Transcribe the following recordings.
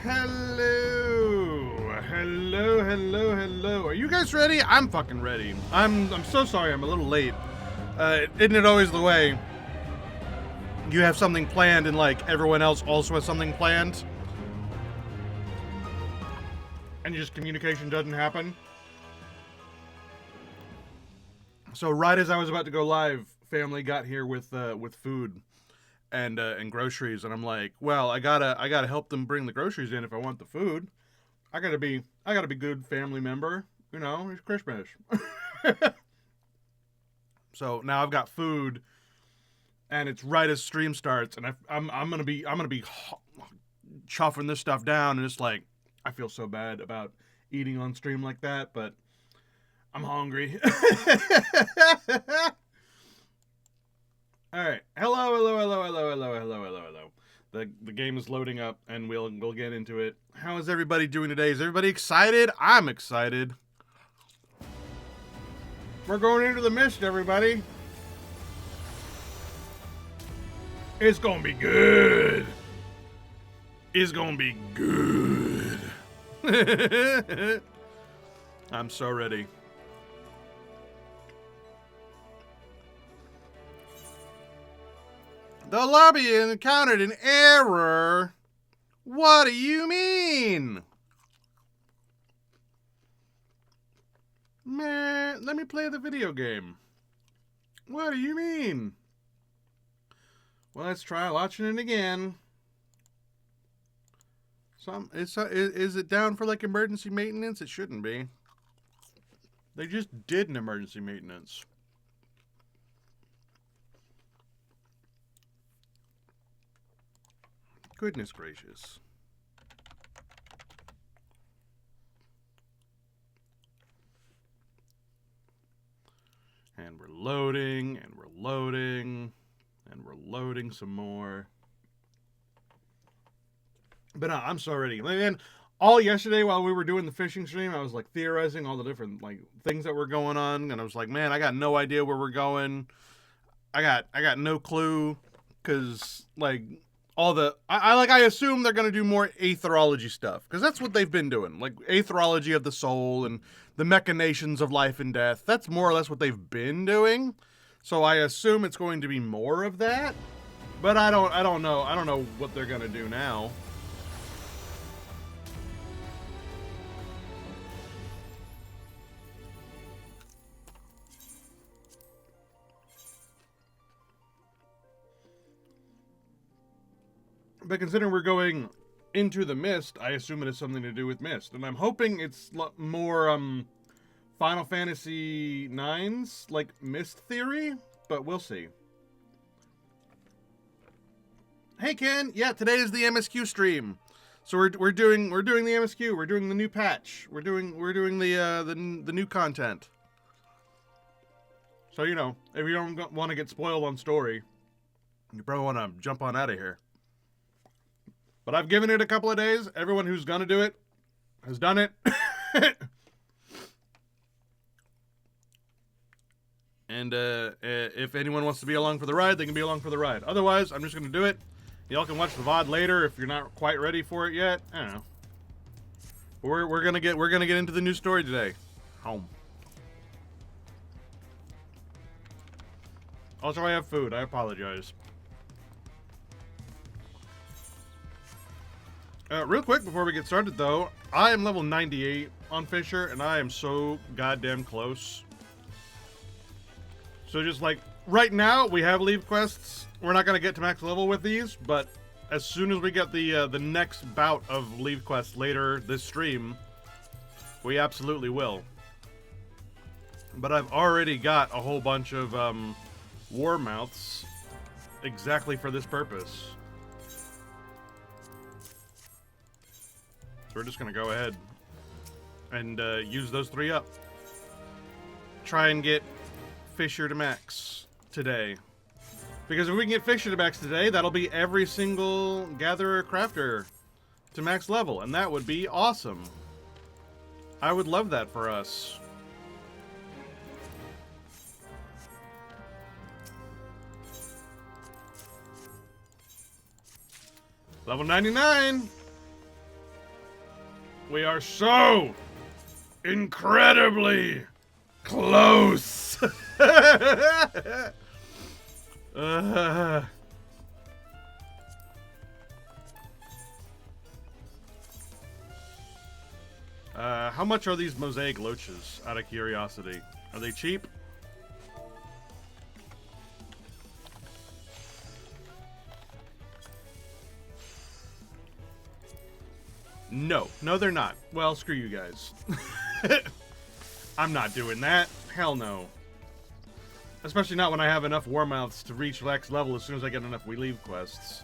Hello, hello, hello, hello. Are you guys ready? I'm fucking ready. I'm so sorry. I'm a little late. Isn't it always the way? You have something planned, and like everyone else also has something planned, and just communication doesn't happen. So right as I was about to go live, family got here with food and groceries, and I'm like, well, I gotta help them bring the groceries in if I want the food. I gotta be good family member. You know, it's Christmas. So now I've got food, and it's right as stream starts, and I'm gonna be chuffing this stuff down, and it's like I feel so bad about eating on stream like that, but I'm hungry. All right, hello, hello, hello, hello, hello, hello, hello, hello. The game is loading up, and we'll get into it. How is everybody doing today? Is everybody excited? I'm excited. We're going into the mist, everybody. It's gonna be good. It's gonna be good. I'm so ready. The lobby encountered an error. What do you mean? Man, let me play the video game. What do you mean? Well, let's try watching it again. Is it down for like emergency maintenance? It shouldn't be. They just did an emergency maintenance. Goodness gracious. And we're loading, and we're loading, and we're loading some more. But no, I'm so ready. Man, all yesterday while we were doing the fishing stream, I was like theorizing all the different like things that were going on, and I was like, man, I got no idea where we're going. I got no clue, because like all the I assume they're gonna do more aetherology stuff, because that's what they've been doing, like aetherology of the soul and the machinations of life and death. That's more or less what they've been doing. So I assume it's going to be more of that. But I don't know. I don't know what they're gonna do now. But considering we're going into the mist, I assume it has something to do with mist, and I'm hoping it's more Final Fantasy IX's like mist theory, but we'll see. Hey Ken, yeah, today is the MSQ stream, so we're doing the MSQ. We're doing the new patch. We're doing the new content. So you know, if you don't want to get spoiled on story, you probably want to jump on out of here. But I've given it a couple of days. Everyone who's gonna do it has done it. And if anyone wants to be along for the ride, they can be along for the ride. Otherwise, I'm just gonna do it. Y'all can watch the VOD later if you're not quite ready for it yet. I don't know. We're gonna get into the new story today. Home. Also, I have food. I apologize. Real quick before we get started, though, I am level 98 on Fisher, and I am so goddamn close. So just like right now, we have leave quests. We're not gonna get to max level with these, but as soon as we get the next bout of leave quests later this stream, we absolutely will. But I've already got a whole bunch of war mounts exactly for this purpose. So we're just gonna go ahead and use those 3 up. Try and get Fisher to max today. Because if we can get Fisher to max today, that'll be every single gatherer crafter to max level, and that would be awesome. I would love that for us. Level 99! We are so incredibly close. How much are these mosaic loaches, out of curiosity? Are they cheap? No. No, they're not. Well, screw you guys. I'm not doing that. Hell no. Especially not when I have enough Warmouths to reach Lex level as soon as I get enough We Leave quests.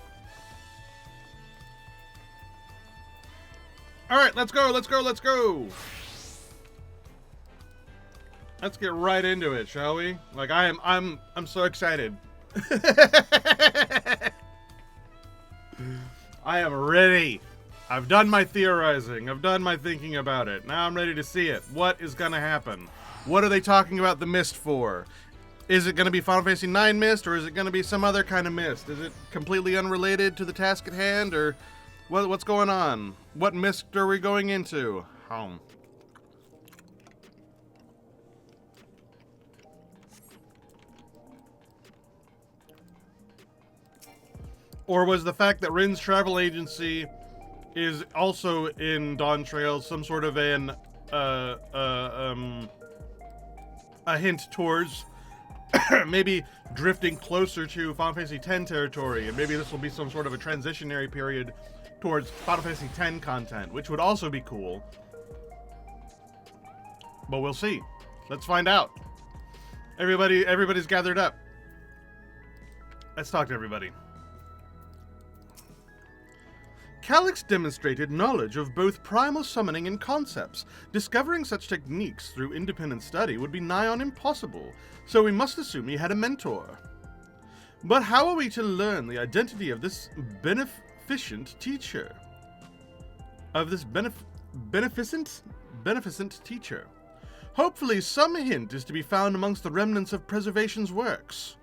Alright, let's go, let's go, let's go! Let's get right into it, shall we? Like, I'm so excited. I am ready. I've done my theorizing. I've done my thinking about it. Now I'm ready to see it. What is gonna happen? What are they talking about the mist for? Is it gonna be Final Fantasy IX mist, or is it gonna be some other kind of mist? Is it completely unrelated to the task at hand, or what's going on? What mist are we going into? Home. Or was the fact that Rin's travel agency is also in Dawn Trail some sort of a hint towards maybe drifting closer to Final Fantasy X territory, and maybe this will be some sort of a transitionary period towards Final Fantasy X content, which would also be cool. But we'll see. Let's find out. Everybody's gathered up. Let's talk to everybody. Calyx demonstrated knowledge of both primal summoning and concepts. Discovering such techniques through independent study would be nigh on impossible, so we must assume he had a mentor. But how are we to learn the identity of this beneficent teacher? Beneficent teacher. Hopefully some hint is to be found amongst the remnants of Preservation's works.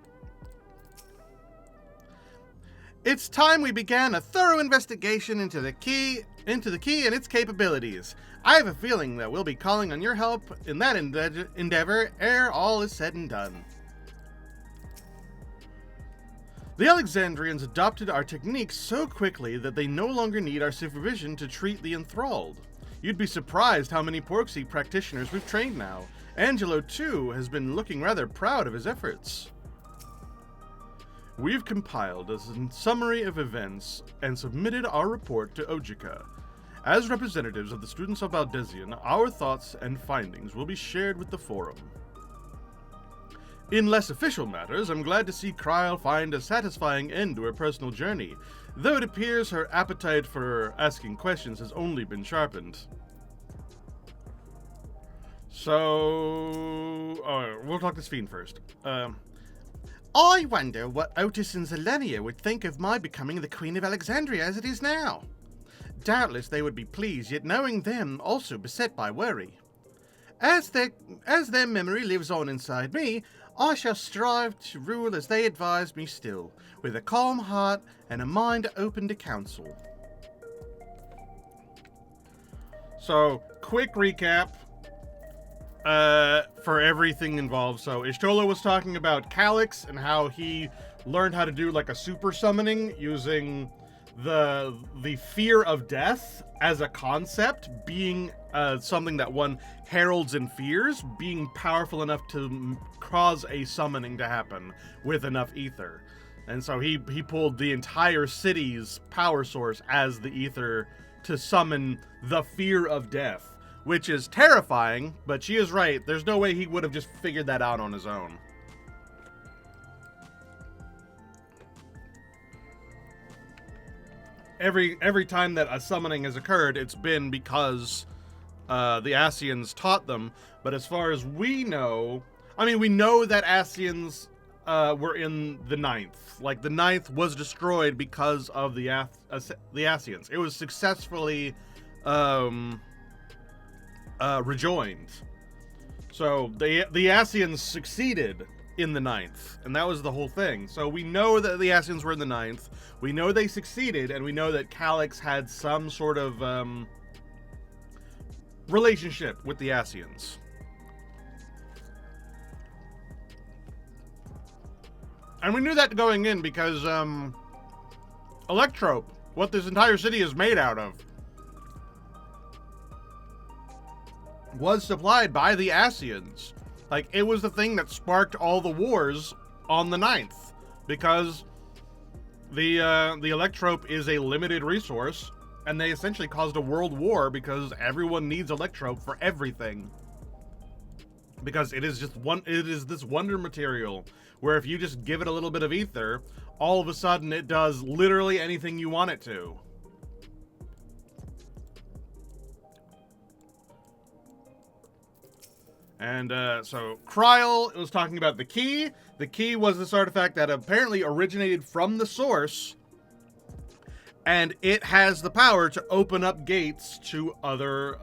It's time we began a thorough investigation into the key and its capabilities. I have a feeling that we'll be calling on your help in that endeavor ere all is said and done. The Alexandrians adopted our techniques so quickly that they no longer need our supervision to treat the enthralled. You'd be surprised how many Porksy practitioners we've trained now. Angelo, too, has been looking rather proud of his efforts. We've compiled a summary of events and submitted our report to Ojika. As representatives of the students of Valdesian, our thoughts and findings will be shared with the forum. In less official matters, I'm glad to see Kryl find a satisfying end to her personal journey, though it appears her appetite for asking questions has only been sharpened. So... we'll talk to Sphene first. I wonder what Otis and Zelenia would think of my becoming the Queen of Alexandria as it is now. Doubtless they would be pleased, yet knowing them also beset by worry. As their memory lives on inside me, I shall strive to rule as they advise me still, with a calm heart and a mind open to counsel. So, quick recap. For everything involved. So Ishtola was talking about Calyx and how he learned how to do like a super summoning using the fear of death as a concept being something that one heralds and fears, being powerful enough to cause a summoning to happen with enough ether. And so he pulled the entire city's power source as the ether to summon the fear of death. Which is terrifying, but she is right. There's no way he would have just figured that out on his own. Every time that a summoning has occurred, it's been because the Ascians taught them. But as far as we know, I mean, we know that Ascians were in the Ninth. Like, the Ninth was destroyed because of the Ascians. It was successfully... rejoined. So the Ascians succeeded in the Ninth, and that was the whole thing. So we know that the Ascians were in the Ninth, we know they succeeded, and we know that Calyx had some sort of relationship with the Ascians. And we knew that going in because, Electrope, what this entire city is made out of, was supplied by the Ascians. Like, it was the thing that sparked all the wars on the 9th, because the Electrope is a limited resource, and they essentially caused a world war because everyone needs Electrope for everything. Because it is this wonder material where if you just give it a little bit of ether, all of a sudden it does literally anything you want it to. And so Kryl was talking about the key. The key was this artifact that apparently originated from the source, and it has the power to open up gates to other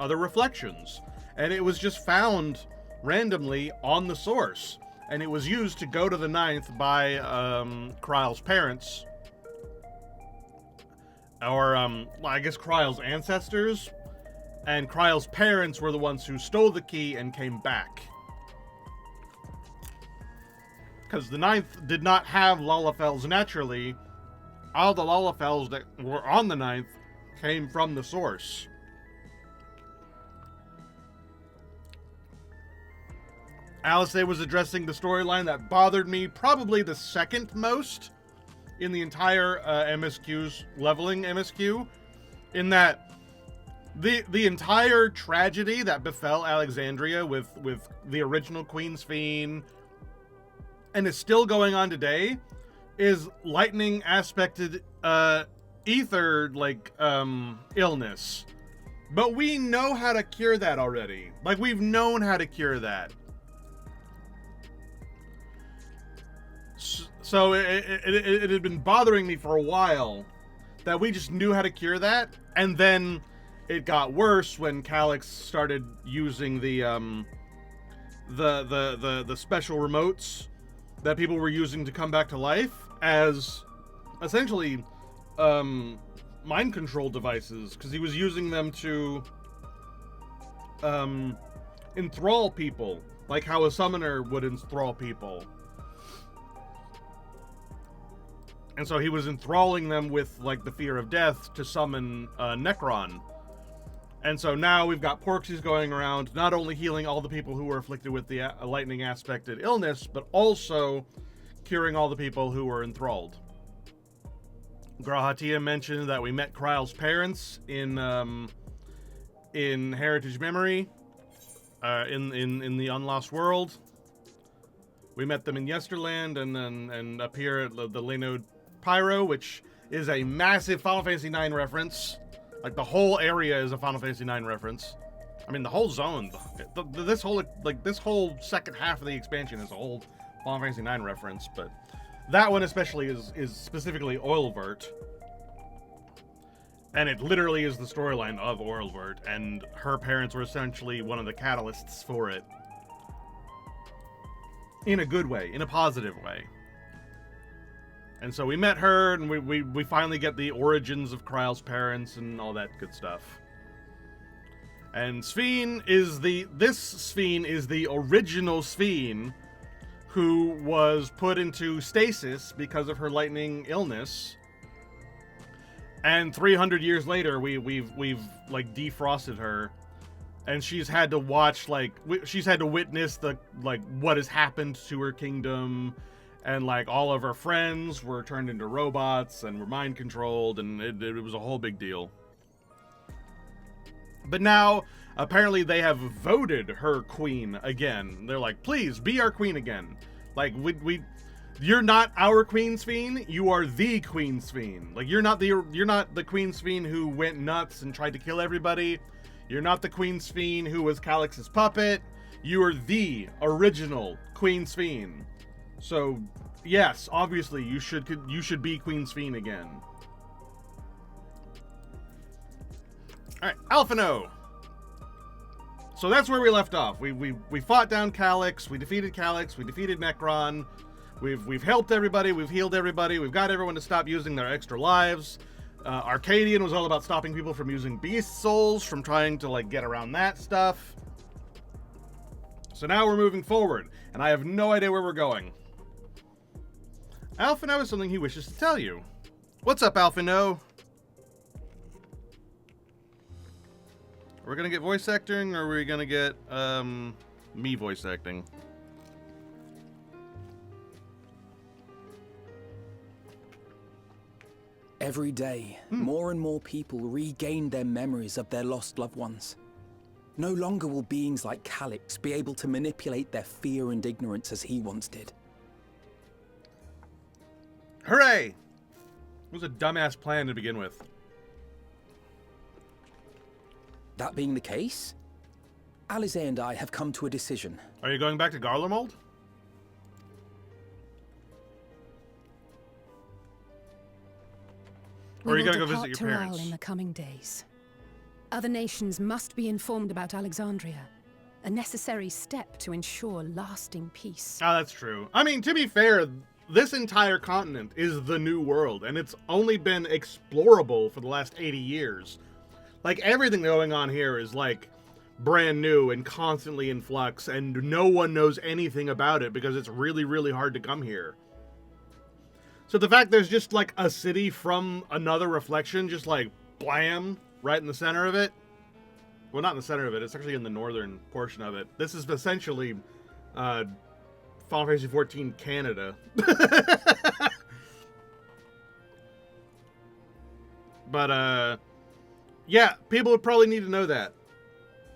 reflections. And it was just found randomly on the source, and it was used to go to the 9th by Kryl's parents, or I guess Kryl's ancestors. And Kryl's parents were the ones who stole the key and came back. Because the 9th did not have Lalafels naturally. All the Lalafels that were on the 9th came from the source. Alistair was addressing the storyline that bothered me probably the second most in the entire MSQ's leveling MSQ, in that the entire tragedy that befell Alexandria with the original Queen's Fiend, and is still going on today, is lightning aspected ether illness. But we know how to cure that already. Like, we've known how to cure that. So it had been bothering me for a while that we just knew how to cure that, and then it got worse when Calyx started using the special remotes that people were using to come back to life as essentially mind control devices, because he was using them to enthrall people, like how a summoner would enthrall people. And so he was enthralling them with, like, the fear of death to summon Necron. And so now we've got Porxies going around, not only healing all the people who were afflicted with the lightning aspected illness, but also curing all the people who were enthralled. Grahatia mentioned that we met Kryl's parents in Heritage Memory, in the Unlost World. We met them in Yesterland and up here at the Lenode Pyro, which is a massive Final Fantasy IX reference. Like, the whole area is a Final Fantasy IX reference. I mean, the whole zone, this whole second half of the expansion is a whole Final Fantasy IX reference, but that one especially is specifically Oilvert. And it literally is the storyline of Oilvert, and her parents were essentially one of the catalysts for it. In a good way, in a positive way. And so we met her, and we finally get the origins of Kryl's parents and all that good stuff. And Sphene is the original Sphene who was put into stasis because of her lightning illness. And 300 years later, we've like defrosted her, and she's had to watch, like, she's had to witness the, like, what has happened to her kingdom. And, like, all of her friends were turned into robots and were mind controlled, and it was a whole big deal. But now, apparently they have voted her queen again. They're like, please, be our queen again. Like, you're not our Queen Sphene, you are the Queen Sphene. Like, you're not the Queen Sphene who went nuts and tried to kill everybody. You're not the Queen Sphene who was Calyx's puppet. You are the original Queen Sphene. So, yes, obviously, you should be Queen Sphene again. Alright, Alphino! So that's where we left off. We fought down Calyx, we defeated Calyx, we defeated Necron, we've helped everybody, we've healed everybody, we've got everyone to stop using their extra lives. Arcadian was all about stopping people from using beast souls, from trying to, like, get around that stuff. So now we're moving forward, and I have no idea where we're going. Alphino has something he wishes to tell you. What's up, Alphino? Are we gonna get voice acting, or are we gonna get, me voice acting? Every day, more and more people regain their memories of their lost loved ones. No longer will beings like Calix be able to manipulate their fear and ignorance as he once did. Hooray! It was a dumbass plan to begin with. That being the case, Alize and I have come to a decision. Are you going back to Garlemald? Or are you gonna go visit your parents? In the coming days. Other nations must be informed about Alexandria, a necessary step to ensure lasting peace. Oh, that's true. I mean, to be fair, this entire continent is the new world, and it's only been explorable for the last 80 years. Like, everything going on here is, like, brand new and constantly in flux, and no one knows anything about it because it's really, really hard to come here. So the fact there's just, like, a city from another reflection, just, like, blam, right in the center of it. Well, not in the center of it. It's actually in the northern portion of it. This is essentially Final Fantasy XIV Canada. But, yeah, people would probably need to know that.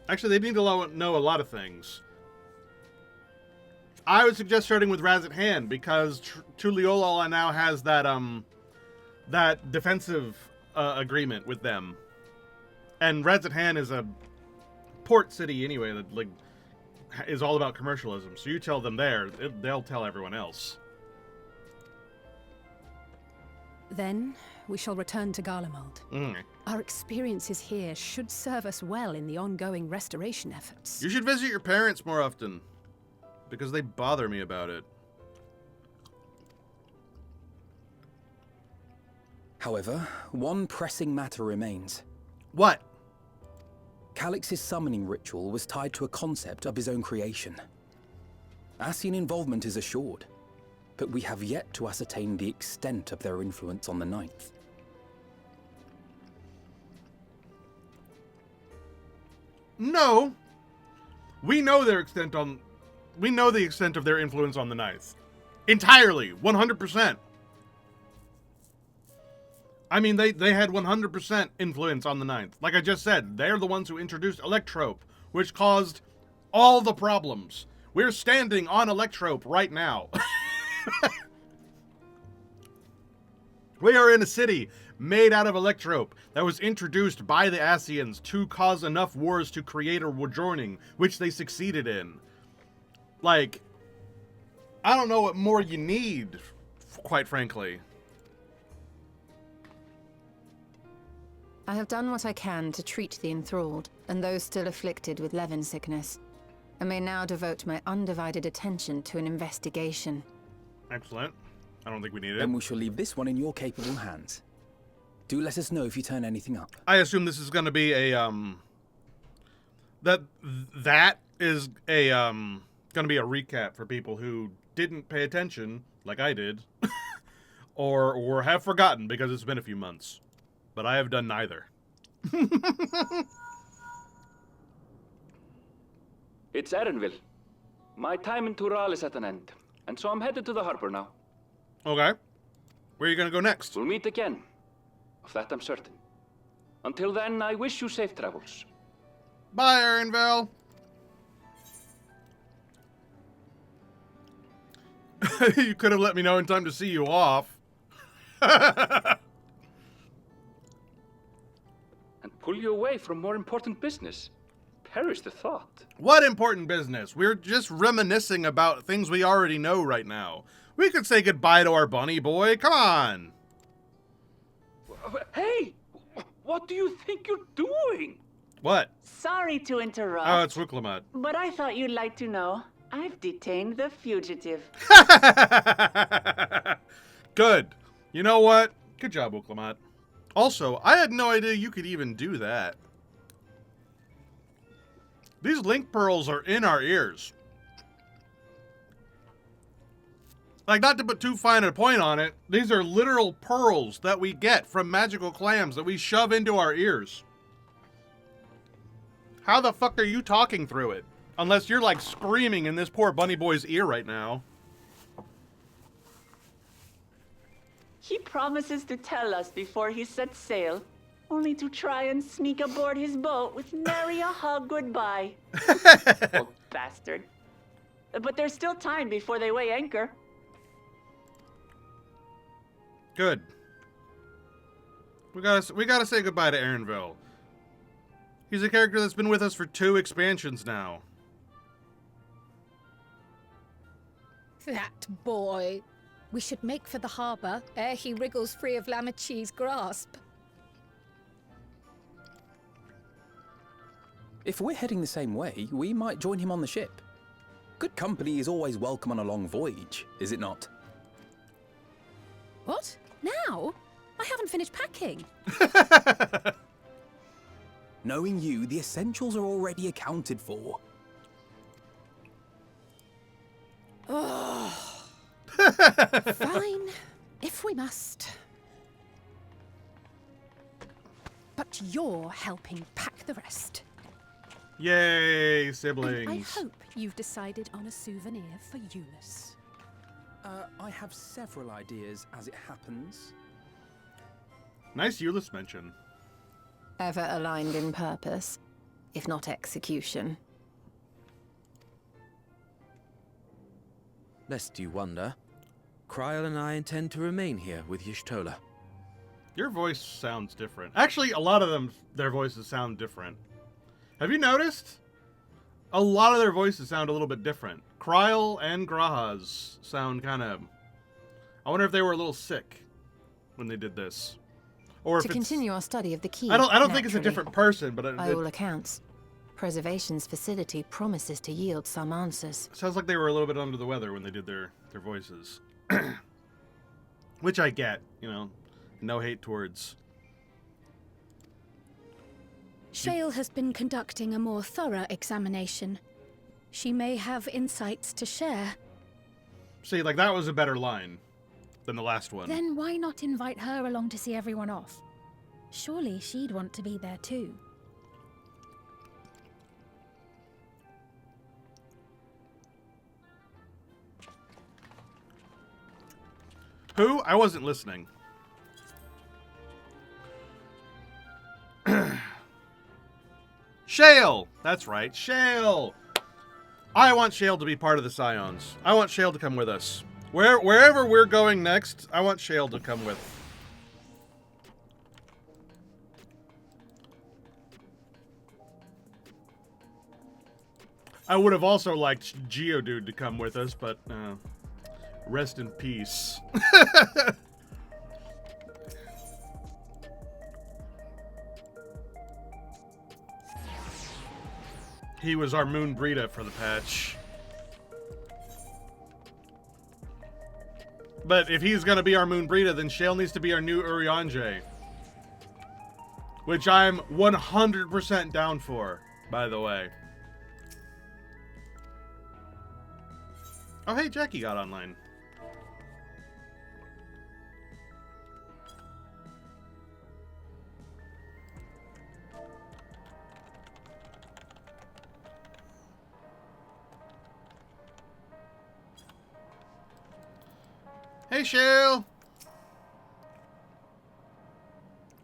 Actually, they need to know a lot of things. I would suggest starting with Razat Han, because Tuliolala now has that, that defensive agreement with them. And Razat Han is a port city anyway that, like, is all about commercialism. So you tell them there, they'll tell everyone else. Then we shall return to Garlemald. Our experiences here should serve us well in the ongoing restoration efforts. You should visit your parents more often, because they bother me about it. However, one pressing matter remains. What? Calix's summoning ritual was tied to a concept of his own creation. Ascian involvement is assured, but we have yet to ascertain the extent of their influence on the Ninth. No. We know their extent on... We know the extent of their influence on the Ninth. Entirely. 100%. I mean, they had 100% influence on the Ninth. Like I just said, they're the ones who introduced Electrope, which caused all the problems. We're standing on Electrope right now. We are in a city made out of Electrope that was introduced by the Ascians to cause enough wars to create a Wajorning, which they succeeded in. Like, I don't know what more you need, quite frankly. I have done what I can to treat the enthralled, and those still afflicted with Levin sickness. I may now devote my undivided attention to an investigation. Excellent. I don't think we need it. Then we shall leave this one in your capable hands. Do let us know if you turn anything up. I assume this is going to be a, that is a, going to be a recap for people who didn't pay attention, like I did, or have forgotten because it's been a few months. But I have done neither. It's Erenville. My time in Tural is at an end, and so I'm headed to the harbor now. Okay. Where are you going to go next? We'll meet again. Of that I'm certain. Until then, I wish you safe travels. Bye, Erenville. You could have let me know in time to see you off. And pull you away from more important business. Perish the thought. What important business? We're just reminiscing about things we already know right now. We could say goodbye to our bunny boy. Come on. Hey! What do you think you're doing? What? Sorry to interrupt. Oh, it's Wiklamat. But I thought you'd like to know. I've detained the fugitive. Good. You know what? Good job, Wiklamat. Also, I had no idea you could even do that. These link pearls are in our ears. Like, not to put too fine a point on it, these are literal pearls that we get from magical clams that we shove into our ears. How the fuck are you talking through it? Unless you're, like, screaming in this poor bunny boy's ear right now. He promises to tell us before he sets sail, only to try and sneak aboard his boat with nary a hug goodbye. Old bastard. But there's still time before they weigh anchor. Good. We gotta say goodbye to Aaronville. He's a character that's been with us for 2 expansions now. That boy. We should make for the harbour ere he wriggles free of Lamachi's grasp. If we're heading the same way, we might join him on the ship. Good company is always welcome on a long voyage, is it not? What? Now? I haven't finished packing. Knowing you, the essentials are already accounted for. Fine, if we must. But you're helping pack the rest. Yay, And siblings. I hope you've decided on a souvenir for Eunice. I have several ideas as it happens. Nice Euless mention. Ever aligned in purpose, if not execution. Lest you wonder, Kryl and I intend to remain here with Y'shtola. Your voice sounds different. Actually, a lot of them, their voices sound different. Have you noticed? A lot of their voices sound a little bit different. Kryl and Graha's sound kind of... I wonder if they were a little sick when they did this. Or if To it's... continue our study of the key. I don't think it's a naturally. different person, but By all accounts, Preservation's facility promises to yield some answers. sounds like they were a little bit under the weather when they did their voices. Which I get, you know. No hate towards... Shale has been conducting a more thorough examination. She may have insights to share. See, like, that was a better line than the last one. Then why not invite her along to see everyone off? Surely she'd want to be there too. Who? I wasn't listening. Shale! That's right, Shale! I want Shale to be part of the Scions. I want Shale to come with us. Wherever we're going next, I want Shale to come with. I would have also liked Geodude to come with us, but rest in peace. He was our Moon Brita for the patch. But if he's gonna be our Moon Brita, then Shale needs to be our new Urianger. Which I'm 100% down for, by the way. Oh, hey, Jackie got online. Hey, Shale!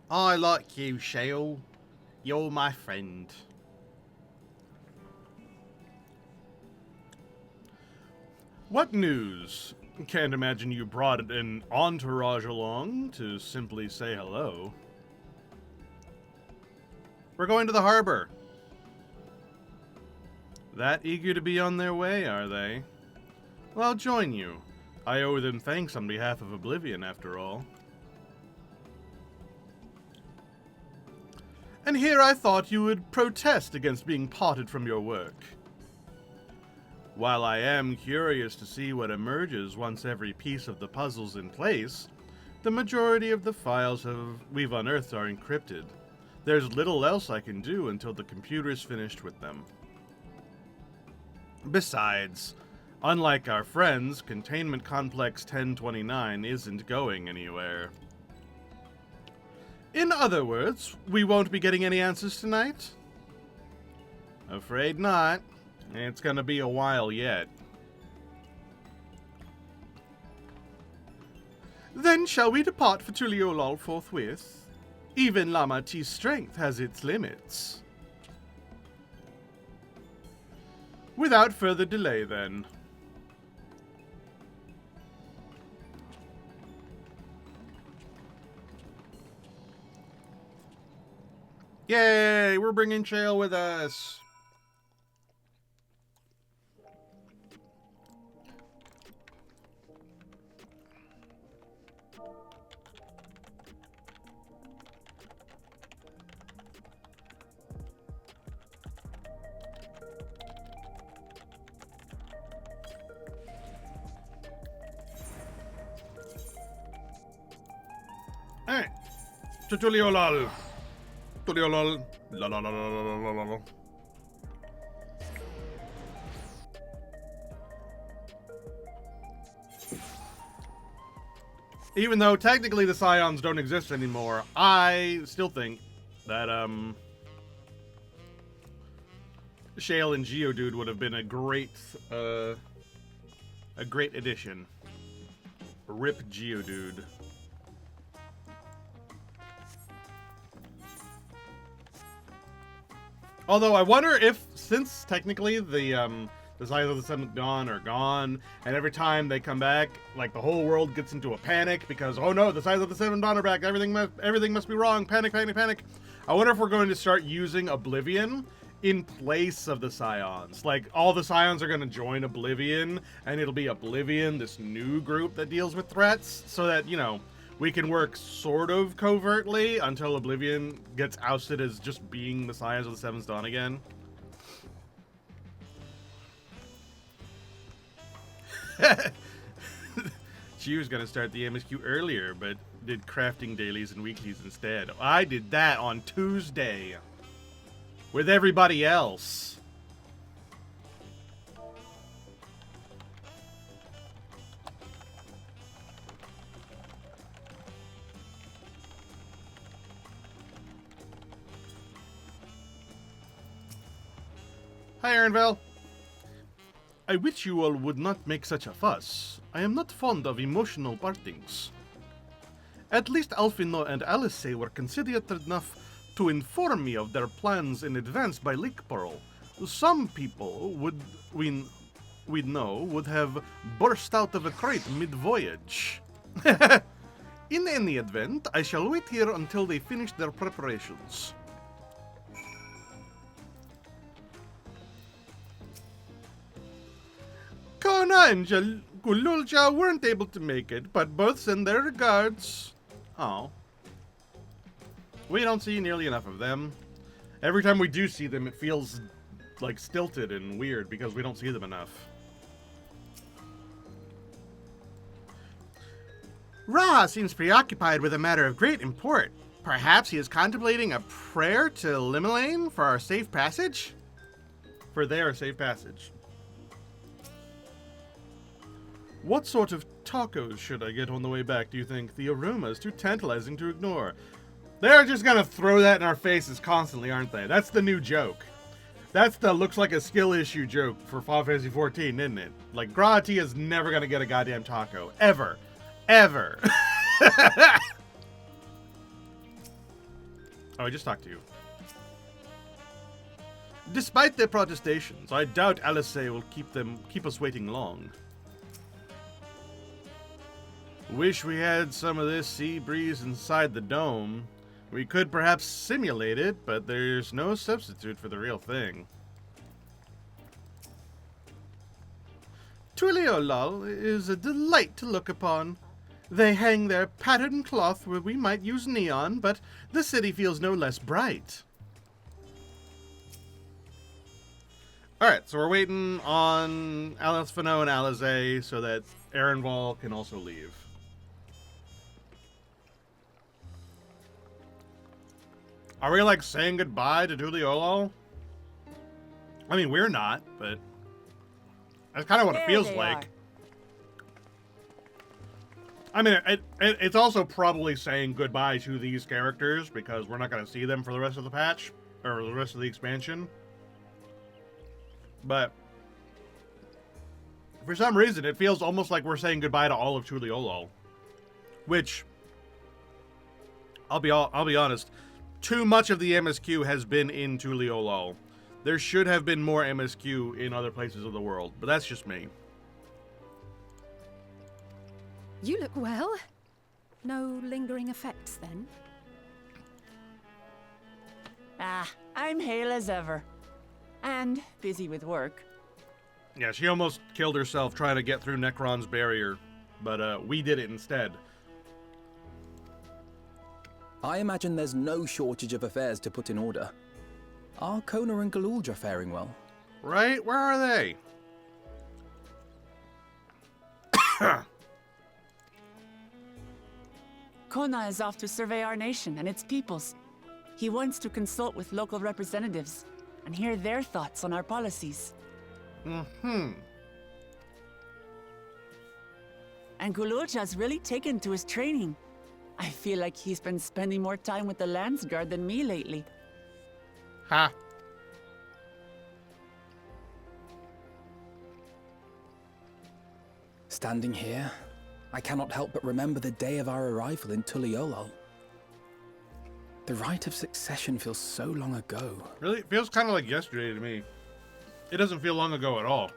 I like you, Shale. You're my friend. What news? Can't imagine you brought an entourage along to simply say hello. We're going to the harbor. That eager to be on their way, are they? Well, I'll join you. I owe them thanks on behalf of Oblivion, after all. And here I thought you would protest against being parted from your work. While I am curious to see what emerges once every piece of the puzzle's in place, The majority of the files we've unearthed are encrypted. There's little else I can do until the computer's finished with them. Besides, unlike our friends, Containment Complex 1029 isn't going anywhere. In other words, we won't be getting any answers tonight? Afraid not. It's gonna be a while yet. Then shall we depart for Tuliolol forthwith? Even Lama T's strength has its limits. Without further delay, then. Yay! We're bringing Shale with us! Alright. Tuliolol. Tuliolol. La la la la la la la la. Even though technically the Scions don't exist anymore, I still think that Shale and Geodude would have been a great addition. Rip Geodude. Although I wonder if, since technically the Scions of the Seventh Dawn are gone, and every time they come back, like the whole world gets into a panic because, oh no, the Scions of the Seventh Dawn are back, everything must be wrong, panic, panic, panic. I wonder if we're going to start using Oblivion in place of the Scions. Like, all the Scions are going to join Oblivion, and it'll be Oblivion, this new group that deals with threats, so that, you know, we can work sort of covertly until Oblivion gets ousted as just being the Scions of the Seventh Dawn again. She was going to start the MSQ earlier, but did crafting dailies and weeklies instead. I did that on Tuesday with everybody else. Hi, Aaronville. I wish you all would not make such a fuss. I am not fond of emotional partings. At least Alfino and Alice were considerate enough to inform me of their plans in advance by Lake Pearl. Some people we'd know would have burst out of a crate mid-voyage. In any event, I shall wait here until they finish their preparations. Kona and Gululja weren't able to make it, but both send their regards. Oh. We don't see nearly enough of them. Every time we do see them, it feels like stilted and weird because we don't see them enough. Ra seems preoccupied with a matter of great import. Perhaps he is contemplating a prayer to Limelane for our safe passage? For their safe passage. What sort of tacos should I get on the way back, do you think? The aroma is too tantalizing to ignore. They're just gonna throw that in our faces constantly, aren't they? That's the new joke. That's the looks like a skill issue joke for Final Fantasy 14, isn't it? Like, Grati is never gonna get a goddamn taco. Ever. Ever. Oh, I just talked to you. Despite their protestations, I doubt Alice will keep us waiting long. Wish we had some of this sea breeze inside the dome. We could perhaps simulate it, but there's no substitute for the real thing. Tuliolol is a delight to look upon. They hang their patterned cloth where we might use neon, but the city feels no less bright. Alright, so we're waiting on Alice Fano and Alize so that Aaron Wall can also leave. Are we, like, saying goodbye to Tuliolo? I mean, we're not, but that's kind of what it feels like. I mean, it's also probably saying goodbye to these characters because we're not going to see them for the rest of the patch, or the rest of the expansion. But for some reason, it feels almost like we're saying goodbye to all of Tuliolo. Which, I'll be honest, too much of the MSQ has been in Tuliolo. There should have been more MSQ in other places of the world, but that's just me. You look well. No lingering effects, then? Ah, I'm hale as ever. And busy with work. Yeah, she almost killed herself trying to get through Necron's barrier, but we did it instead. I imagine there's no shortage of affairs to put in order. Are Kona and Galuldra faring well? Right? Where are they? Kona is off to survey our nation and its peoples. He wants to consult with local representatives and hear their thoughts on our policies. Mm-hmm. And Gulurja's really taken to his training. I feel like he's been spending more time with the Landsguard than me lately. Ha. Standing here, I cannot help but remember the day of our arrival in Tuliolo. The rite of succession feels so long ago. Really? It feels kind of like yesterday to me. It doesn't feel long ago at all.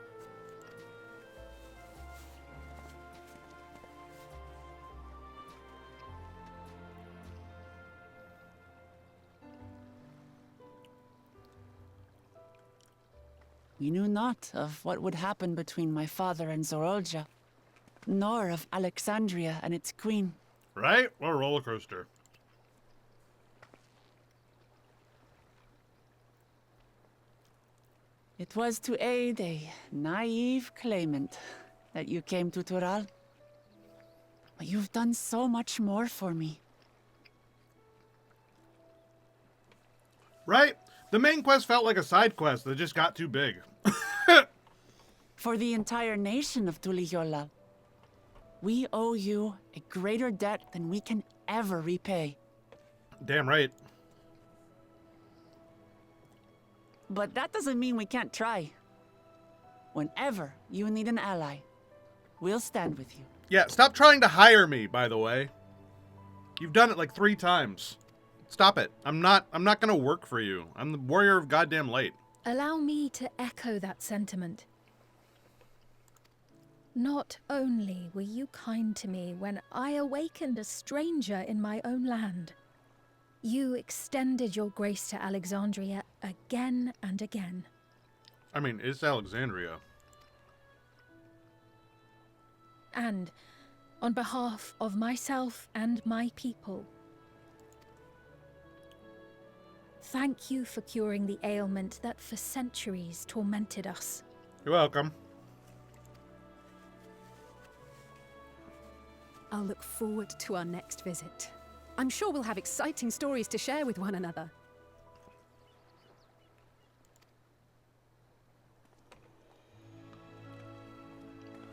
We knew not of what would happen between my father and Zorolja, nor of Alexandria and its queen. Right? What a roller coaster. It was to aid a naive claimant that you came to Tural. But you've done so much more for me. Right? The main quest felt like a side quest that just got too big. For the entire nation of Tuliyollal. We owe you a greater debt than we can ever repay. Damn right. But that doesn't mean we can't try. Whenever you need an ally, we'll stand with you. Yeah, stop trying to hire me, by the way. You've done it like 3 times. Stop it. I'm not gonna work for you. I'm the warrior of goddamn light. Allow me to echo that sentiment. Not only were you kind to me when I awakened a stranger in my own land, you extended your grace to Alexandria again and again. I mean, it's Alexandria. And on behalf of myself and my people, thank you for curing the ailment that for centuries tormented us. You're welcome. I'll look forward to our next visit. I'm sure we'll have exciting stories to share with one another.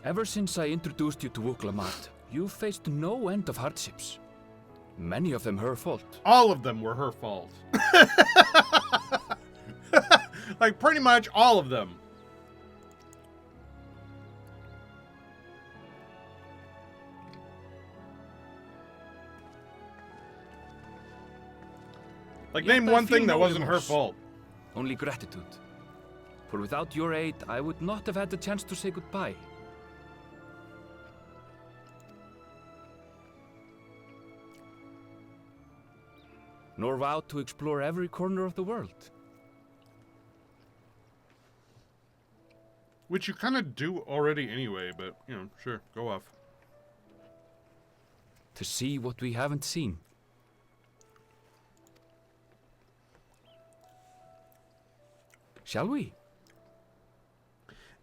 Ever since I introduced you to Wuklamat, you've faced no end of hardships. Many of them her fault. All of them were her fault. Like, pretty much all of them. Like, Yet name I one feel thing that no wasn't her remorse. fault. Only gratitude. For without your aid, I would not have had the chance to say goodbye. Nor vowed to explore every corner of the world. Which you kind of do already anyway, but, you know, sure, go off. To see what we haven't seen. Shall we?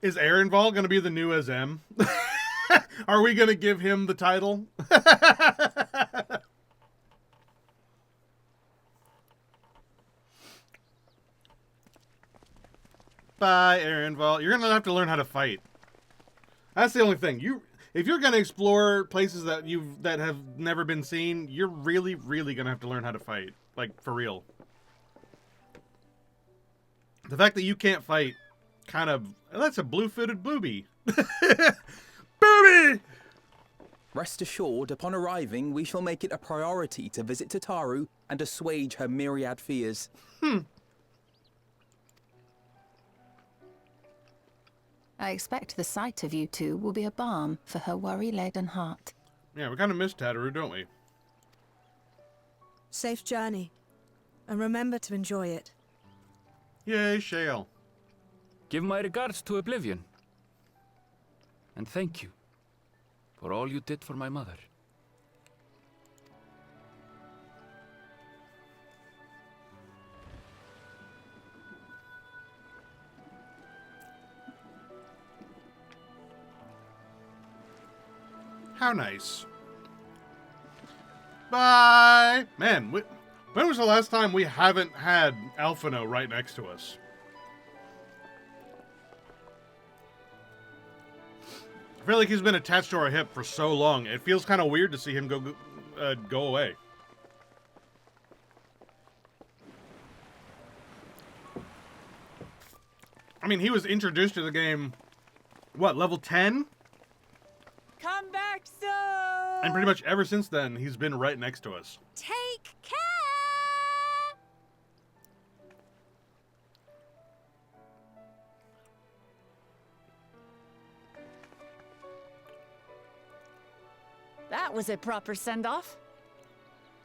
Is Aaronval going to be the new SM? Are we going to give him the title? Bye, Aaronval. You're gonna have to learn how to fight. That's the only thing. If you're gonna explore places that have never been seen, you're really, really gonna have to learn how to fight. Like, for real. The fact that you can't fight, kind of... That's a blue-footed booby. Booby! Rest assured, upon arriving, we shall make it a priority to visit Tataru and assuage her myriad fears. I expect the sight of you two will be a balm for her worry-laden heart. Yeah, we kind of miss Tataru, don't we? Safe journey. And remember to enjoy it. Yay, Shale. Give my regards to Oblivion. And thank you for all you did for my mother. How nice. Bye! Man, when was the last time we haven't had Alphino right next to us? I feel like he's been attached to our hip for so long. It feels kind of weird to see him go away. I mean, he was introduced to the game, what, level 10? Come back soon! And pretty much ever since then, he's been right next to us. Take care! That was a proper send-off.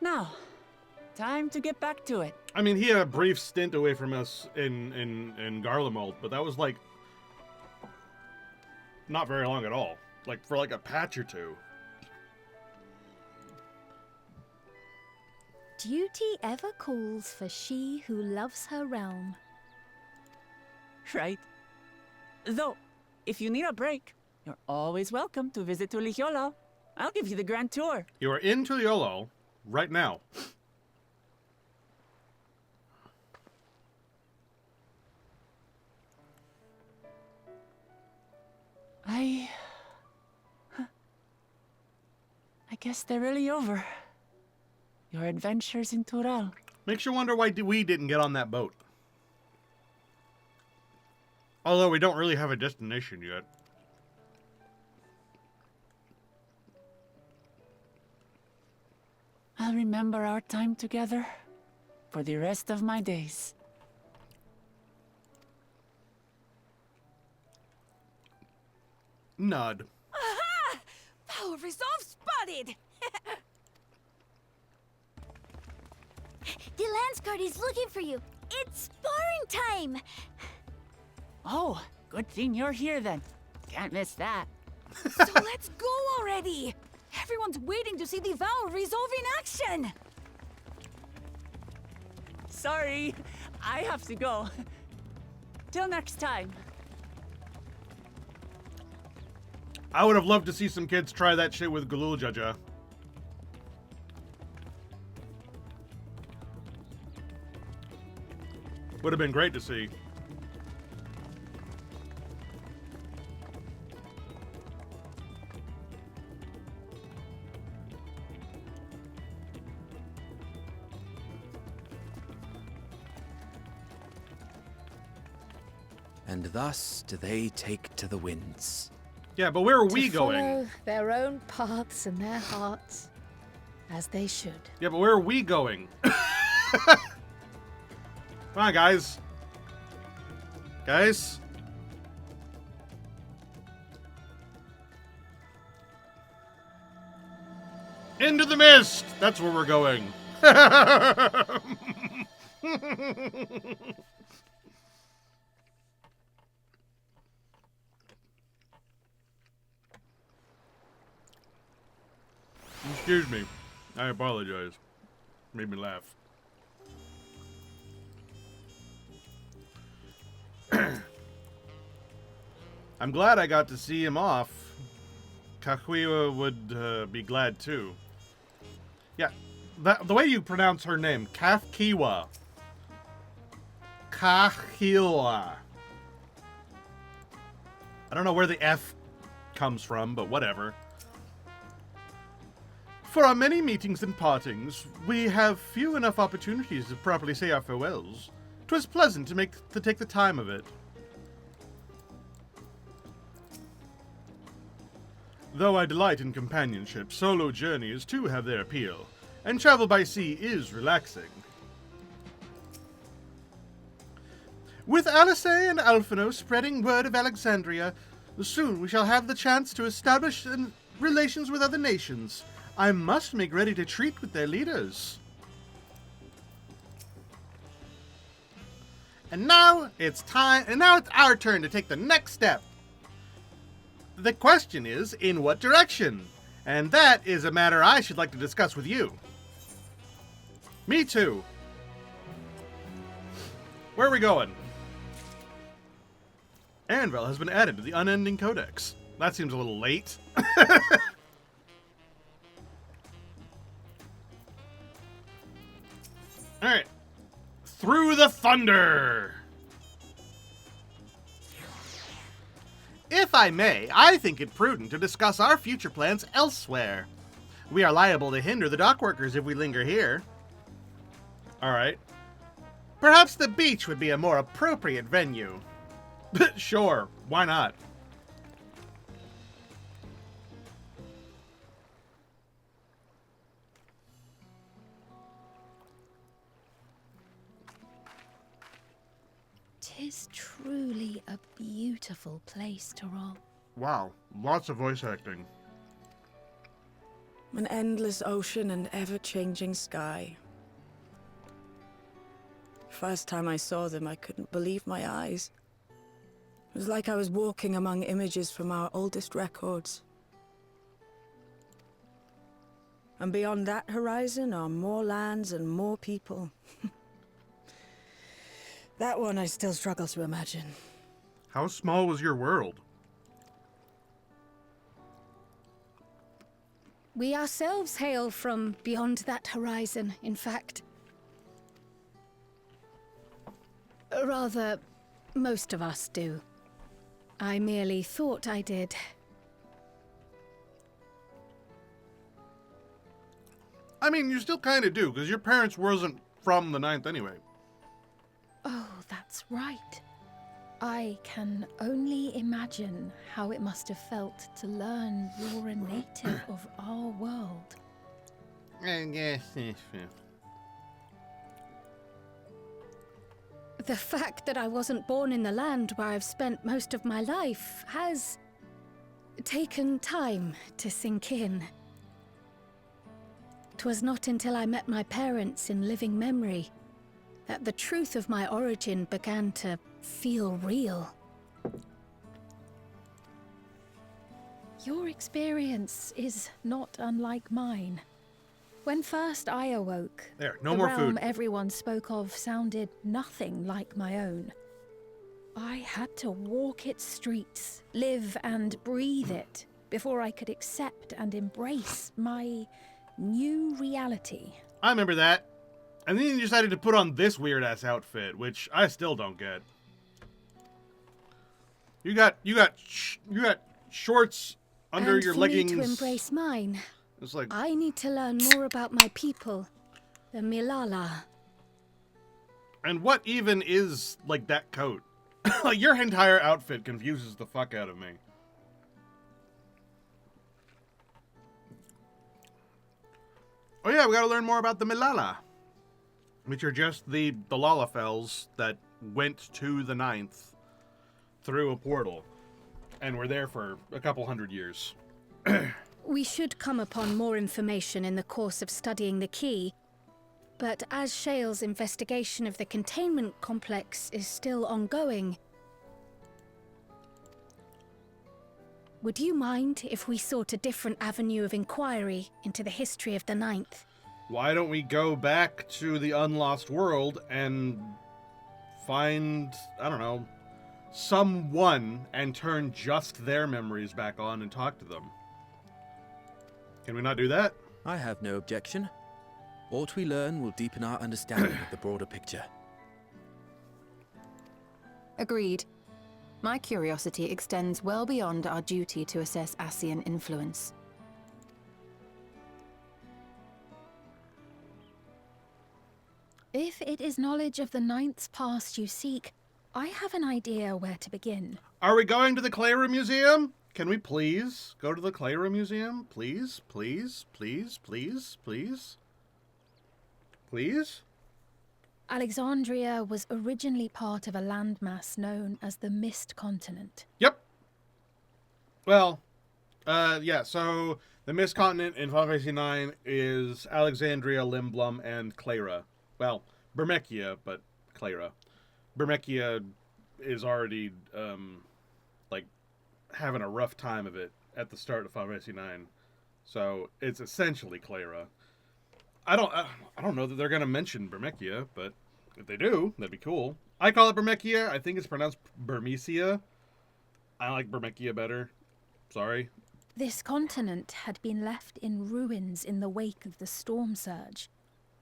Now, time to get back to it. I mean, he had a brief stint away from us in Garlemald, but that was like not very long at all. Like for like a patch or two. Duty ever calls for she who loves her realm. Right. Though, if you need a break, you're always welcome to visit Tulihiolo. I'll give you the grand tour. You are in Tuliolo right now. I guess they're really over. Your adventures in Tural. Makes you wonder why we didn't get on that boat. Although we don't really have a destination yet. I'll remember our time together for the rest of my days. Nod. Aha! Power resolve spotted! The Lance Guard is looking for you. It's sparring time. Oh, good thing you're here then. Can't miss that. So let's go already! Everyone's waiting to see the Power resolve in action! Sorry, I have to go. Till next time. I would have loved to see some kids try that shit with Galul Jaja. Would have been great to see. And thus do they take to the winds. Yeah, but where are To we going? follow their own paths and their hearts, as they should. Yeah, but where are we going? Come on, guys. Guys? Into the mist! That's where we're going. Excuse me. I apologize. Made me laugh. I'm glad I got to see him off. Kakuiwa would be glad too. Yeah, the way you pronounce her name, Kafkiwa. Kahiwa. I don't know where the F comes from, but whatever. For our many meetings and partings, we have few enough opportunities to properly say our farewells. 'Twas pleasant to take the time of it. Though I delight in companionship, solo journeys too have their appeal, and travel by sea is relaxing. With Alice and Alphino spreading word of Alexandria, soon we shall have the chance to establish relations with other nations. I must make ready to treat with their leaders. And now it's our turn to take the next step. The question is, in what direction? And that is a matter I should like to discuss with you. Me too. Where are we going? Anvil has been added to the Unending Codex. That seems a little late. Alright. Through the Thunder! If I may, I think it prudent to discuss our future plans elsewhere. We are liable to hinder the dockworkers if we linger here. Alright. Perhaps the beach would be a more appropriate venue. Sure, why not? Tis truly a beautiful place, Tyrol. Wow, lots of voice acting. An endless ocean and ever-changing sky. First time I saw them, I couldn't believe my eyes. It was like I was walking among images from our oldest records. And beyond that horizon are more lands and more people. That one I still struggle to imagine. How small was your world? We ourselves hail from beyond that horizon, in fact. Rather, most of us do. I merely thought I did. I mean, you still kind of do, because your parents wasn't from the 9th anyway. Oh, that's right. I can only imagine how it must have felt to learn you're a native of our world. The fact that I wasn't born in the land where I've spent most of my life has taken time to sink in. 'Twas not until I met my parents in living memory that the truth of my origin began to feel real. Your experience is not unlike mine. When first I awoke, There, no the more realm food. everyone spoke of sounded nothing like my own. I had to walk its streets, live and breathe it, before I could accept and embrace my new reality. I remember that. And then you decided to put on this weird-ass outfit, which I still don't get. You got shorts under And your for leggings. me to embrace mine, It's like, I need to learn more about my people, the Milala. and what even is like that coat? Like your entire outfit confuses the fuck out of me. Oh yeah, we gotta learn more about the Milala, which are just the Lalafels that went to the 9th through a portal and were there for a couple hundred years. We should come upon more information in the course of studying the key, but as Shale's investigation of the containment complex is still ongoing, would you mind if we sought a different avenue of inquiry into the history of the 9th? Why don't we go back to the Unlost World and find, I don't know, someone and turn just their memories back on and talk to them? Can we not do that? I have no objection. What we learn will deepen our understanding of the broader picture. Agreed. My curiosity extends well beyond our duty to assess Ascian influence. If it is knowledge of the Ninth's past you seek, I have an idea where to begin. Are we going to the Clara Museum? Can we please go to the Clara Museum? Please, please, please, please, please. Please? Alexandria was originally part of a landmass known as the Mist Continent. Yep. Well, yeah, so the Mist Continent in Final Fantasy IX is Alexandria, Limblum, and Clara. Well, Bermechia, but Clara. Bermechia is already, like, having a rough time of it at the start of Final Fantasy IX. So, it's essentially Clara. I don't know that they're going to mention Bermechia, but if they do, that'd be cool. I call it Bermechia. I think it's pronounced Bermecia. I like Bermechia better. Sorry. This continent had been left in ruins in the wake of the storm surge,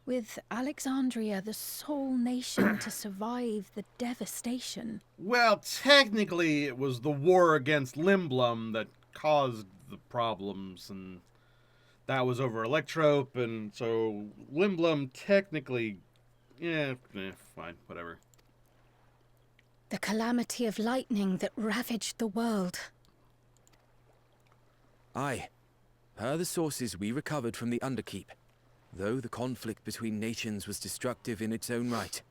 with Alexandria the sole nation to survive the devastation. Well, technically, it was the war against Limblum that caused the problems, and that was over Electrope, and so Limblum technically, fine, whatever. The calamity of lightning that ravaged the world. Aye. Per the sources we recovered from the Underkeep, though the conflict between nations was destructive in its own right,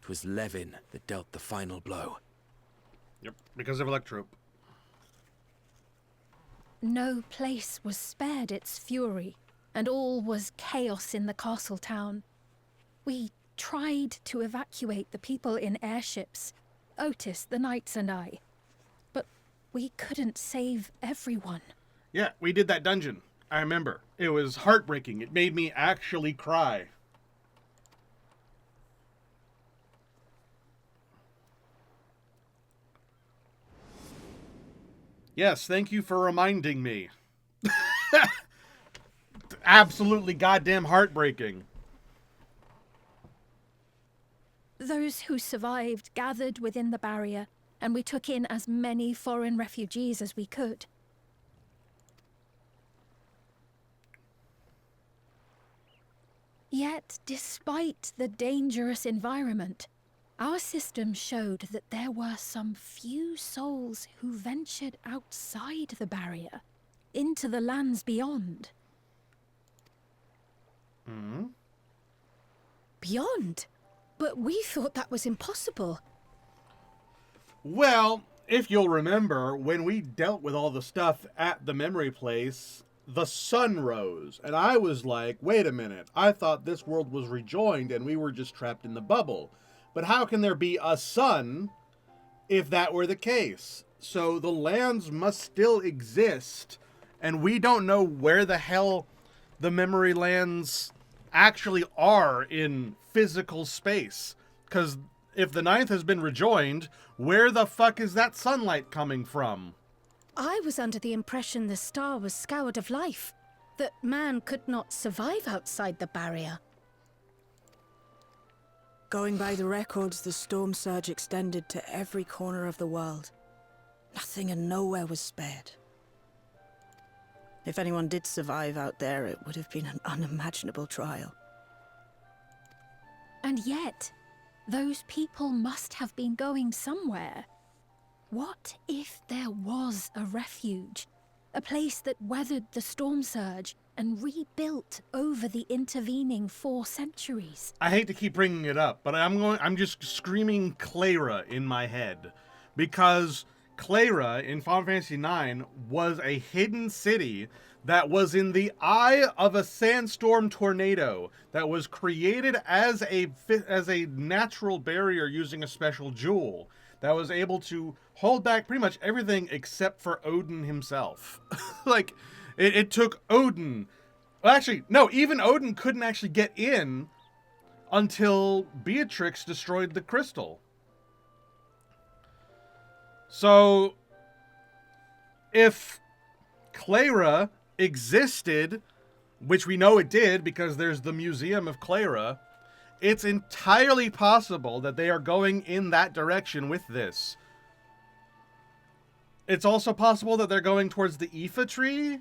it was Levin that dealt the final blow. Yep, because of Electrope. No place was spared its fury, and all was chaos in the castle town. We tried to evacuate the people in airships, Otis, the knights, and I. But we couldn't save everyone. Yeah, we did that dungeon. I remember. It was heartbreaking. It made me actually cry. Yes, thank you for reminding me. Absolutely goddamn heartbreaking. Those who survived gathered within the barrier, and we took in as many foreign refugees as we could. Yet, despite the dangerous environment, our system showed that there were some few souls who ventured outside the barrier, into the lands beyond. Hmm? Beyond? But we thought that was impossible. Well, if you'll remember, when we dealt with all the stuff at the memory place, the sun rose. And I was like, wait a minute. I thought this world was rejoined and we were just trapped in the bubble. But how can there be a sun if that were the case? So the lands must still exist. And we don't know where the hell the memory lands actually are in physical space. Because if the Ninth has been rejoined, where the fuck is that sunlight coming from? I was under the impression the star was scoured of life, that man could not survive outside the barrier. Going by the records, the storm surge extended to every corner of the world. Nothing and nowhere was spared. If anyone did survive out there, it would have been an unimaginable trial. And yet, those people must have been going somewhere. What if there was a refuge? A place that weathered the storm surge and rebuilt over the intervening 4 centuries? I hate to keep bringing it up, but I'm just screaming Clara in my head. Because Clara in Final Fantasy IX was a hidden city that was in the eye of a sandstorm tornado that was created as a natural barrier using a special jewel that was able to hold back pretty much everything except for Odin himself. Like, it took Odin... Well, actually, no, even Odin couldn't actually get in until Beatrix destroyed the crystal. So, if Clara existed, which we know it did because there's the Museum of Clara, it's entirely possible that they are going in that direction with this. It's also possible that they're going towards the Aoife tree,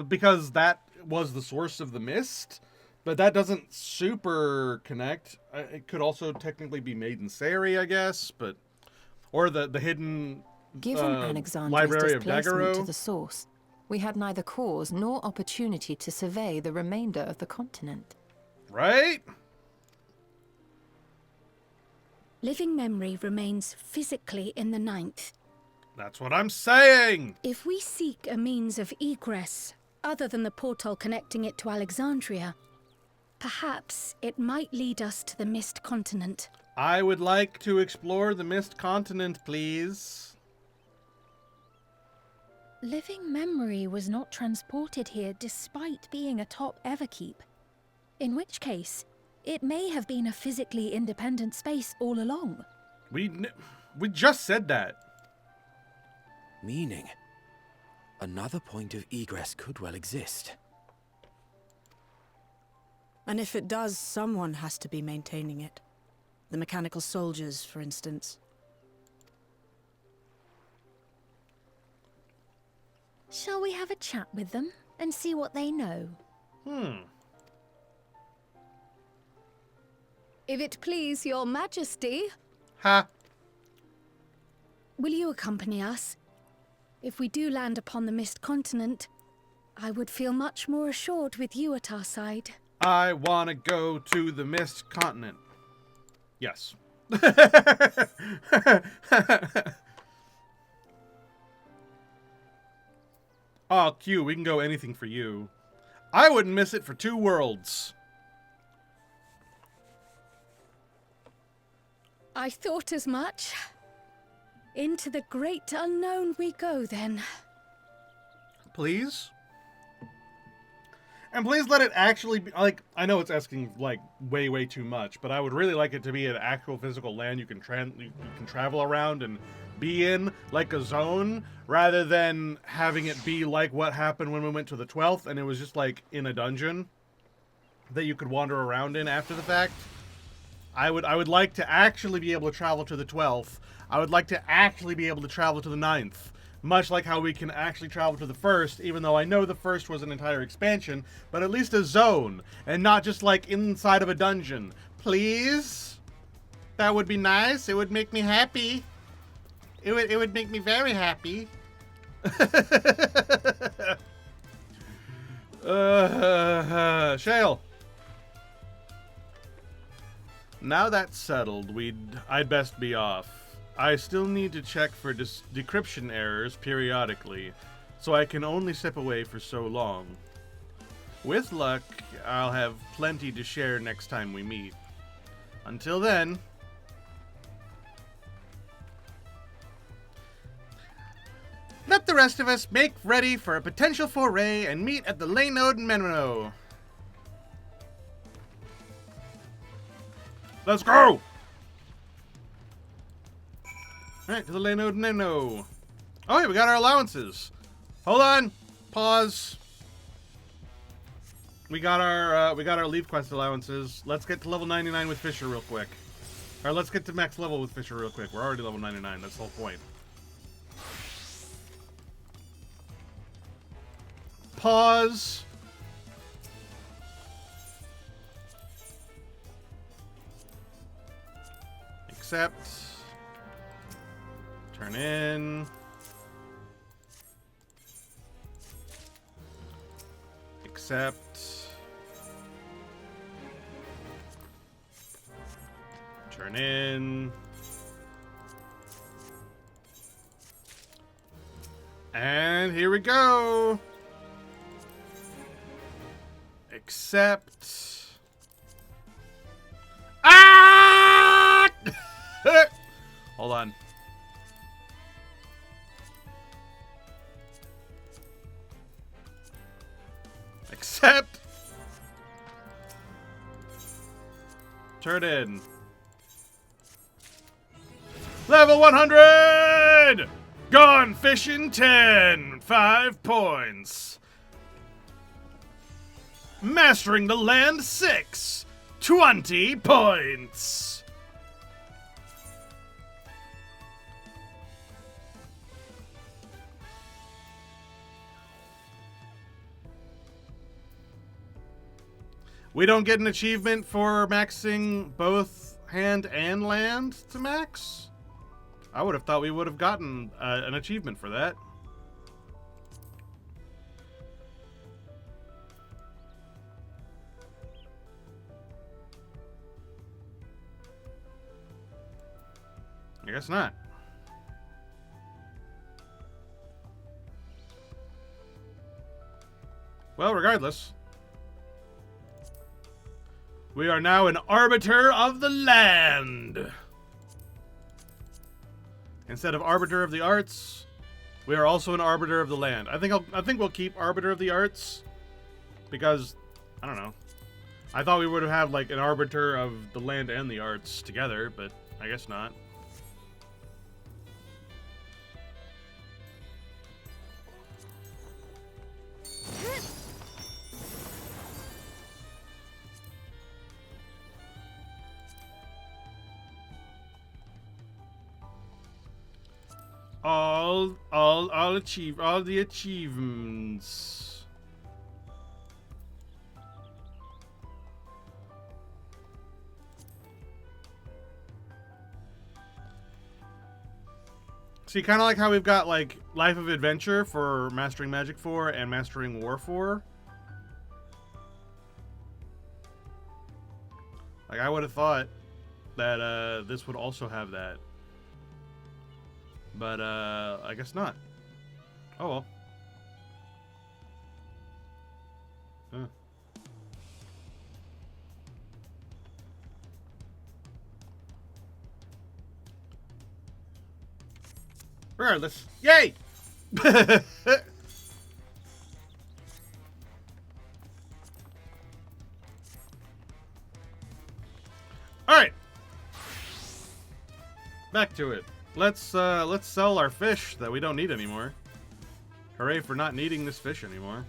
because that was the source of the mist. But that doesn't super connect. It could also technically be Maiden Sari, I guess, but or the hidden Given Alexandria's library of displacement to Daggero. the source, we had neither cause nor opportunity to survey the remainder of the continent. Right? Living memory remains physically in the 9th. That's what I'm saying! If we seek a means of egress, other than the portal connecting it to Alexandria, perhaps it might lead us to the Mist Continent. I would like to explore the Mist Continent, please. Living memory was not transported here despite being atop Everkeep. In which case, it may have been a physically independent space all along. We just said that. Meaning, another point of egress could well exist. And if it does, someone has to be maintaining it. The mechanical soldiers, for instance. Shall we have a chat with them and see what they know? If it please your majesty, Ha! will you accompany us? If we do land upon the Mist Continent, I would feel much more assured with you at our side. I want to go to the Mist Continent. Yes. Oh, Q, we can go anything for you. I wouldn't miss it for 2 worlds. I thought as much. Into the great unknown we go, then. Please? And please let it actually be, like, I know it's asking, like, way, way too much, but I would really like it to be an actual physical land you can travel around and be in, like a zone, rather than having it be like what happened when we went to the 12th, and it was just, like, in a dungeon that you could wander around in after the fact. I would like to actually be able to travel to the 12th. I would like to actually be able to travel to the 9th. Much like how we can actually travel to the 1st, even though I know the 1st was an entire expansion, but at least a zone, and not just like inside of a dungeon. Please? That would be nice. It would make me happy. It would make me very happy. Shale. Now that's settled, I'd best be off. I still need to check for decryption errors periodically, so I can only step away for so long. With luck, I'll have plenty to share next time we meet. Until then... let the rest of us make ready for a potential foray and meet at the Leynode Menno. Let's go! Alright, to the Leynode Menno. Oh, yeah, we got our allowances. Hold on. Pause. We got our leave quest allowances. Let's get to level 99 with Fisher real quick. Or let's get to max level with Fisher real quick. We're already level 99. That's the whole point. Pause. Accept. Turn in. Accept. Turn in. And here we go. Accept. Ah! Hold on. Accept. Turn in. Level 100! Gone fishing 10. 5 points. Mastering the land 6. 20 points. We don't get an achievement for maxing both hand and land to max? I would have thought we would have gotten an achievement for that. I guess not. Well, regardless, we are now an arbiter of the land. Instead of arbiter of the arts, we are also an arbiter of the land. I think we'll keep arbiter of the arts because I don't know. I thought we would have like an arbiter of the land and the arts together, but I guess not. I'll achieve all the achievements. See, kind of like how we've got like Life of Adventure for Mastering Magic 4 and Mastering War 4. Like I would have thought that this would also have that. But, I guess not. Oh, well. Huh. Regardless. Yay! Alright. Back to it. Let's sell our fish that we don't need anymore. Hooray for not needing this fish anymore.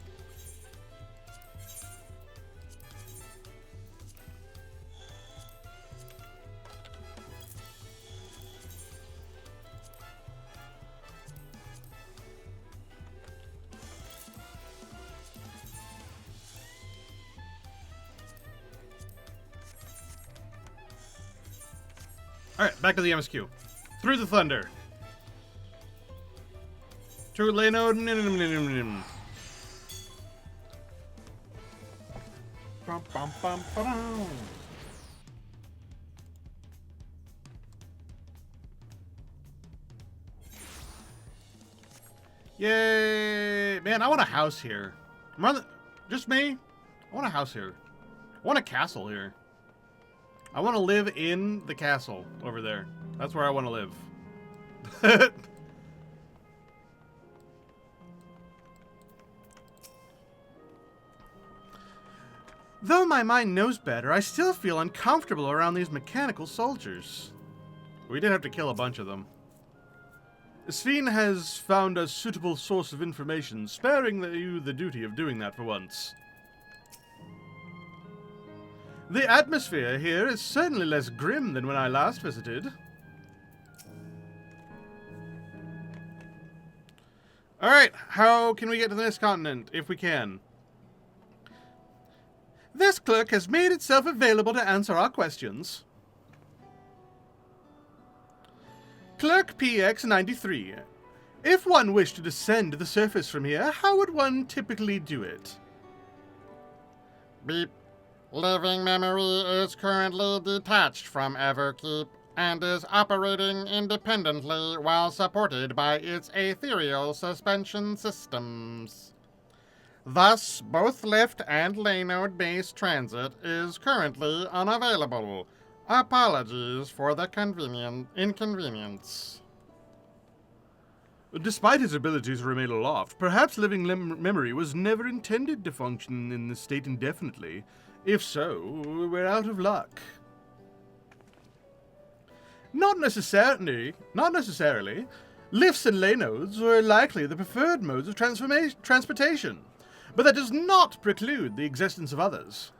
Alright, back to the MSQ. Through the thunder. To Leno. Yay! Man, I want a house here. Just me? I want a house here. I want a castle here. I want to live in the castle over there. That's where I want to live. Though my mind knows better, I still feel uncomfortable around these mechanical soldiers. We did have to kill a bunch of them. Sven has found a suitable source of information, sparing you the duty of doing that for once. The atmosphere here is certainly less grim than when I last visited. Alright, how can we get to the next continent, if we can? This clerk has made itself available to answer our questions. Clerk PX93. If one wished to descend to the surface from here, how would one typically do it? Beep. Living memory is currently detached from Everkeep and is operating independently while supported by its ethereal suspension systems. Thus, both lift and Laynode-based transit is currently unavailable. Apologies for the inconvenience. Despite his ability to remain aloft, perhaps living memory was never intended to function in this state indefinitely. If so, we're out of luck. Not necessarily. Lifts and Laynodes are likely the preferred modes of transportation, but that does not preclude the existence of others.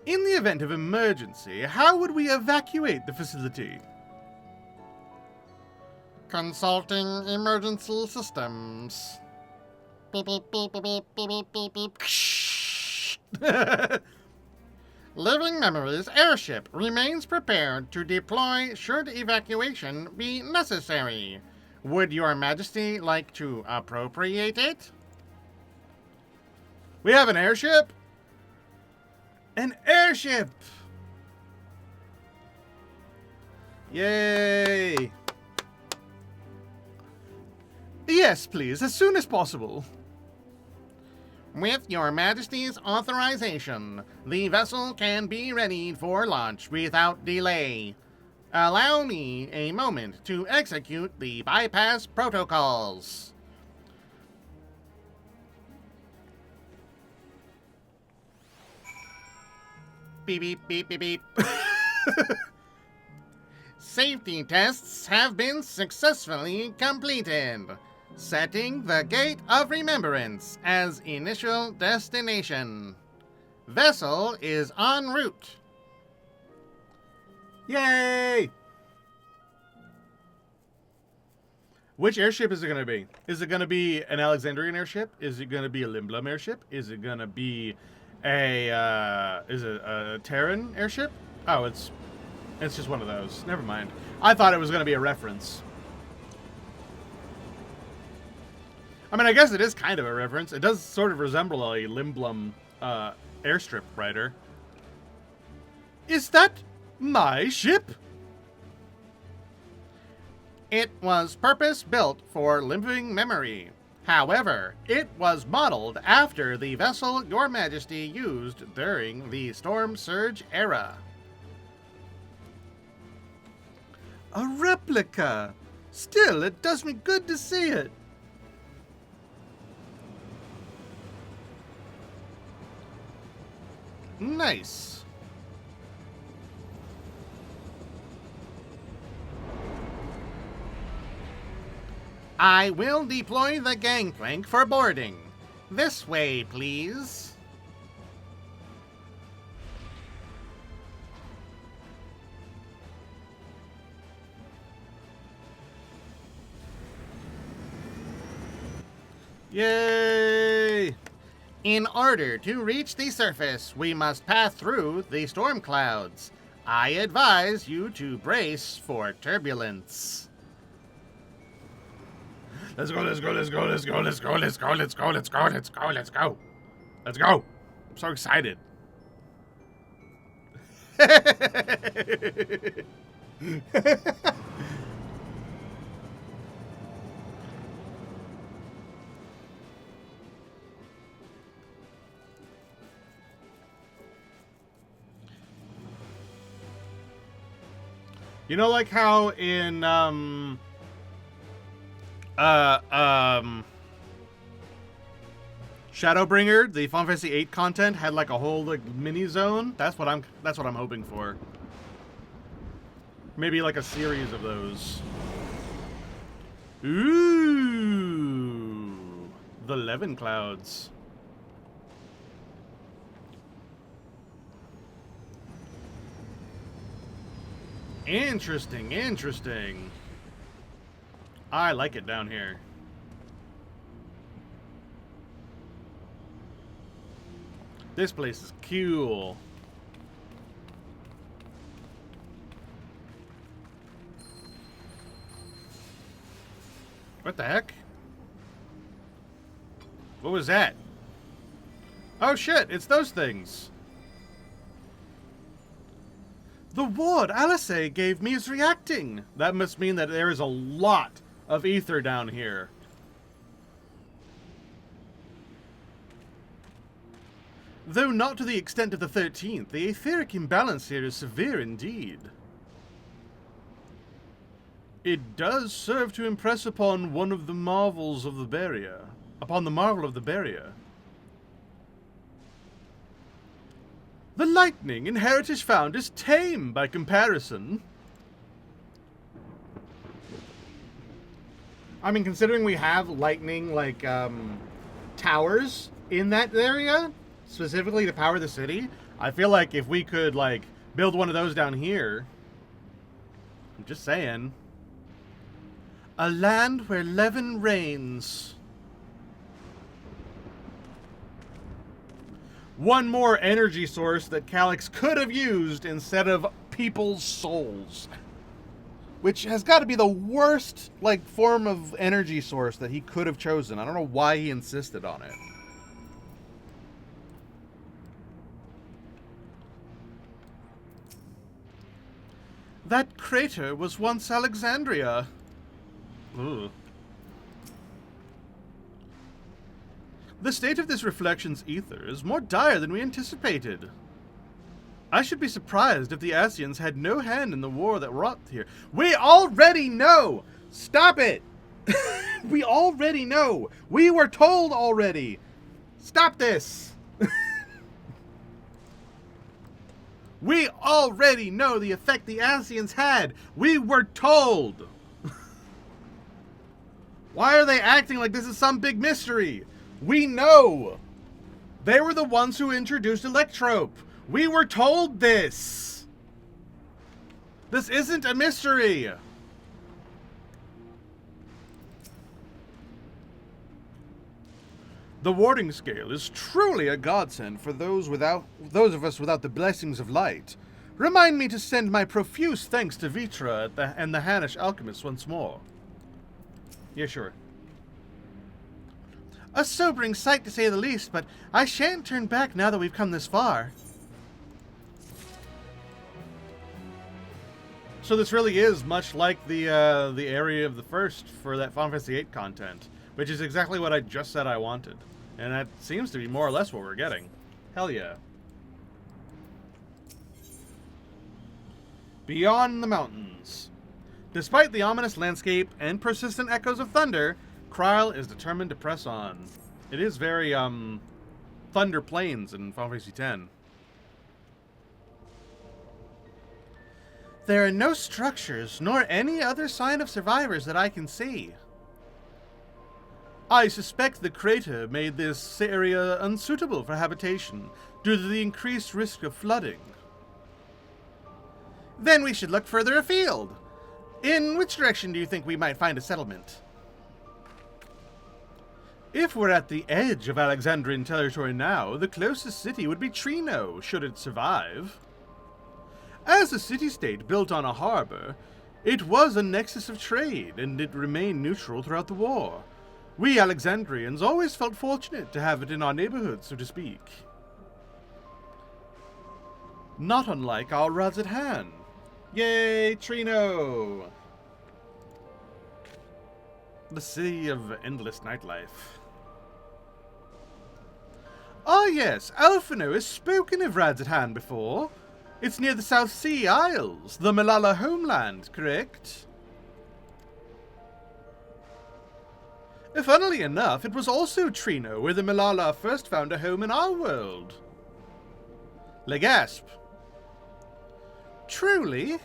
In the event of emergency, how would we evacuate the facility? Consulting emergency systems. Beep, beep, beep, beep, beep, beep, beep, beep, beep. Living Memories airship remains prepared to deploy should evacuation be necessary. Would your majesty like to appropriate it? We have an airship? An airship! Yay! Yes, please, as soon as possible. With your majesty's authorization, the vessel can be readied for launch without delay. Allow me a moment to execute the bypass protocols. Beep, beep, beep, beep, beep. Safety tests have been successfully completed. Setting the Gate of Remembrance as initial destination. Vessel is en route. Yay! Which airship is it going to be? Is it going to be an Alexandrian airship? Is it going to be a Limblum airship? Is it going to be a Terran airship? Oh, it's just one of those. Never mind. I thought it was going to be a reference. I mean, I guess it is kind of a reference. It does sort of resemble a Limblum airstrip rider. Is that my ship? It was purpose-built for living memory. However, it was modeled after the vessel Your Majesty used during the Storm Surge era. A replica! Still, it does me good to see it. Nice. I will deploy the gangplank for boarding. This way, please. Yay! In order to reach the surface, we must pass through the storm clouds. I advise you to brace for turbulence. Let's go, let's go, let's go, let's go, let's go, let's go, let's go, let's go, let's go, let's go. Let's go. I'm so excited. You know, like how in Shadowbringer, the Final Fantasy VIII content had like a whole like mini zone. That's what I'm hoping for. Maybe like a series of those. Ooh, the Levin Clouds. Interesting, interesting. I like it down here. This place is cool. What the heck? What was that? Oh shit, it's those things. The ward Alice gave me is reacting. That must mean that there is a lot of ether down here. Though not to the extent of the 13th, the etheric imbalance here is severe indeed. It does serve to impress upon one of the marvels of the barrier. Upon the marvel of the barrier. The lightning in Heritage Found is tame by comparison. I mean, considering we have lightning, like, towers in that area, specifically to power the city, I feel like if we could, like, build one of those down here. I'm just saying. A land where Levin reigns. one more energy source that Calyx could have used instead of people's souls. Which has got to be the worst, like, form of energy source that he could have chosen. I don't know why he insisted on it. That crater was once Alexandria. Ugh. The state of this reflection's ether is more dire than we anticipated. I should be surprised if the Asians had no hand in the war that wrought here. We already know! Stop it! We already know! We were told already! Stop this! We already know the effect the Asians had! We were told! Why are they acting like this is some big mystery? We know! They were the ones who introduced Electrope! We were told this! This isn't a mystery! The warding scale is truly a godsend for those of us without the blessings of light. Remind me to send my profuse thanks to Vitra and the Hanish alchemists once more. Yeah, sure. A sobering sight to say the least, but I shan't turn back now that we've come this far. So this really is much like the area of the first for that Final Fantasy VIII content, which is exactly what I just said I wanted. And that seems to be more or less what we're getting. Hell yeah. Beyond the mountains. Despite the ominous landscape and persistent echoes of thunder, Kryl is determined to press on. It is very, Thunder Plains in Final Fantasy X. There are no structures, nor any other sign of survivors that I can see. I suspect the crater made this area unsuitable for habitation due to the increased risk of flooding. Then we should look further afield. In which direction do you think we might find a settlement? If we're at the edge of Alexandrian territory now, the closest city would be Trino, should it survive. As a city-state built on a harbor, it was a nexus of trade, and it remained neutral throughout the war. We Alexandrians always felt fortunate to have it in our neighborhood, so to speak. Not unlike our Razadhan. Yay, Trino! The city of endless nightlife. Ah yes, Alphino has spoken of Razadhan before. It's near the South Sea Isles, the Malala homeland, correct? Funnily enough, it was also Trino where the Malala first found a home in our world. Legasp. Truly?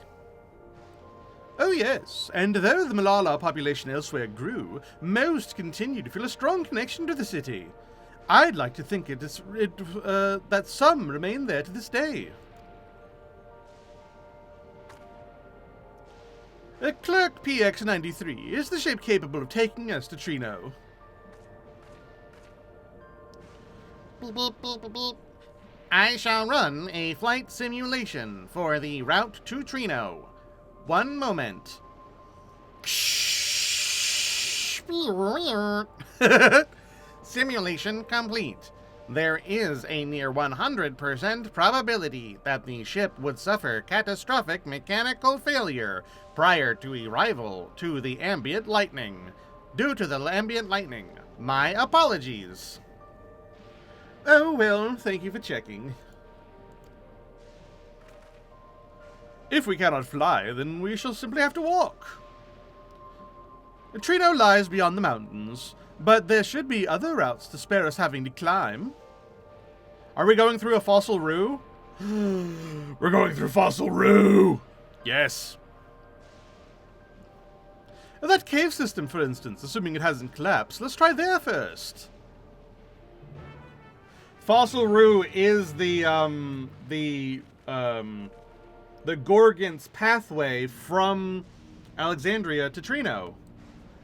Oh yes, and though the Malala population elsewhere grew, most continued to feel a strong connection to the city. I'd like to think that some remain there to this day. Clerk PX93, is the ship capable of taking us to Trino? Beep, beep, beep, beep, beep. I shall run a flight simulation for the route to Trino. One moment. Simulation complete. There is a near 100% probability that the ship would suffer catastrophic mechanical failure prior to arrival to the ambient lightning. Due to the ambient lightning, my apologies. Oh well, thank you for checking. If we cannot fly, then we shall simply have to walk. Trino lies beyond the mountains, but there should be other routes to spare us having to climb. Are we going through a fossil rue? We're going through fossil rue! Yes. That cave system, for instance, assuming it hasn't collapsed, let's try there first. Fossil rue is the Gorgon's pathway from Alexandria to Trino.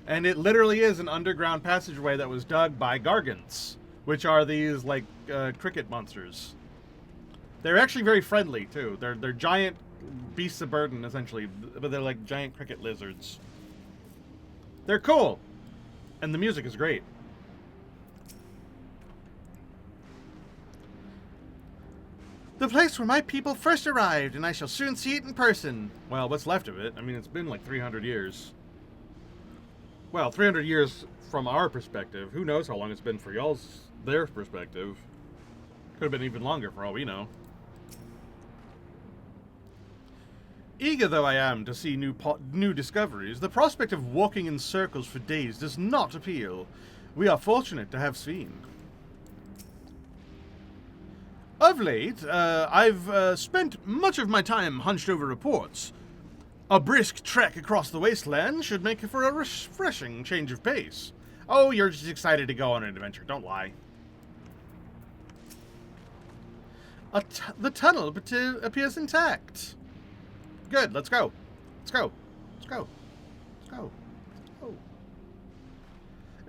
And it literally is an underground passageway that was dug by Gargants which are these like cricket monsters. They're actually very friendly too. They're giant beasts of burden essentially, but they're like giant cricket lizards. They're cool, and the music is great. The place where my people first arrived, and I shall soon see it in person. Well, what's left of it? I mean, it's been like 300 years. Well, 300 years from our perspective. Who knows how long it's been for their perspective. Could have been even longer for all we know. Eager though I am to see new discoveries, the prospect of walking in circles for days does not appeal. We are fortunate to have Sven. Of late, I've spent much of my time hunched over reports. A brisk trek across the wasteland should make for a refreshing change of pace. Oh, you're just excited to go on an adventure, don't lie. The tunnel appears intact. Good, let's go. Let's go. Let's go. Let's go. Let's go.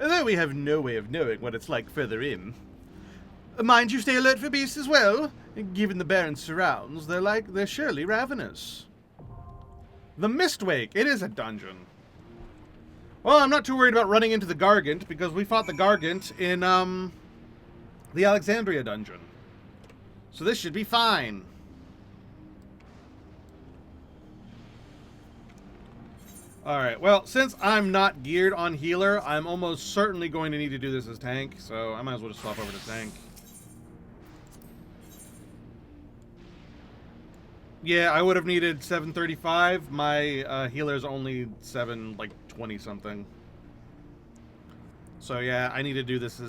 Although we have no way of knowing what it's like further in. Mind you stay alert for beasts as well. Given the barren surrounds, they're surely ravenous. The Mistwake. It is a dungeon. Well, I'm not too worried about running into the Gargant, because we fought the Gargant in, the Alexandria dungeon. So this should be fine. Alright, well, since I'm not geared on healer, I'm almost certainly going to need to do this as tank, so I might as well just swap over to tank. Yeah, I would have needed 735. My healer's only 20 something. So yeah, I need to do this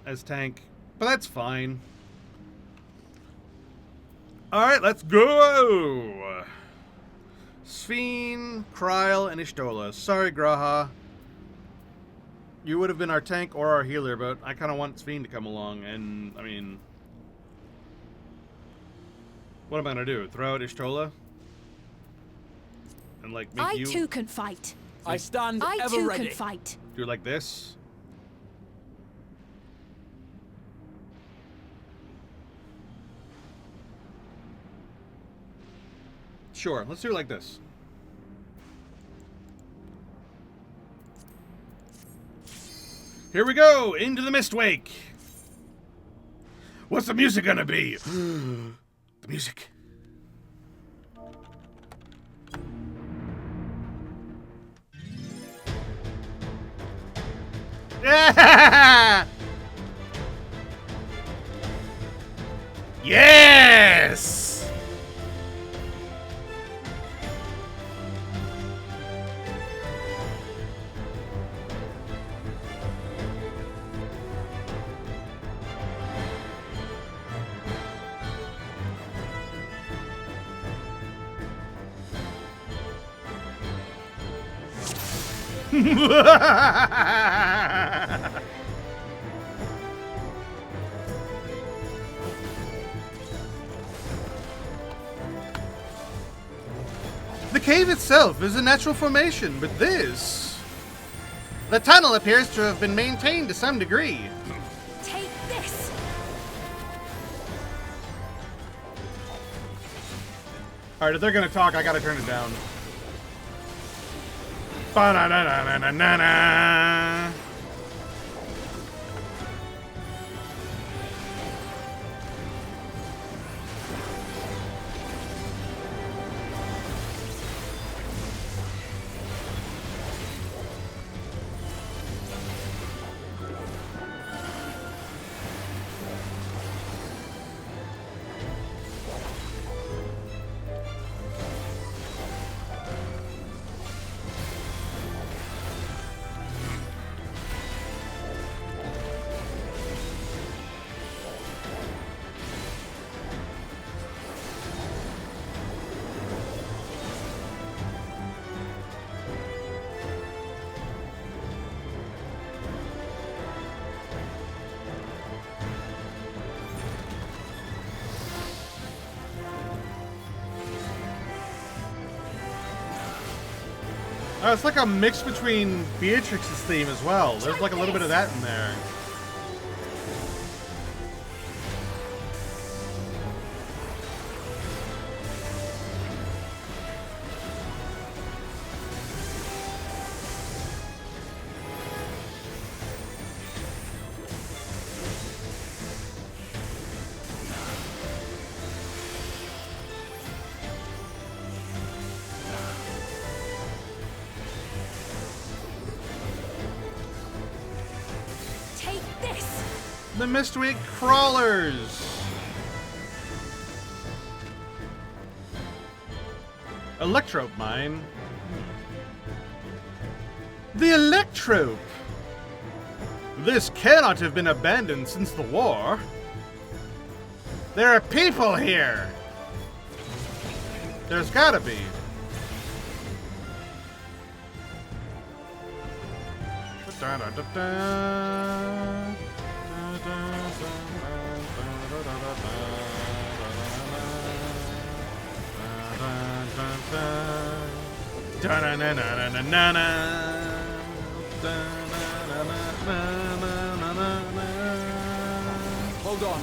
as tank, but that's fine. All right, let's go. Sven, Kryl, and Ishtola. Sorry, Graha. You would have been our tank or our healer, but I kind of want Sven to come along, and I mean, what am I gonna do? Throw out Ishtola? And like make you... I too can fight. I stand I ever too ready. can fight. Do it like this? Sure, let's do it like this. Here we go, into the Mistwake. What's the music gonna be? The music. Yeah! Yes! The cave itself is a natural formation, but this... The tunnel appears to have been maintained to some degree. Take this. Alright, if they're gonna talk, I gotta turn it down. Ba-na-na-na-na-na-na. It's like a mix between Beatrix's theme as well. There's like a little bit of that in there. The Mistweak Crawlers. Electrope Mine. The Electrope! This cannot have been abandoned since the war. There are people here! There's gotta be. Hold on.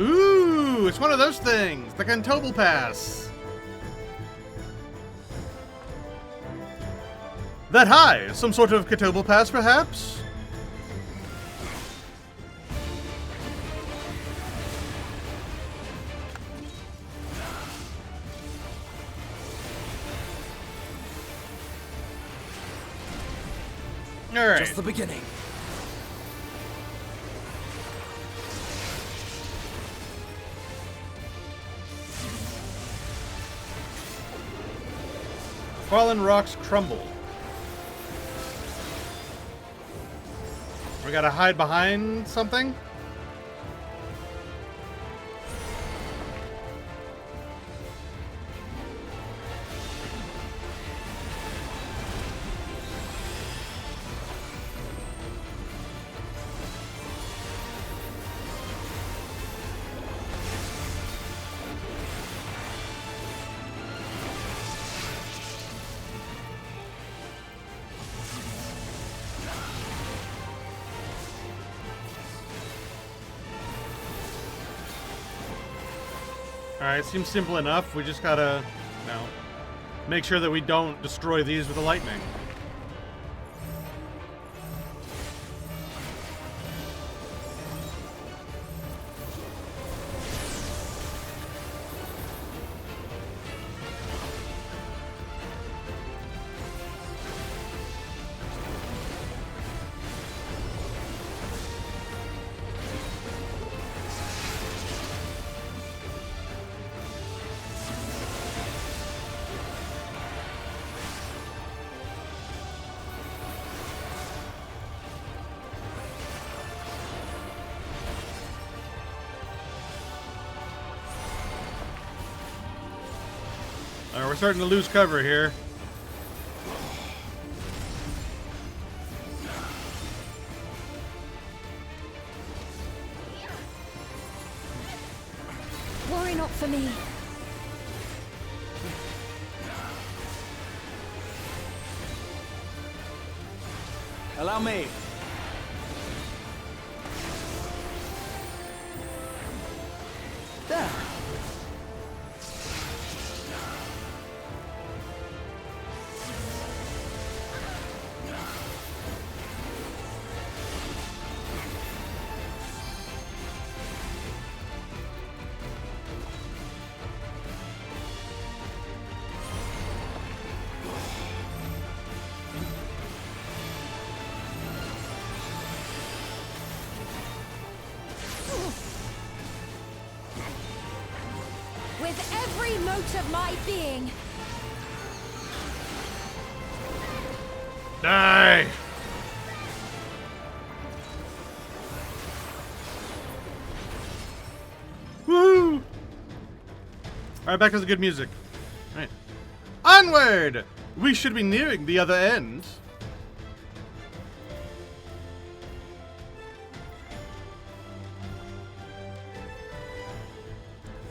Ooh, it's one of those things. The Cantobel Pass. That high? Some sort of Cantobel Pass, perhaps? All right. Just the beginning. Fallen rocks crumble. We gotta hide behind something? Alright, seems simple enough. We just gotta, you know, make sure that we don't destroy these with the lightning. We're starting to lose cover here. Worry not for me. Allow me. There. with every mote of my being. Die! Woo! Alright, back to the good music. Alright. Onward! We should be nearing the other end.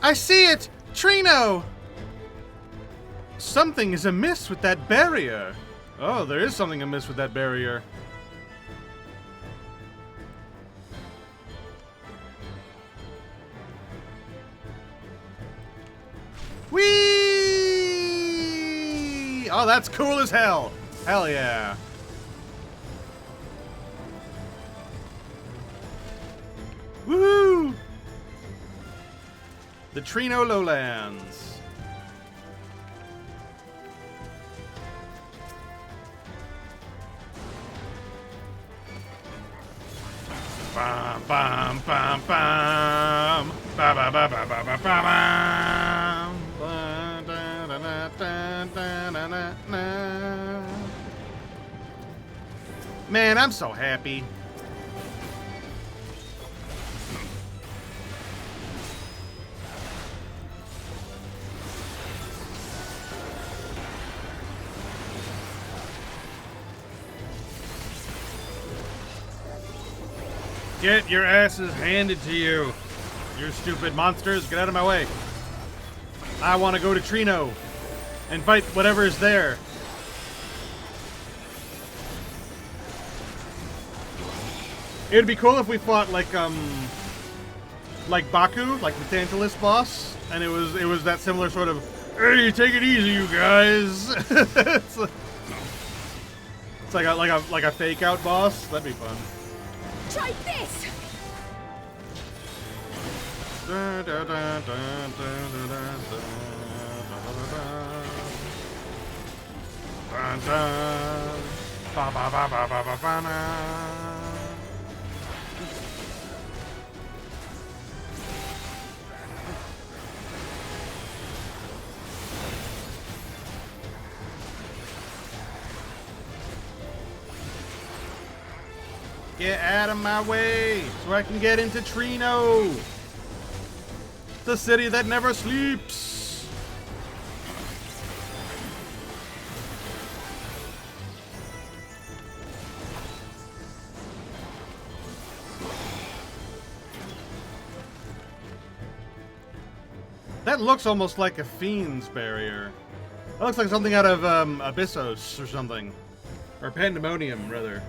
I see it! Trino! Something is amiss with that barrier. Oh, there is something amiss with that barrier. Whee! Oh, that's cool as hell. Hell yeah. Woohoo! The Trino Lowlands. Bam, bam, bam, bam. Ba ba ba ba ba ba ba bam. Ba, da, da, da, da, da, da, da, da. Man, I'm so happy. Get your asses handed to you. You stupid monsters, get out of my way. I want to go to Trino and fight whatever is there. It would be cool if we fought like Baku, like the Tantalus boss, and it was that similar sort of, hey, take it easy, you guys. it's like a fake out boss. That'd be fun. Try this! Da, da, da, da, Get out of my way so I can get into Trino, the city that never sleeps. That looks almost like a Fiend's barrier. That looks like something out of Abyssos or something. Or Pandemonium, rather.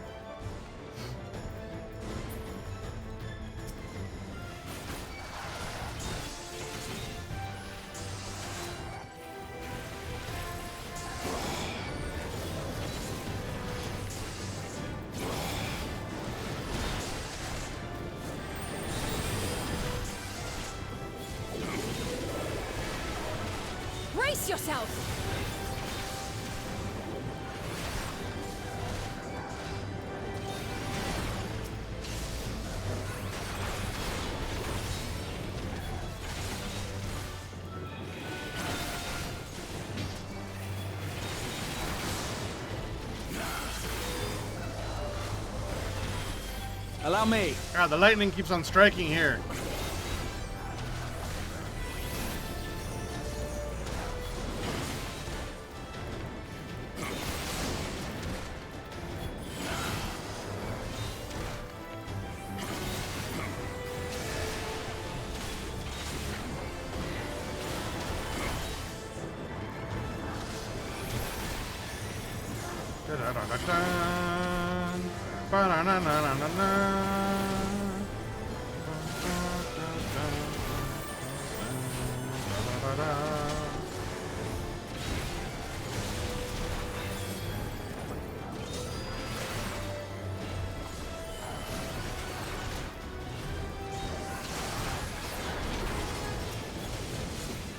Brace yourself! Allow me. God, the lightning keeps on striking here.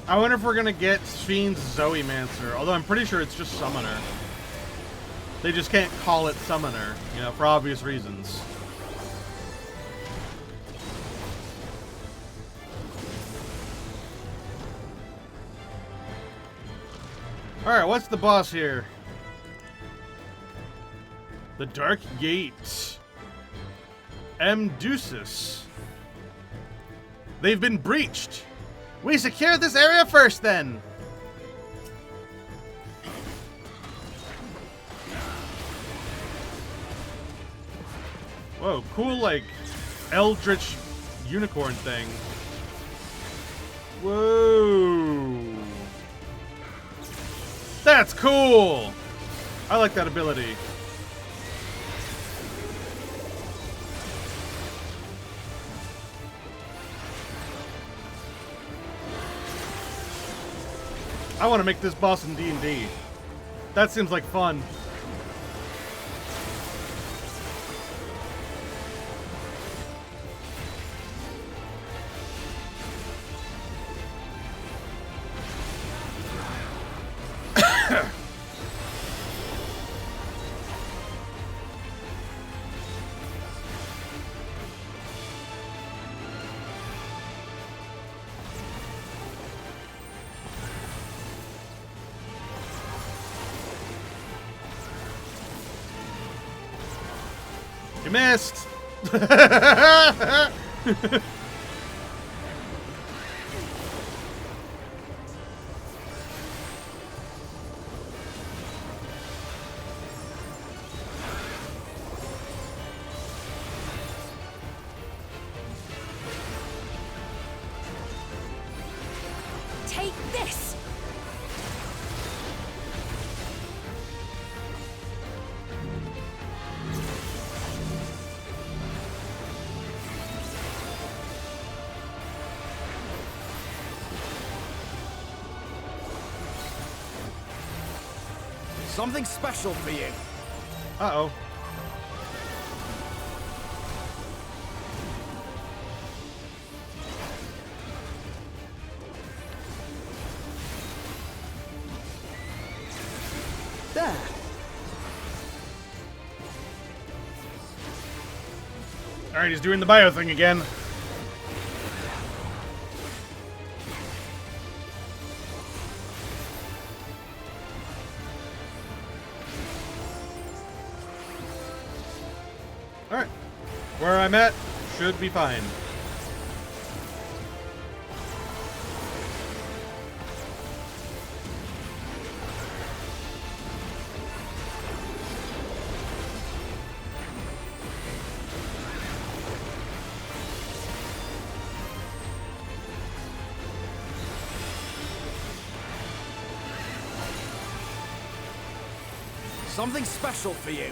I wonder if we're gonna get Fiend's Zoe Mancer, although I'm pretty sure it's just Summoner. They just can't call it Summoner, you know, for obvious reasons. Alright, what's the boss here? The Dark Gate. Amdusis. They've been breached. We secured this area first, then. Whoa, cool, like, eldritch unicorn thing. Whoa. That's cool. I like that ability. I want to make this boss in D&D. That seems like fun. You missed! Take this! Something special for you. Uh-oh. There. Alright, he's doing the bio thing again. Alright. Where I'm at should be fine. Something special for you.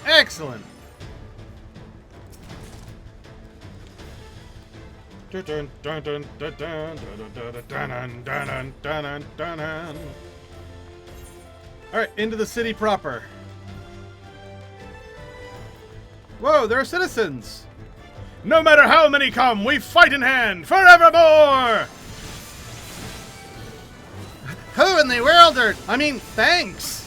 Excellent. Alright, into the city proper. Whoa, there are citizens! No matter how many come, we fight in hand forevermore! Who in the world are... I mean, thanks!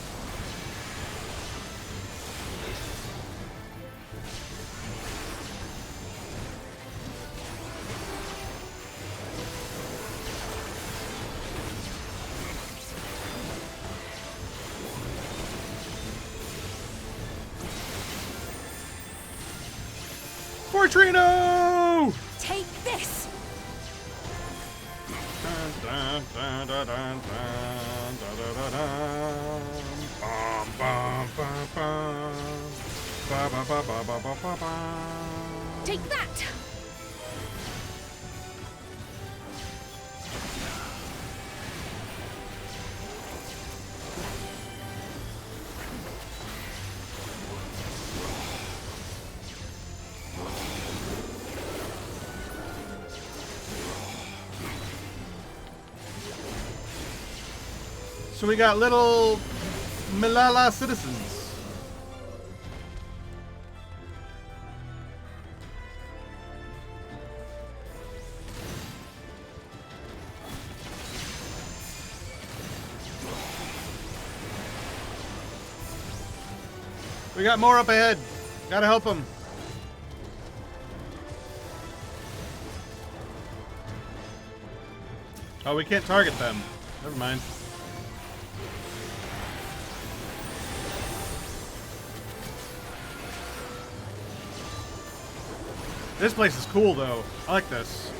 Fortrino! Take this! Take that! So we got little Malala citizens. We got more up ahead. Gotta help them. Oh, we can't target them. Never mind. This place is cool, though. I like this.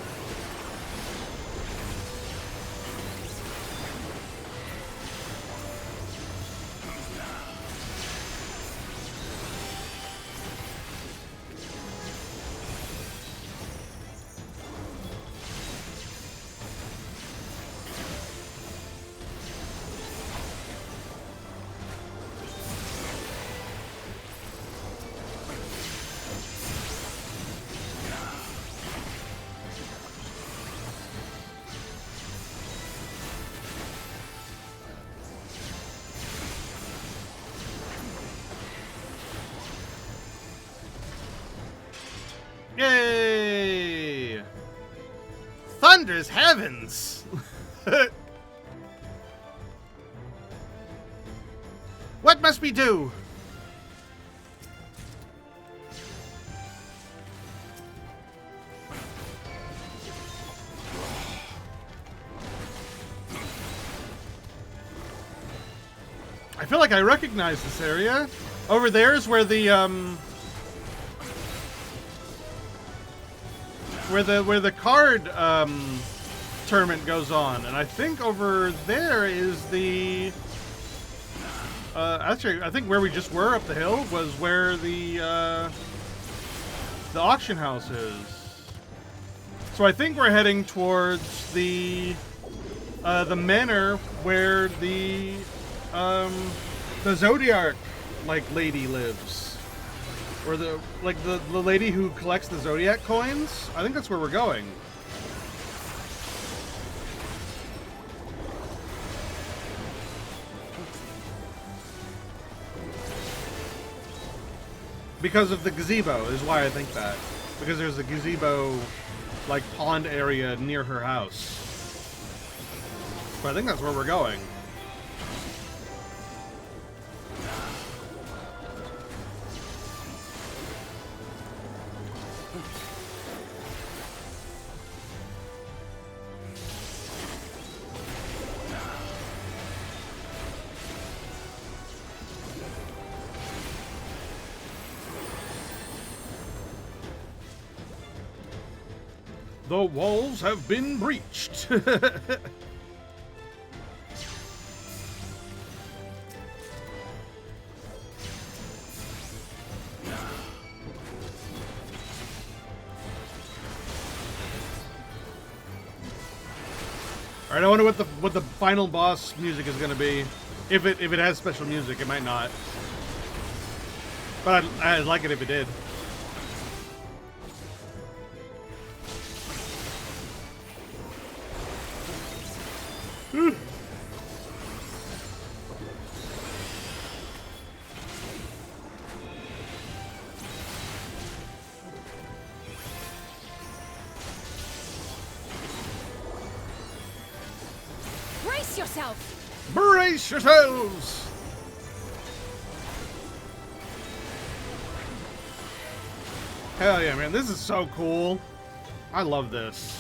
Yay! Thunder's heavens! What must we do? I feel like I recognize this area. Over there is where the where the card tournament goes on, and I think over there is the actually I think where we just were up the hill was where the auction house is. So I think we're heading towards the manor where the Zodiac lady lives. Or the lady who collects the Zodiac coins? I think that's where we're going. Because of the gazebo is why I think that. Because there's a gazebo, pond area near her house. But I think that's where we're going. The walls have been breached. Alright, I wonder what the final boss music is gonna be. If it has special music, it might not. But I'd like it if it did. Brace yourself! Brace yourselves! Hell yeah, man. This is so cool. I love this.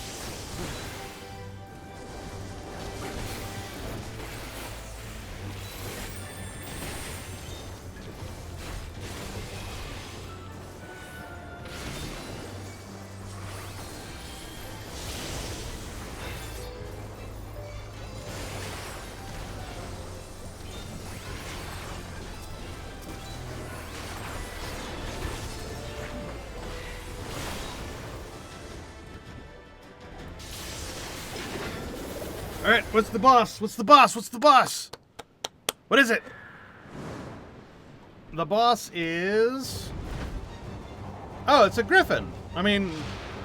Alright, what's the boss? What's the boss? What's the boss? What is it? The boss is... Oh, it's a griffin. I mean,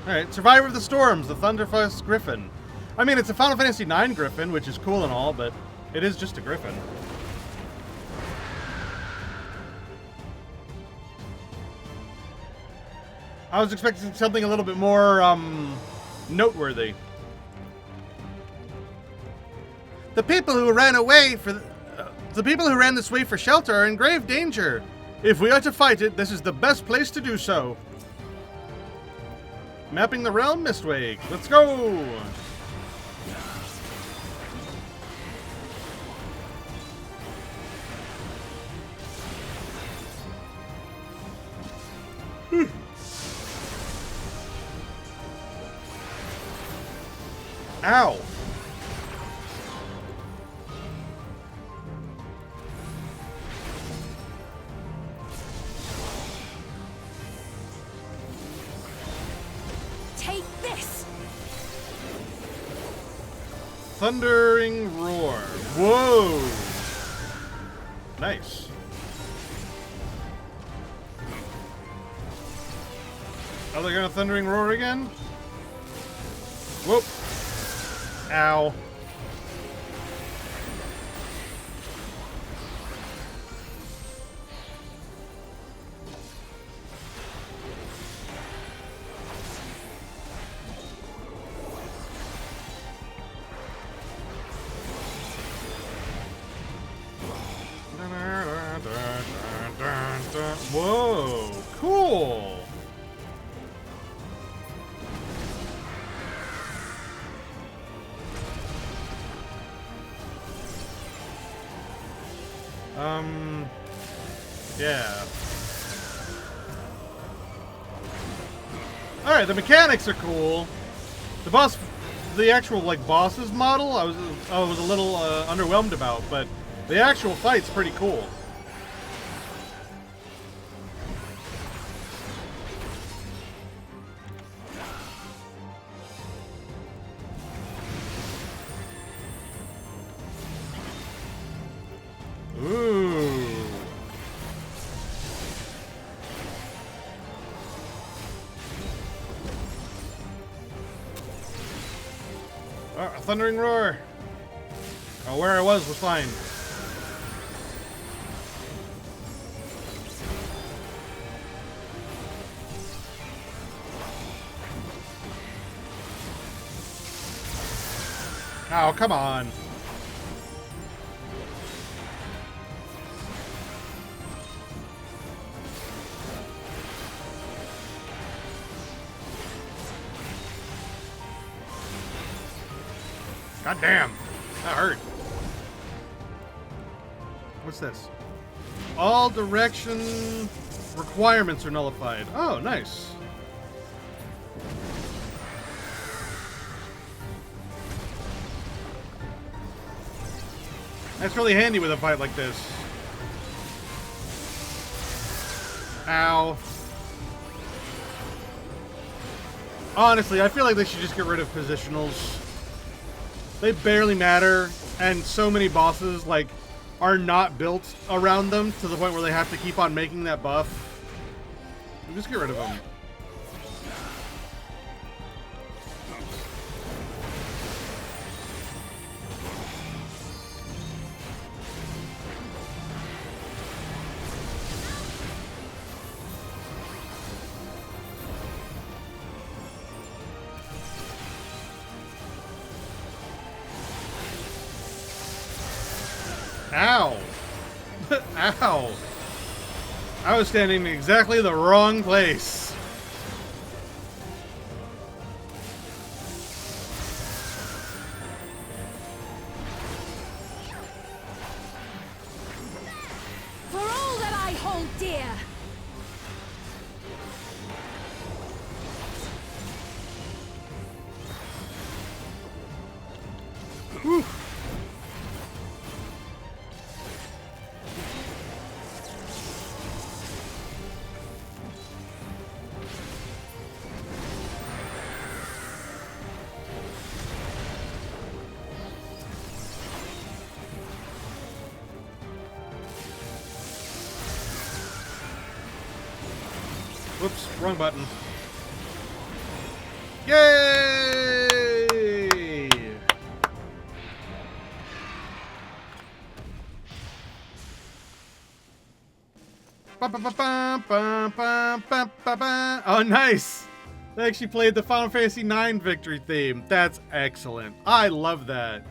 alright, Survivor of the Storms, the Thunderfuss Griffin. I mean, it's a Final Fantasy IX Griffin, which is cool and all, but it is just a griffin. I was expecting something a little bit more, noteworthy. The people who ran away for the people who ran this way for shelter are in grave danger. If we are to fight it, this is the best place to do so. Mapping the realm, Mistwake. Let's go! Ow! Take this! Thundering Roar. Whoa! Nice. Are they gonna Thundering Roar again? Whoop. Ow. Whoa, cool. Yeah. Alright, the mechanics are cool. The actual, like, bosses model, I was a little underwhelmed about, but the actual fight's pretty cool. Ooh. A Thundering Roar. Oh, where I was fine. Oh, come on. God damn. That hurt. What's this? All direction requirements are nullified. Oh, nice. That's really handy with a fight like this. Ow. Honestly, I feel like they should just get rid of positionals. They barely matter, and so many bosses, like, are not built around them to the point where they have to keep on making that buff. Just get rid of them. Ow! Ow! I was standing in exactly the wrong place. For all that I hold dear! Whew. Whoops, wrong button. Yay! Oh, nice! They actually played the Final Fantasy IX victory theme. That's excellent. I love that.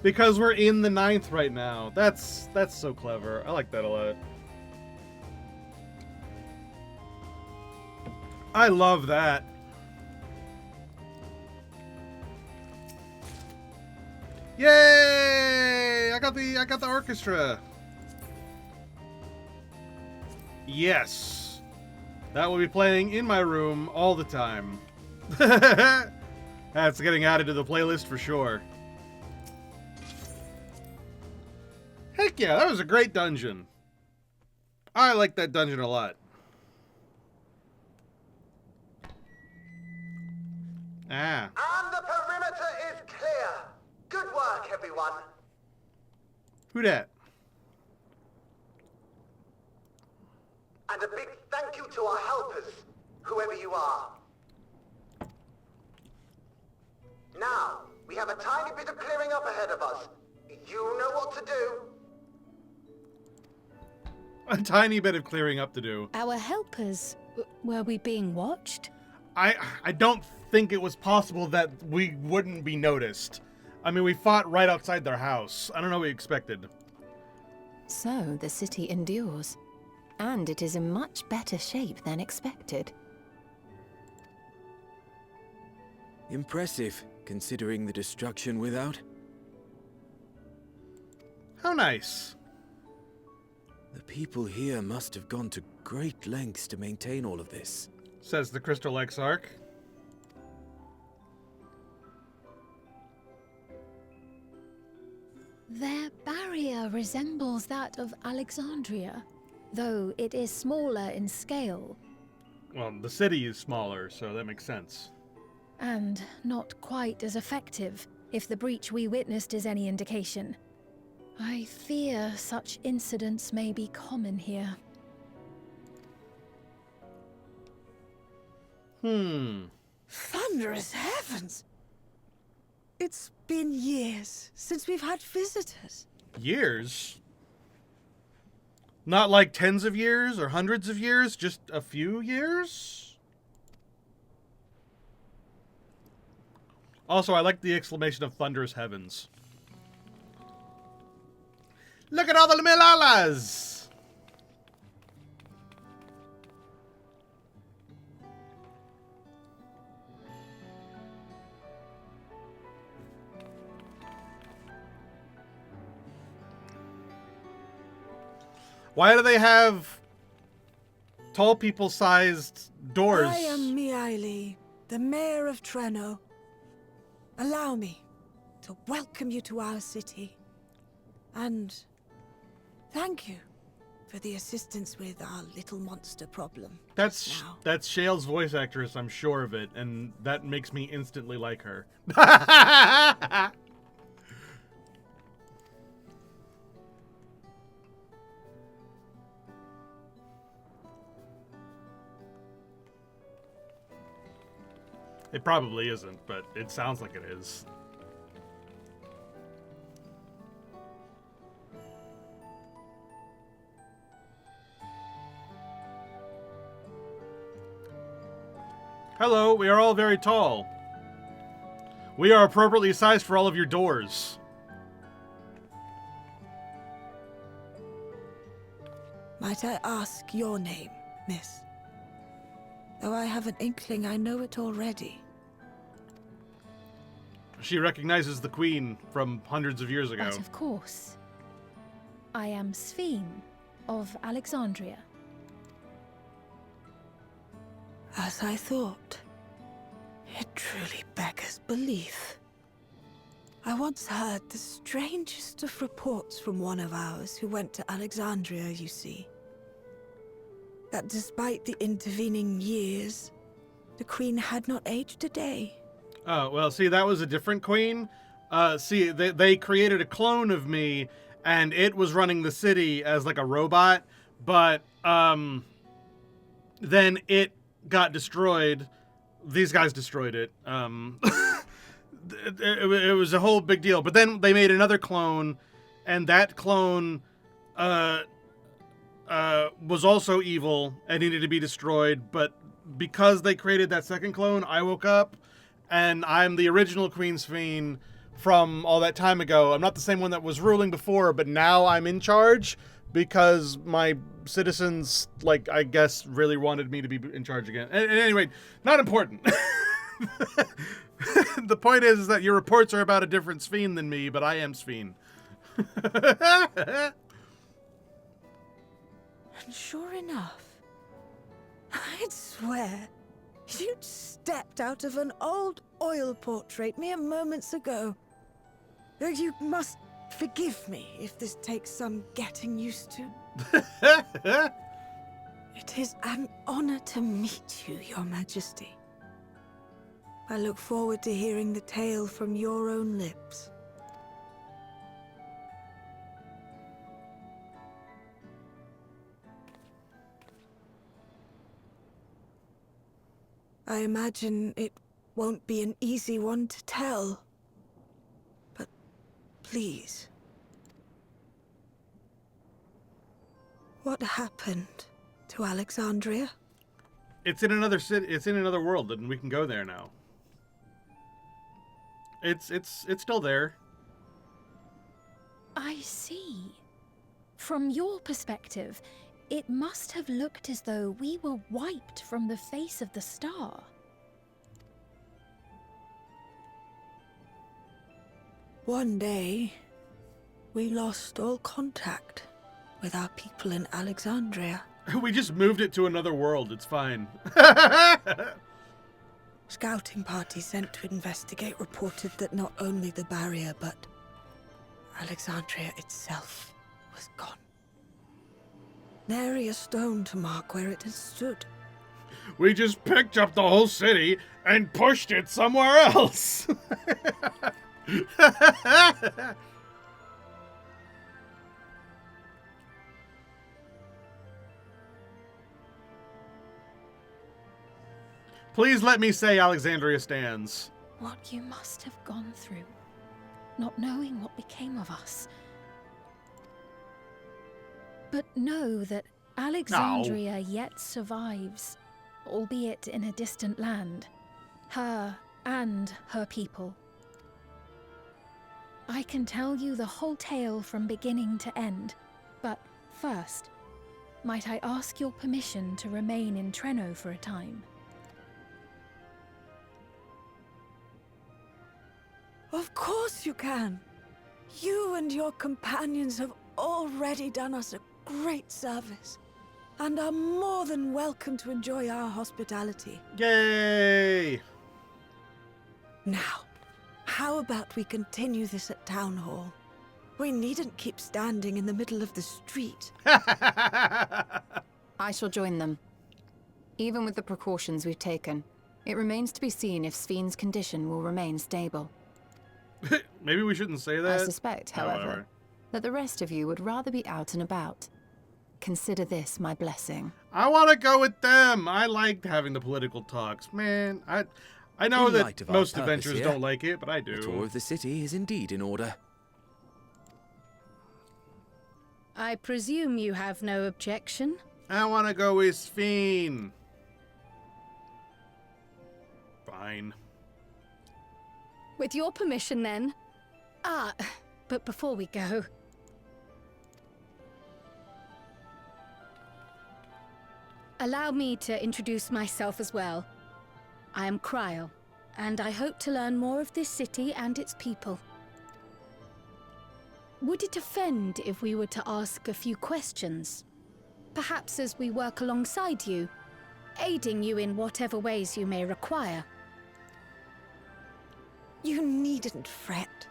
Because we're in the 9th right now. That's so clever. I like that a lot. I love that. Yay! I got the orchestra. Yes. That will be playing in my room all the time. That's getting added to the playlist for sure. Heck yeah, that was a great dungeon. I like that dungeon a lot. Ah. And the perimeter is clear. Good work, everyone. Who dat? And a big thank you to our helpers, whoever you are. Now, we have a tiny bit of clearing up ahead of us. You know what to do. A tiny bit of clearing up to do. Our helpers, were we being watched? I don't think it was possible that we wouldn't be noticed. I mean, we fought right outside their house. I don't know what we expected. So, the city endures. And it is in much better shape than expected. Impressive, considering the destruction without. How nice. The people here must have gone to great lengths to maintain all of this. Says the Crystal Exarch. Their barrier resembles that of Alexandria, though it is smaller in scale. Well, the city is smaller, so that makes sense. And not quite as effective, if the breach we witnessed is any indication. I fear such incidents may be common here. Thunderous heavens! It's been years since we've had visitors. Years? Not like tens of years or hundreds of years, just a few years? Also, I like the exclamation of thunderous heavens. Look at all the Milalas! Why do they have tall people-sized doors? I am Miaili, the mayor of Treno. Allow me to welcome you to our city. And thank you for the assistance with our little monster problem. That's Shale's voice actress, I'm sure of it, and that makes me instantly like her. It probably isn't, but it sounds like it is. Hello, we are all very tall. We are appropriately sized for all of your doors. Might I ask your name, miss? Though I have an inkling I know it already. She recognizes the queen from hundreds of years ago. But of course. I am Sphene of Alexandria. As I thought. It truly beggars belief. I once heard the strangest of reports from one of ours who went to Alexandria, you see. That despite the intervening years, the queen had not aged a day. Oh, well, see, that was a different queen. See, they created a clone of me, and it was running the city as, like, a robot, but, then it got destroyed. These guys destroyed it. It was a whole big deal. But then they made another clone, and that clone, was also evil and needed to be destroyed, but because they created that second clone, I woke up, and I'm the original Queen Sphene from all that time ago. I'm not the same one that was ruling before, but now I'm in charge. because my citizens, like, I guess, really wanted me to be in charge again. And anyway, not important. The point is that your reports are about a different Sphene than me, but I am Sphene. And sure enough, I'd swear you'd stepped out of an old oil portrait mere moments ago. You must forgive me if this takes some getting used to. It is an honor to meet you, Your Majesty. I look forward to hearing the tale from your own lips. I imagine it won't be an easy one to tell. But please. What happened to Alexandria? It's in another city. It's in another world, and we can go there now. It's still there. I see. From your perspective, it must have looked as though we were wiped from the face of the star. One day, we lost all contact with our people in Alexandria. We just moved it to another world. It's fine. Scouting parties sent to investigate reported that not only the barrier, but Alexandria itself was gone. Nary a stone to mark where it had stood. We just picked up the whole city and pushed it somewhere else. Please let me say Alexandria stands. What you must have gone through, not knowing what became of us. But know that Alexandria yet survives, albeit in a distant land. Her and her people. I can tell you the whole tale from beginning to end, but first, might I ask your permission to remain in Treno for a time? Of course you can. You and your companions have already done us a great service, and are more than welcome to enjoy our hospitality. Yay! Now, how about we continue this at Town Hall? We needn't keep standing in the middle of the street. I shall join them. Even with the precautions we've taken, it remains to be seen if Sphene's condition will remain stable. Maybe we shouldn't say that. I suspect, however, that the rest of you would rather be out and about. Consider this my blessing. I want to go with them. I liked having the political talks. Man, I know that most adventurers don't like it, but I do. The tour of the city is indeed in order. I presume you have no objection? I want to go with Sphene. Fine. With your permission, then. But before we go... allow me to introduce myself as well. I am Cryle, and I hope to learn more of this city and its people. Would it offend if we were to ask a few questions? Perhaps as we work alongside you, aiding you in whatever ways you may require. You needn't fret.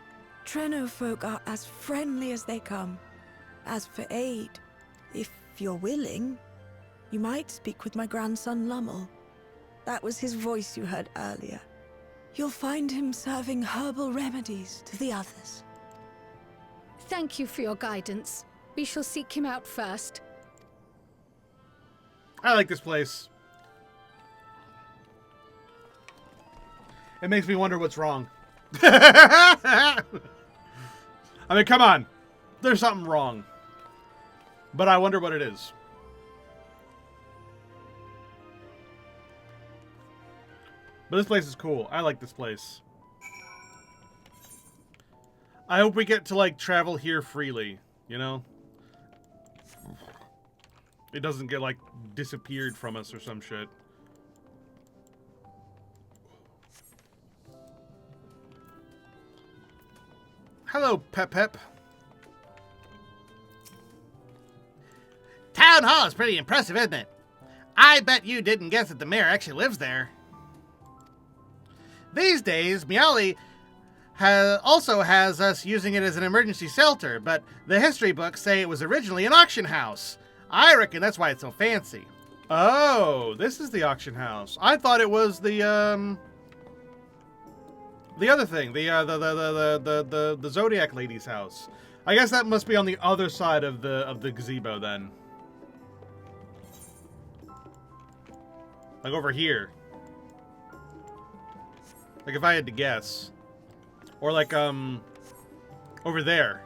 Treno folk are as friendly as they come. As for aid, if you're willing, you might speak with my grandson Lummel. That was his voice you heard earlier. You'll find him serving herbal remedies to the others. Thank you for your guidance. We shall seek him out first. I like this place. It makes me wonder what's wrong. I mean, come on. There's something wrong. But I wonder what it is. But this place is cool. I like this place. I hope we get to, like, travel here freely, you know? it doesn't get, like, disappeared from us or some shit. Hello, Pep Pep. Town Hall is pretty impressive, isn't it? I bet you didn't guess that the mayor actually lives there. These days, Miali also has us using it as an emergency shelter, but the history books say it was originally an auction house. I reckon that's why it's so fancy. Oh, this is the auction house. I thought it was the other thing, the Zodiac lady's house. I guess that must be on the other side of the gazebo then. Like over here. Like if I had to guess. Or like over there.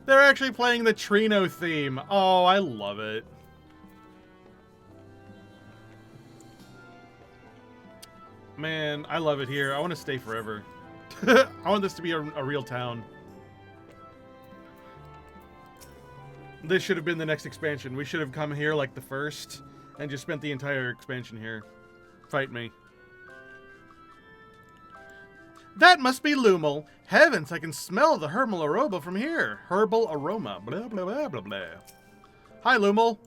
They're actually playing the Trino theme. Oh, I love it. Man, I love it here. I want to stay forever. I want this to be a real town. This should have been the next expansion. We should have come here like the first and just spent the entire expansion here. Fight me. That must be Lumel. Heavens, I can smell the herbal aroma from here. Herbal aroma. Blah, blah, blah, blah, blah. Hi, Lumel.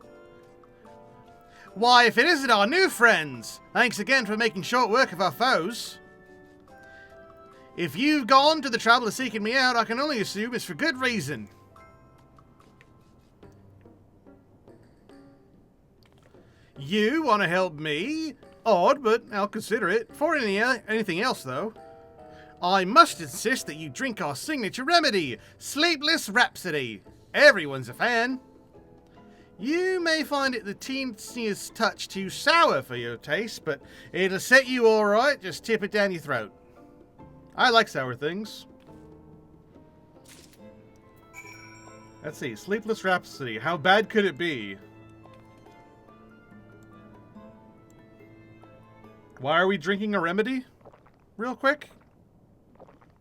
Why, if it isn't our new friends! Thanks again for making short work of our foes. If you've gone to the trouble of seeking me out, I can only assume it's for good reason. You want to help me? Odd, but I'll consider it. For anything else, though, I must insist that you drink our signature remedy, Sleepless Rhapsody. Everyone's a fan. You may find it the teeniest touch too sour for your taste, but it'll set you all right. Just tip it down your throat. I like sour things. Let's see. Sleepless Rhapsody. How bad could it be? Why are we drinking a remedy? Real quick.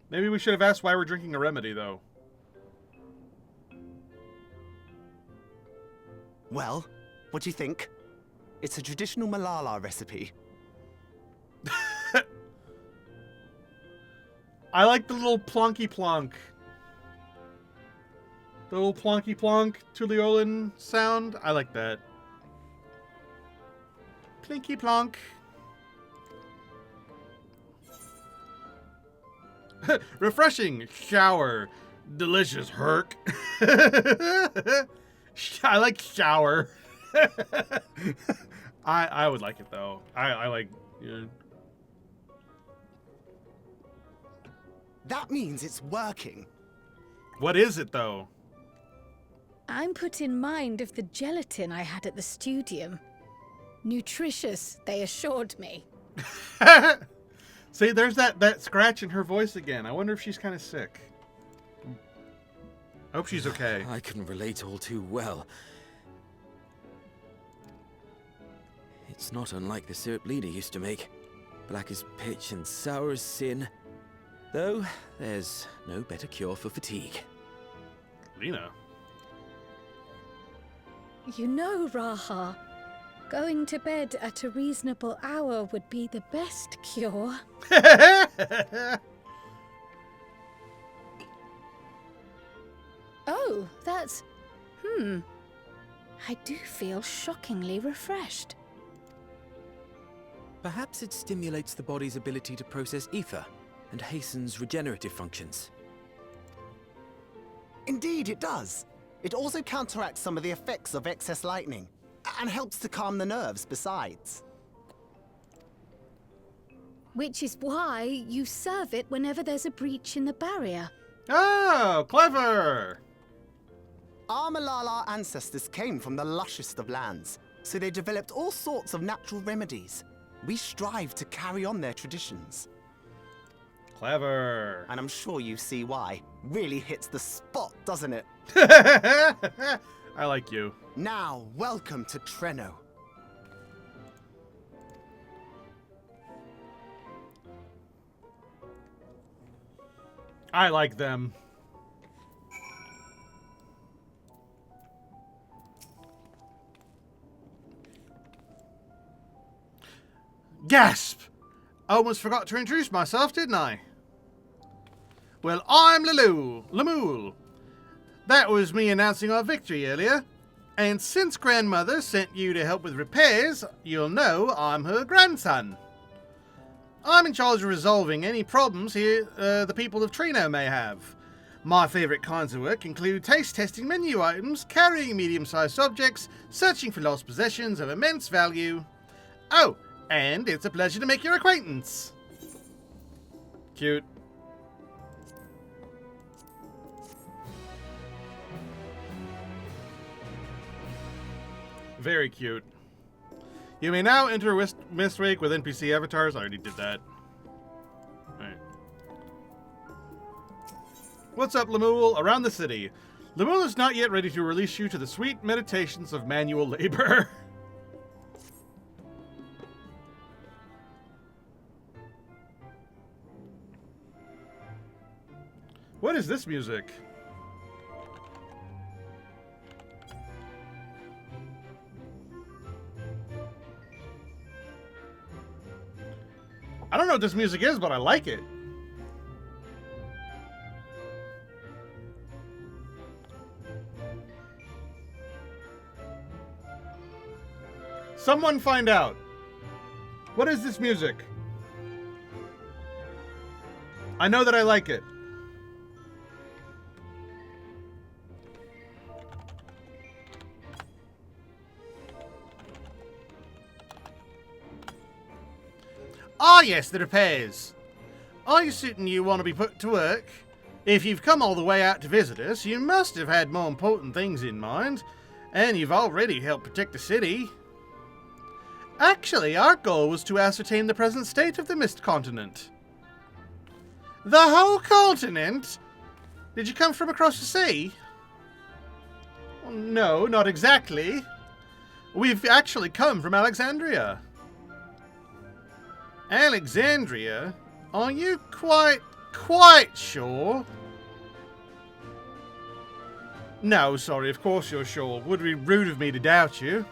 Maybe we should have asked why we're drinking a remedy, though. Well, what do you think? It's a traditional Malala recipe. I like the little plonky plonk. The little plonky plonk Tuliolin sound. I like that. Plinky plonk. Refreshing shower. Delicious herc. I like shower. I would like it though. I like. Yeah. That means it's working. What is it though? I'm put in mind of the gelatin I had at the studium. Nutritious, they assured me. See, there's that scratch in her voice again. I wonder if she's kind of sick. I hope she's okay. I can relate all too well. It's not unlike the syrup Lena used to make. Black as pitch and sour as sin. Though, there's no better cure for fatigue. Lena? You know, Raha, going to bed at a reasonable hour would be the best cure. Oh, that's... I do feel shockingly refreshed. Perhaps it stimulates the body's ability to process ether and hastens regenerative functions. Indeed, it does. It also counteracts some of the effects of excess lightning, and helps to calm the nerves besides. Which is why you serve it whenever there's a breach in the barrier. Oh, clever! Our Malala ancestors came from the lushest of lands, so they developed all sorts of natural remedies. We strive to carry on their traditions. Clever. And I'm sure you see why. Really hits the spot, doesn't it? I like you. Now, welcome to Treno. I like them. Gasp! I almost forgot to introduce myself, didn't I? Well, I'm Lemuel. That was me announcing our victory earlier. And since Grandmother sent you to help with repairs, you'll know I'm her grandson. I'm in charge of resolving any problems here the people of Trino may have. My favourite kinds of work include taste-testing menu items, carrying medium-sized objects, searching for lost possessions of immense value. Oh, and it's a pleasure to make your acquaintance. Cute. Very cute. You may now enter Mistwake with NPC avatars. I already did that. Alright. What's up, Lemuel? Around the city. Lemuel is not yet ready to release you to the sweet meditations of manual labor. What is this music? I don't know what this music is, but I like it. Someone find out. What is this music? I know that I like it. Ah, yes, the repairs. Are you certain you want to be put to work? If you've come all the way out to visit us, you must have had more important things in mind, and you've already helped protect the city. Actually, our goal was to ascertain the present state of the Mist Continent. The whole continent? Did you come from across the sea? Well, no, not exactly. We've actually come from Alexandria. Alexandria? Are you quite sure? No, sorry, of course you're sure. Would be rude of me to doubt you.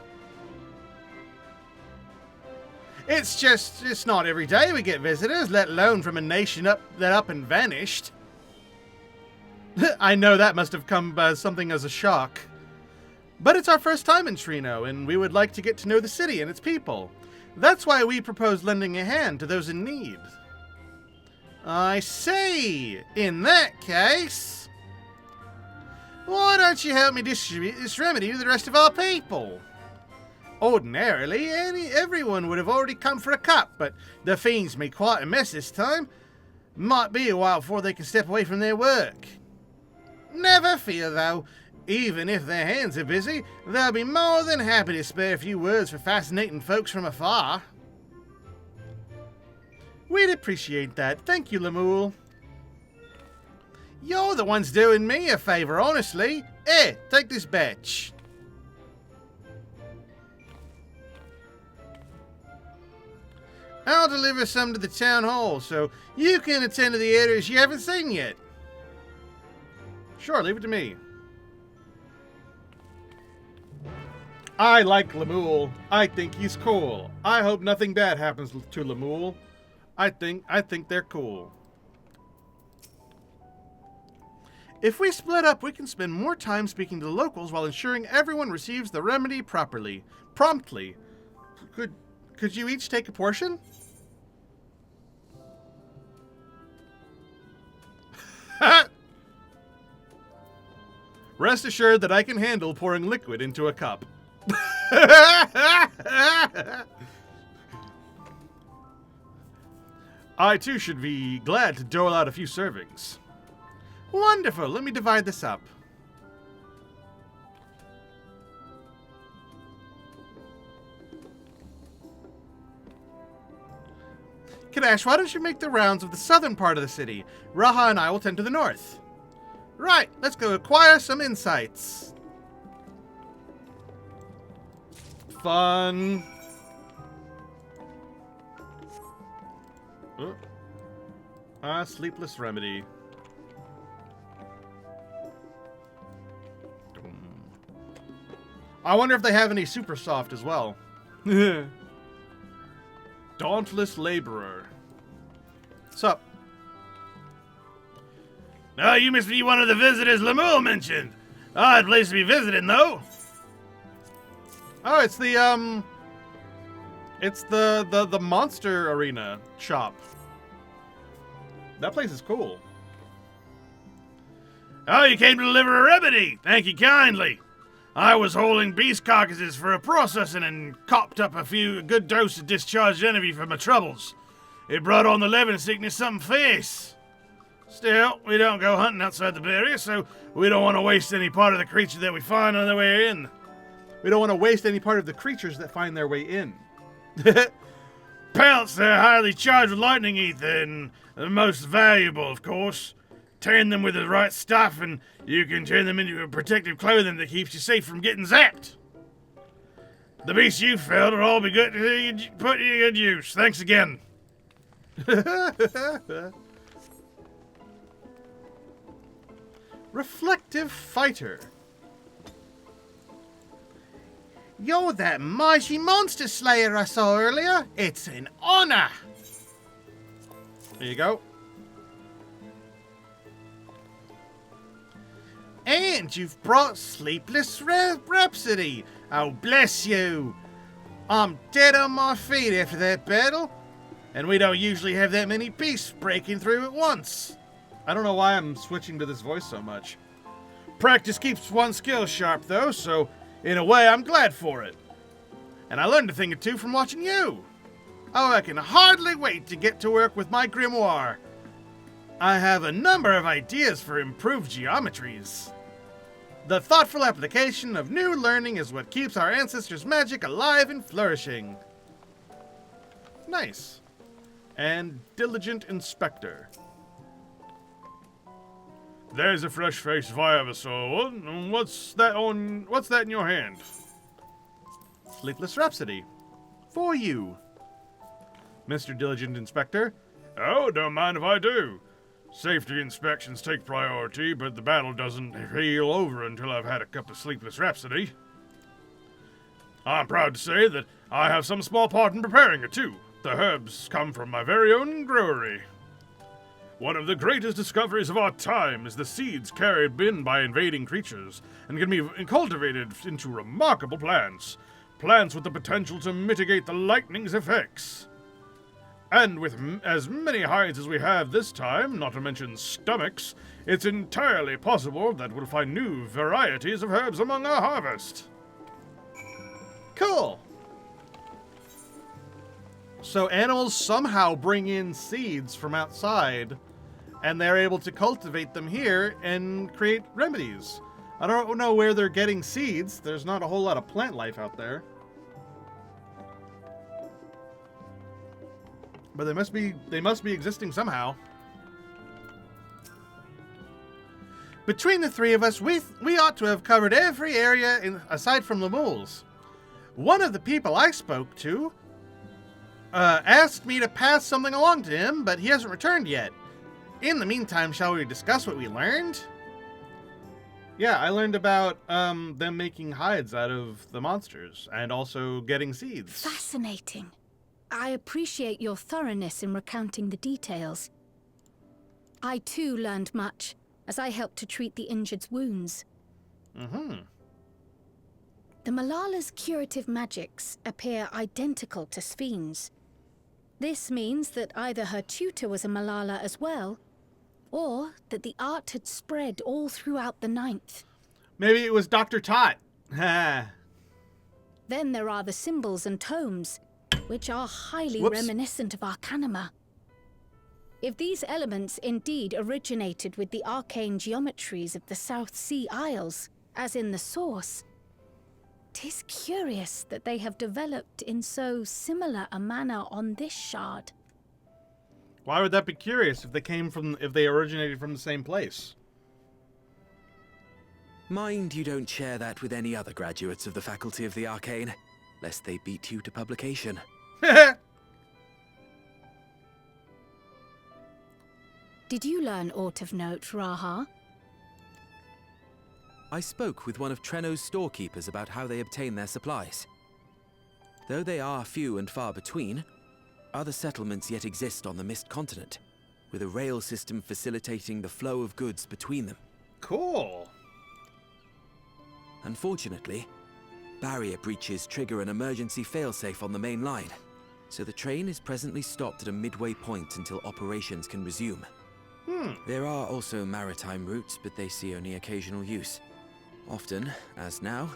It's not every day we get visitors, let alone from a nation that up and vanished. I know that must have come as something as a shock. But it's our first time in Trino, and we would like to get to know the city and its people. That's why we propose lending a hand to those in need. I see. In that case, why don't you help me distribute this remedy to the rest of our people? Ordinarily, everyone would have already come for a cup, but the fiends made quite a mess this time. Might be a while before they can step away from their work. Never fear, though. Even if their hands are busy, they'll be more than happy to spare a few words for fascinating folks from afar. We'd appreciate that. Thank you, Lemuel. You're the ones doing me a favor, honestly. Here, take this batch. I'll deliver some to the town hall, so you can attend to the areas you haven't seen yet. Sure, leave it to me. I like Lemuel. I think he's cool. I hope nothing bad happens to Lemuel. I think they're cool. If we split up, we can spend more time speaking to the locals while ensuring everyone receives the remedy promptly. Could you each take a portion? Rest assured that I can handle pouring liquid into a cup. I too should be glad to dole out a few servings. Wonderful, let me divide this up. Kadash, why don't you make the rounds of the southern part of the city? Raha and I will tend to the north. Right, let's go acquire some insights. Fun. Sleepless remedy. I wonder if they have any super soft as well. Dauntless Laborer. What's up? Oh, you must be one of the visitors Lemuel mentioned. Odd place to be visiting, though. Oh, it's the monster arena shop. That place is cool. Oh, you came to deliver a remedy. Thank you kindly. I was holding beast carcasses for a processing and copped up a good dose of discharged energy for my troubles. It brought on the Levin sickness something fierce. Still, we don't go hunting outside the barrier, so we don't want to waste any part of the creature that we find on the way in. We don't want to waste any part of the creatures that find their way in. Pelts, they're highly charged with lightning ether, and the most valuable, of course. Turn them with the right stuff, and you can turn them into a protective clothing that keeps you safe from getting zapped. The beasts you felled will all be good to put to good use. Thanks again. Reflective Fighter. You're that mighty monster slayer I saw earlier. It's an honor. There you go. And you've brought Sleepless Rhapsody. Oh, bless you. I'm dead on my feet after that battle. And we don't usually have that many beasts breaking through at once. I don't know why I'm switching to this voice so much. Practice keeps one skill sharp, though, so in a way I'm glad for it. And I learned a thing or two from watching you. Oh, I can hardly wait to get to work with my grimoire. I have a number of ideas for improved geometries. The thoughtful application of new learning is what keeps our ancestors' magic alive and flourishing. Nice. And Diligent Inspector. There's a fresh-faced Viavasaur. What's that in your hand? Sleepless Rhapsody. For you. Mr. Diligent Inspector. Oh, don't mind if I do. Safety inspections take priority, but the battle doesn't heal over until I've had a cup of Sleepless Rhapsody. I'm proud to say that I have some small part in preparing it, too. The herbs come from my very own brewery. One of the greatest discoveries of our time is the seeds carried in by invading creatures and can be cultivated into remarkable plants. Plants with the potential to mitigate the lightning's effects. And with as many hides as we have this time, not to mention stomachs, it's entirely possible that we'll find new varieties of herbs among our harvest. Cool. So animals somehow bring in seeds from outside, and they're able to cultivate them here and create remedies. I don't know where they're getting seeds. There's not a whole lot of plant life out there. But they must be existing somehow. Between the three of us, we ought to have covered every area aside from Lemuel's. One of the people I spoke to asked me to pass something along to him, but he hasn't returned yet. In the meantime, shall we discuss what we learned? Yeah, I learned about them making hides out of the monsters and also getting seeds. Fascinating. I appreciate your thoroughness in recounting the details. I too learned much as I helped to treat the injured's wounds. Mm-hmm. The Malala's curative magics appear identical to Spheen's. This means that either her tutor was a Malala as well, or that the art had spread all throughout the Ninth. Maybe it was Dr. Tot. Then there are the symbols and tomes, which are highly reminiscent of Arcanima. If these elements indeed originated with the arcane geometries of the South Sea Isles, as in the source, 'tis curious that they have developed in so similar a manner on this shard. Why would that be curious if they originated from the same place? Mind you don't share that with any other graduates of the Faculty of the Arcane, lest they beat you to publication. Did you learn aught of note, Raha? I spoke with one of Treno's storekeepers about how they obtain their supplies. Though they are few and far between, other settlements yet exist on the Mist Continent, with a rail system facilitating the flow of goods between them. Cool. Unfortunately, barrier breaches trigger an emergency failsafe on the main line, so the train is presently stopped at a midway point until operations can resume. There are also maritime routes, but they see only occasional use. Often, as now,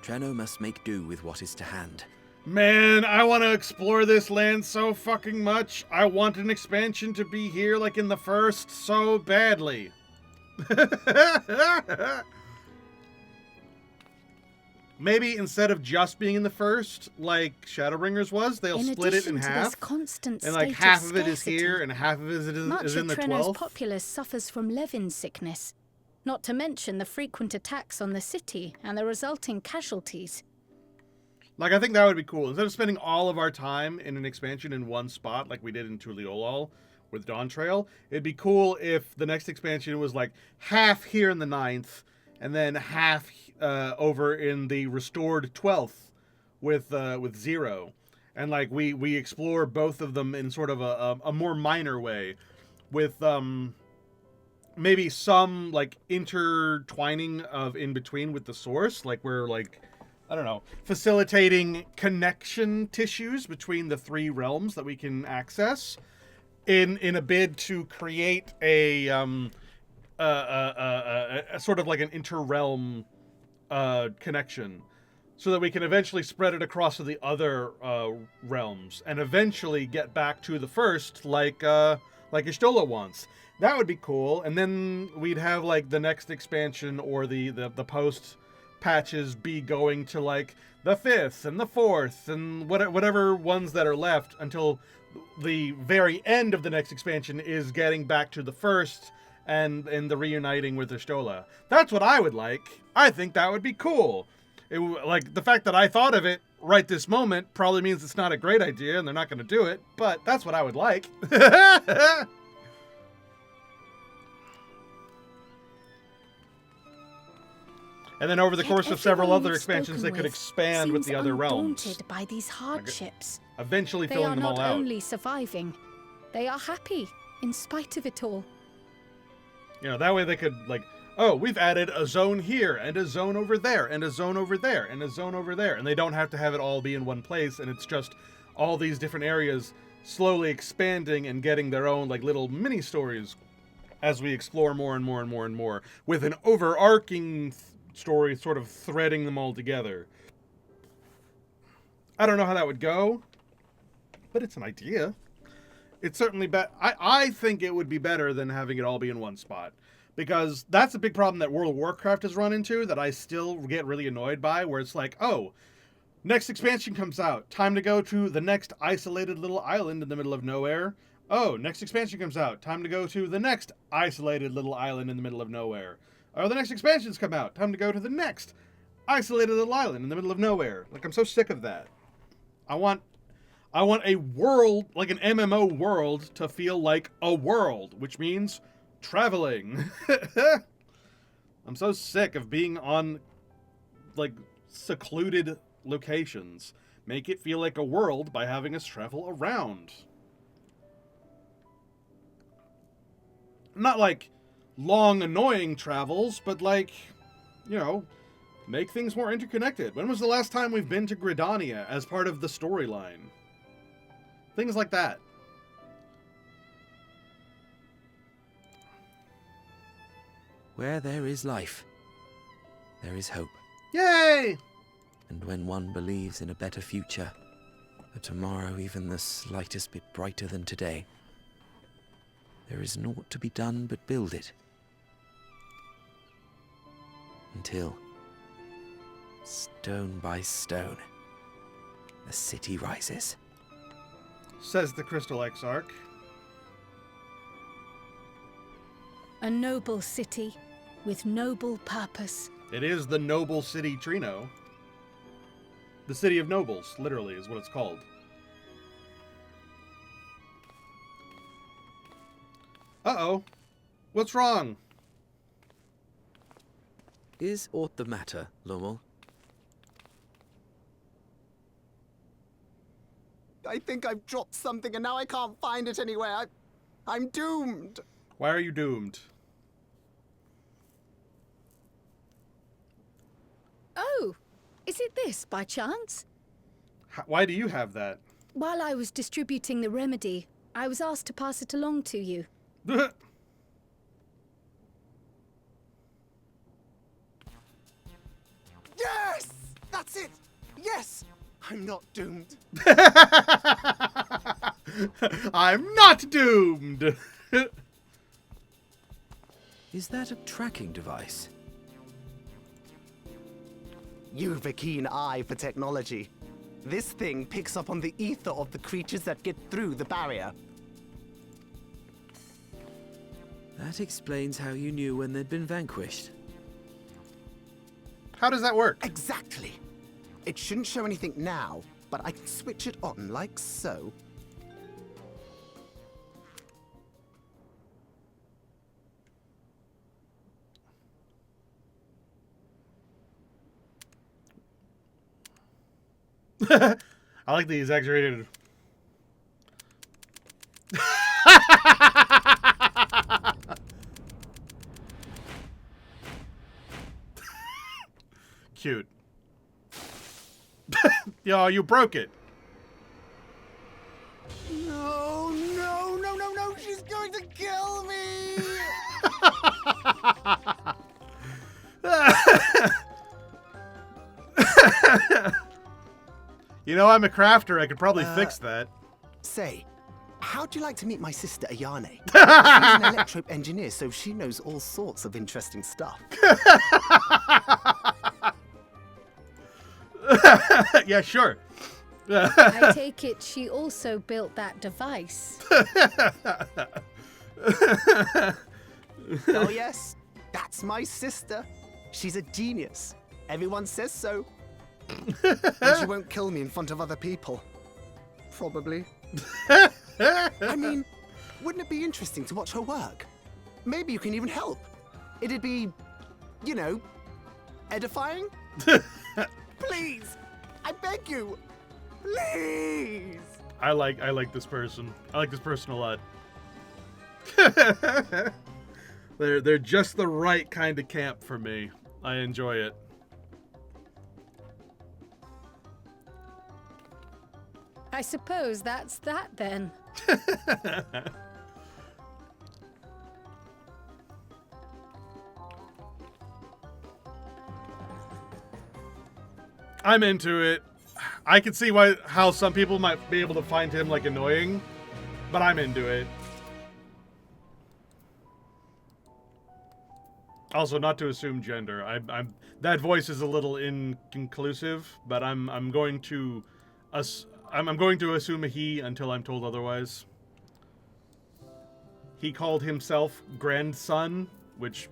Treno must make do with what is to hand. Man, I want to explore this land so fucking much. I want an expansion to be here like in the first so badly. Maybe instead of just being in the first, like Shadowbringers was, they'll split it in half. Constant and like half of it is here and half of it is in the 12th. Treno's populace suffers from Levin sickness, not to mention the frequent attacks on the city and the resulting casualties. Like, I think that would be cool. Instead of spending all of our time in an expansion in one spot, like we did in Tuliolol with Dawn Trail, it'd be cool if the next expansion was like half here in the 9th, and then half over in the restored 12th with Zero. And like we explore both of them in sort of a more minor way, with maybe some like intertwining of in between with the source, like we're like, I don't know, facilitating connection tissues between the 3 realms that we can access in a bid to create a sort of like an inter-realm connection, so that we can eventually spread it across to the other realms and eventually get back to the first like Ishtola wants. That would be cool. And then we'd have like the next expansion or the post patches be going to like the 5th and the 4th and whatever ones that are left until the very end of the next expansion is getting back to the first and the reuniting with Ishtola. That's what I would like. I think that would be cool. Like, the fact that I thought of it right this moment probably means it's not a great idea and they're not going to do it, but that's what I would like. And then over the course of several other expansions, they could expand with the other realms. Daunted by these hardships. Eventually filling them all out. They are not only surviving, they are happy in spite of it all. You know, that way they could like, oh, we've added a zone here and a zone over there and a zone over there and a zone over there, and they don't have to have it all be in one place, and it's just all these different areas slowly expanding and getting their own like little mini stories as we explore more and more and more and more, with an overarching story sort of threading them all together. I don't know how that would go, but it's an idea. It's certainly I think it would be better than having it all be in one spot, because that's a big problem that World of Warcraft has run into that I still get really annoyed by, where it's like, oh, next expansion comes out, time to go to the next isolated little island in the middle of nowhere. Oh, next expansion comes out, time to go to the next isolated little island in the middle of nowhere. Oh, the next expansions come out, time to go to the next isolated little island in the middle of nowhere. Like, I'm so sick of that. I want a world, like an MMO world, to feel like a world, which means traveling. I'm so sick of being on, like, secluded locations. Make it feel like a world by having us travel around. Not like long, annoying travels, but like, you know, make things more interconnected. When was the last time we've been to Gridania as part of the storyline? Things like that. Where there is life, there is hope. Yay! And when one believes in a better future, a tomorrow even the slightest bit brighter than today, there is naught to be done but build it. Until, stone by stone, the city rises. Says the Crystal Exarch. A noble city with noble purpose. It is the noble city Treno. The city of nobles, literally, is what it's called. Uh-oh. What's wrong? Is aught the matter, Lommel? I think I've dropped something and now I can't find it anywhere. I'm doomed. Why are you doomed? Oh, is it this by chance? Why do you have that? While I was distributing the remedy, I was asked to pass it along to you. Yes! That's it! Yes! I'm not doomed. I'm not doomed! Is that a tracking device? You've a keen eye for technology. This thing picks up on the ether of the creatures that get through the barrier. That explains how you knew when they'd been vanquished. How does that work? Exactly. It shouldn't show anything now, but I can switch it on like so. I like the exaggerated. Cute. Yo, you broke it. No, no, no, no, no, she's going to kill me! You know, I'm a crafter. I could probably fix that. Say, how'd you like to meet my sister Ayane? She's an electrope engineer, so she knows all sorts of interesting stuff. Yeah, sure. I take it she also built that device. Oh yes, that's my sister. She's a genius. Everyone says so. And she won't kill me in front of other people. Probably. I mean, wouldn't it be interesting to watch her work? Maybe you can even help. It'd be, you know, edifying? Please! I beg you! Please! I like this person. I like this person a lot. They're just the right kind of camp for me. I enjoy it. I suppose that's that then. I'm into it. I can see how some people might be able to find him like annoying, but I'm into it. Also, not to assume gender. I'm that voice is a little inconclusive, but I'm going to assume a he until I'm told otherwise. He called himself grandson, which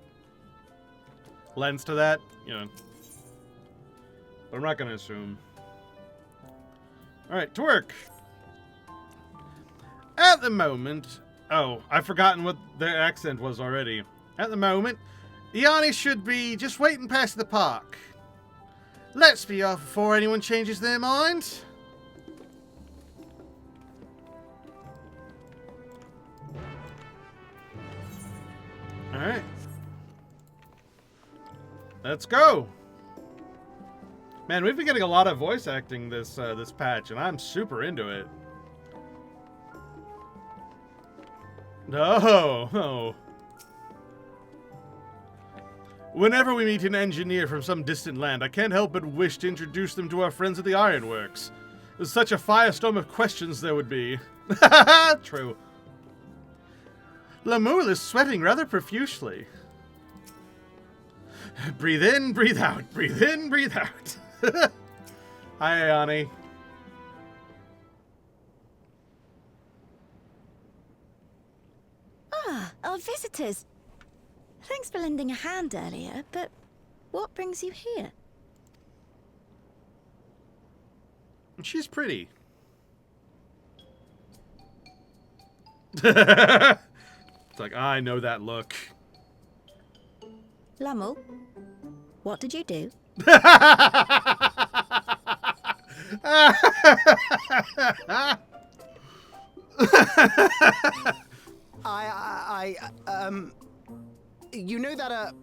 lends to that, you know. But I'm not going to assume. All right, to work. At the moment, oh, I've forgotten what their accent was already. At the moment, Ayane should be just waiting past the park. Let's be off before anyone changes their mind. All right. Let's go. Man, we've been getting a lot of voice acting this this patch, and I'm super into it. No. Whenever we meet an engineer from some distant land, I can't help but wish to introduce them to our friends at the Ironworks. There's such a firestorm of questions there would be. True. Lamoule is sweating rather profusely. Breathe in, breathe out. Breathe in, breathe out. Hi, Ayane. Ah, our visitors. Thanks for lending a hand earlier, but what brings you here? She's pretty. It's like, I know that look. Lamoule? What did you do? You know that,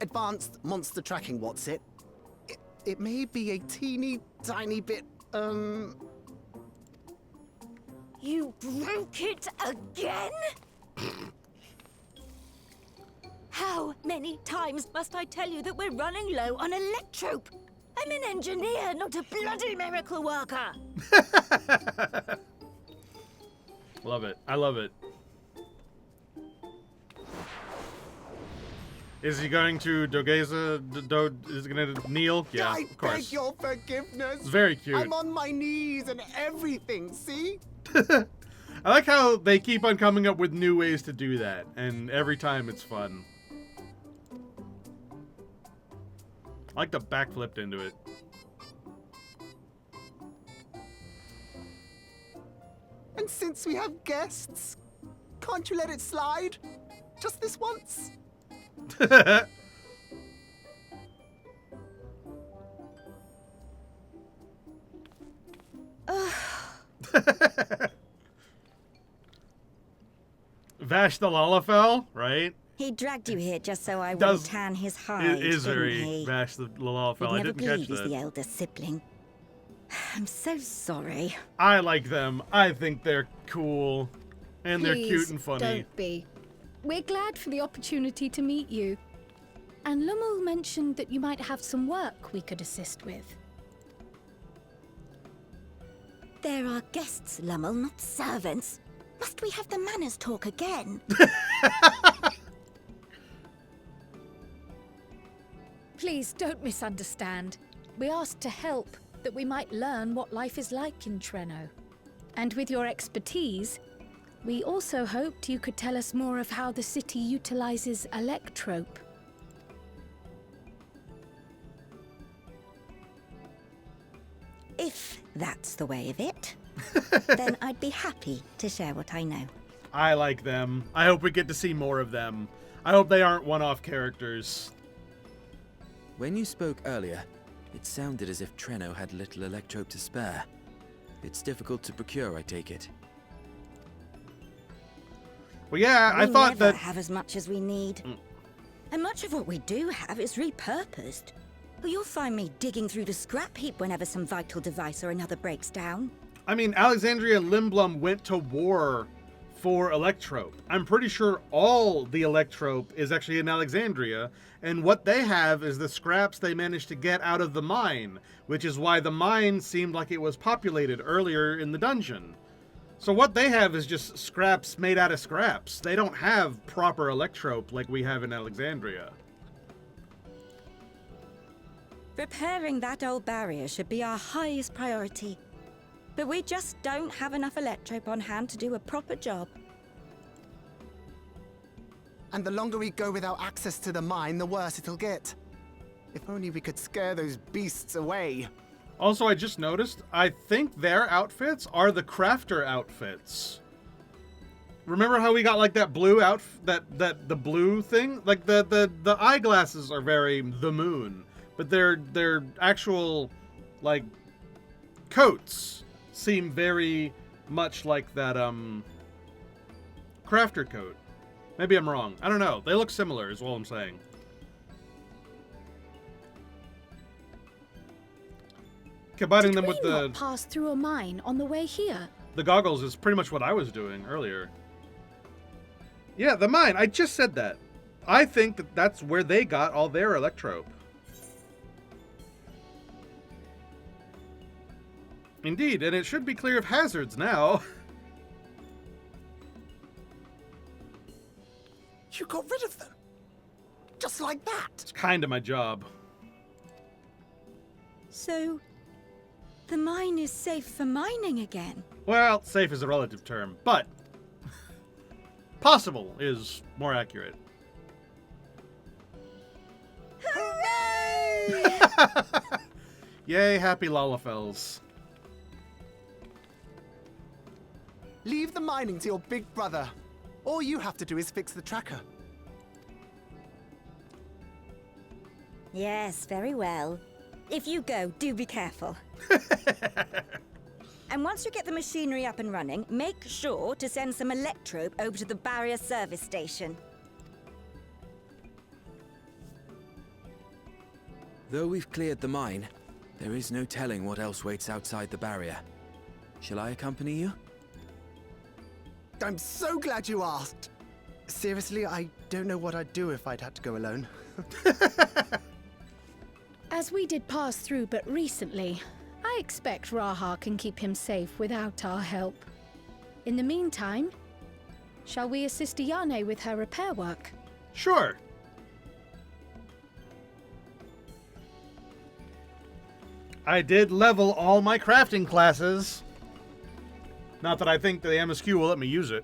advanced monster tracking, what's it? It may be a teeny tiny bit, You broke it again? How many times must I tell you that we're running low on electrope? I'm an engineer, not a bloody miracle worker. Love it. I love it. Is he going to Dogeza? Is he going to kneel? Yeah, I of course. beg your forgiveness. It's very cute. I'm on my knees and everything, see? I like how they keep on coming up with new ways to do that, and every time it's fun. I like the backflip into it. And since we have guests, can't you let it slide? Just this once? Vash the Lalafell, right? He dragged you here just so I wouldn't tan his hide, It is didn't very he? Vash the Lalafell. I You'd never didn't catch believe he's that. the elder sibling. I'm so sorry. I like them. I think they're cool. And they're cute and funny. Don't be. We're glad for the opportunity to meet you. And Lummel mentioned that you might have some work we could assist with. There are guests, Lummel, not servants. Must we have the manners talk again? Please don't misunderstand. We asked to help, that we might learn what life is like in Treno. And with your expertise, we also hoped you could tell us more of how the city utilizes electrope. If that's the way of it, then I'd be happy to share what I know. I like them. I hope we get to see more of them. I hope they aren't one-off characters. When you spoke earlier, it sounded as if Treno had little electrope to spare. It's difficult to procure, I take it. Well, yeah, I thought never that... have as much as we need. And much of what we do have is repurposed. You'll find me digging through the scrap heap whenever some vital device or another breaks down. I mean, Alexandria Limblum went to war for electrope. I'm pretty sure all the electrope is actually in Alexandria, and what they have is the scraps they managed to get out of the mine, which is why the mine seemed like it was populated earlier in the dungeon. So what they have is just scraps made out of scraps. They don't have proper electrope like we have in Alexandria. Repairing that old barrier should be our highest priority. But we just don't have enough electrope on hand to do a proper job. And the longer we go without access to the mine, the worse it'll get. If only we could scare those beasts away. Also, I just noticed, I think their outfits are the crafter outfits. Remember how we got like that blue the blue thing? Like the eyeglasses are very the moon, but their actual like coats seem very much like that crafter coat. Maybe I'm wrong. I don't know. They look similar is all I'm saying. Combining them with the pass through a mine on the way here. The goggles is pretty much what I was doing earlier. Yeah, the mine. I just said that. I think that that's where they got all their electrope. Indeed, and it should be clear of hazards now. You got rid of them? Just like that? It's kind of my job. So, the mine is safe for mining again? Well, safe is a relative term, but possible is more accurate. Hooray! Yay, happy Lalafells. Leave the mining to your big brother. All you have to do is fix the tracker. Yes, very well. If you go, do be careful. And once you get the machinery up and running, make sure to send some electrobe over to the barrier service station. Though we've cleared the mine, there is no telling what else waits outside the barrier. Shall I accompany you? I'm so glad you asked. Seriously, I don't know what I'd do if I'd had to go alone. As we did pass through but recently, I expect Raha can keep him safe without our help. In the meantime, shall we assist Ayane with her repair work? Sure. I did level all my crafting classes. Not that I think the MSQ will let me use it.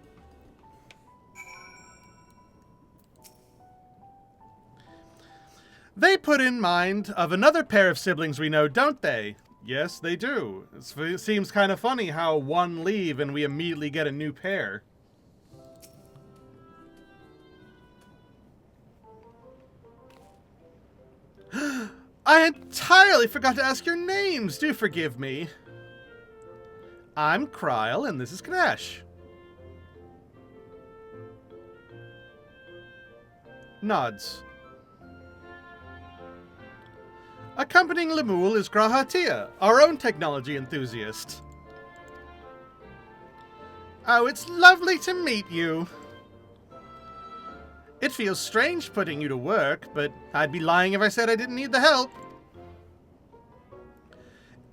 They put in mind of another pair of siblings we know, don't they? Yes, they do. It seems kind of funny how one leave and we immediately get a new pair. I entirely forgot to ask your names. Do forgive me. I'm Kryl, and this is Knash. Nods. Accompanying Lemuel is Grahatia, our own technology enthusiast. Oh, it's lovely to meet you. It feels strange putting you to work, but I'd be lying if I said I didn't need the help.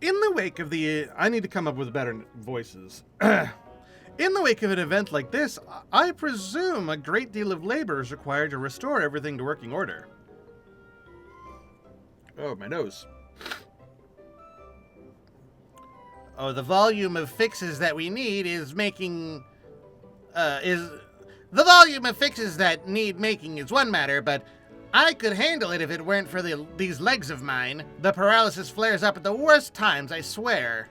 In the wake of the... I need to come up with better voices. In the wake of an event like this, I presume a great deal of labor is required to restore everything to working order. Oh, my nose. Oh, the volume of fixes that we need is making... The volume of fixes that need making is one matter, but I could handle it if it weren't for these legs of mine. The paralysis flares up at the worst times, I swear.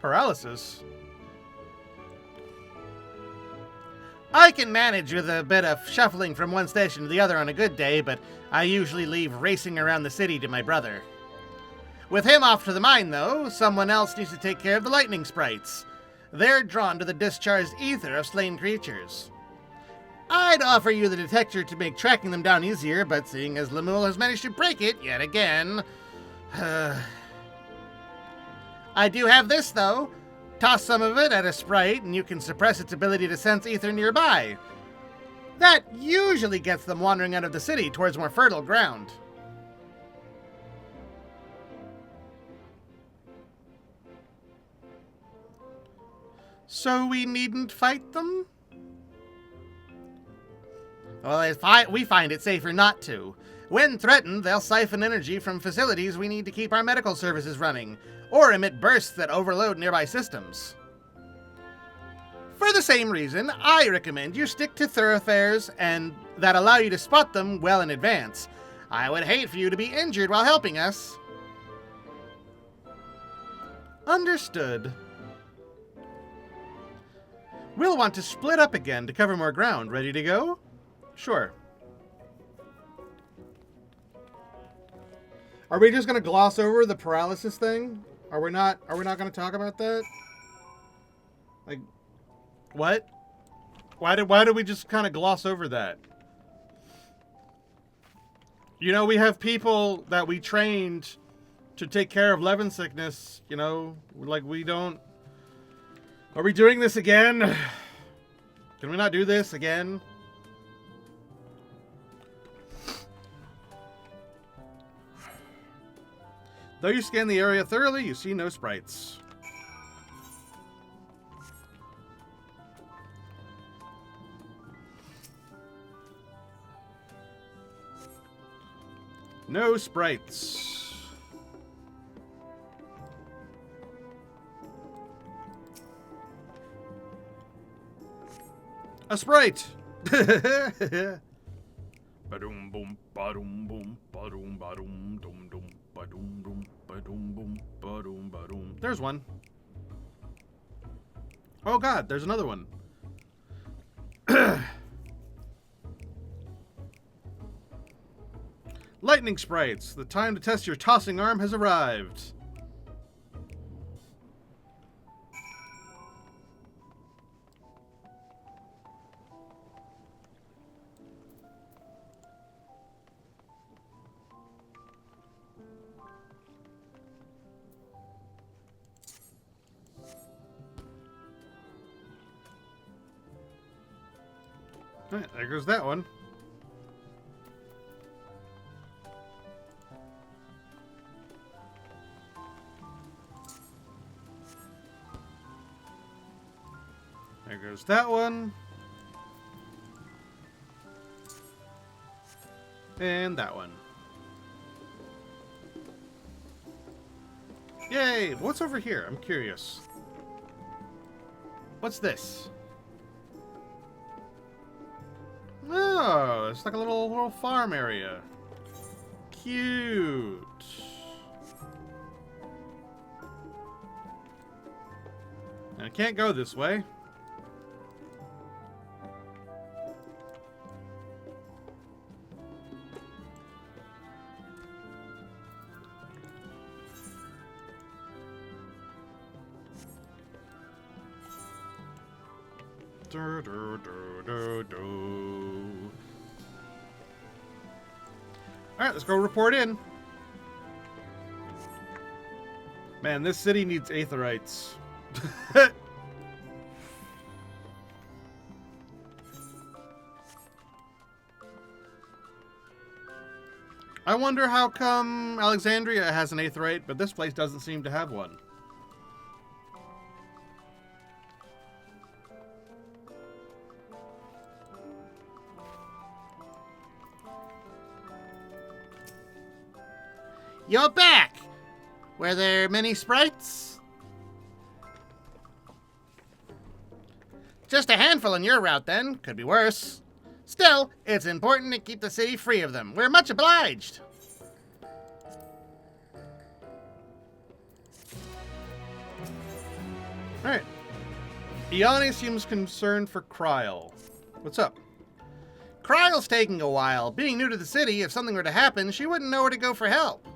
Paralysis? I can manage with a bit of shuffling from one station to the other on a good day, but I usually leave racing around the city to my brother. With him off to the mine, though, someone else needs to take care of the lightning sprites. They're drawn to the discharged ether of slain creatures. I'd offer you the detector to make tracking them down easier, but seeing as Lemuel has managed to break it yet again... I do have this, though. Toss some of it at a sprite, and you can suppress its ability to sense ether nearby. That usually gets them wandering out of the city towards more fertile ground. So we needn't fight them? Well, we find it safer not to. When threatened, they'll siphon energy from facilities we need to keep our medical services running, or emit bursts that overload nearby systems. For the same reason, I recommend you stick to thoroughfares and that allow you to spot them well in advance. I would hate for you to be injured while helping us. Understood. We'll want to split up again to cover more ground. Ready to go? Sure. Are we just gonna gloss over the paralysis thing? Are we not gonna talk about that? Like, what? Why did we just kind of gloss over that? You know, we have people that we trained to take care of Levin sickness, you know, like we don't... Are we doing this again? Can we not do this again? Though you scan the area thoroughly, you see no sprites. No sprites. A sprite! Ba-dum boom, ba-dum boom, ba-dum ba-dum dum dum, ba-dum dum, ba-dum boom, ba-dum ba-dum. There's one. Oh god, there's another one. Lightning sprites, the time to test your tossing arm has arrived. Alright, there goes that one. There goes that one. And that one. Yay! What's over here? I'm curious. What's this? Oh, it's like a little farm area. Cute. I can't go this way. Do, do, do, do, do. Alright, let's go report in. Man, this city needs aetherites. I wonder how come Alexandria has an aetherite, but this place doesn't seem to have one. You're back! Were there many sprites? Just a handful on your route, then. Could be worse. Still, it's important to keep the city free of them. We're much obliged. Alright. Ione seems concerned for Kryl. What's up? Kryl's taking a while. Being new to the city, if something were to happen, she wouldn't know where to go for help.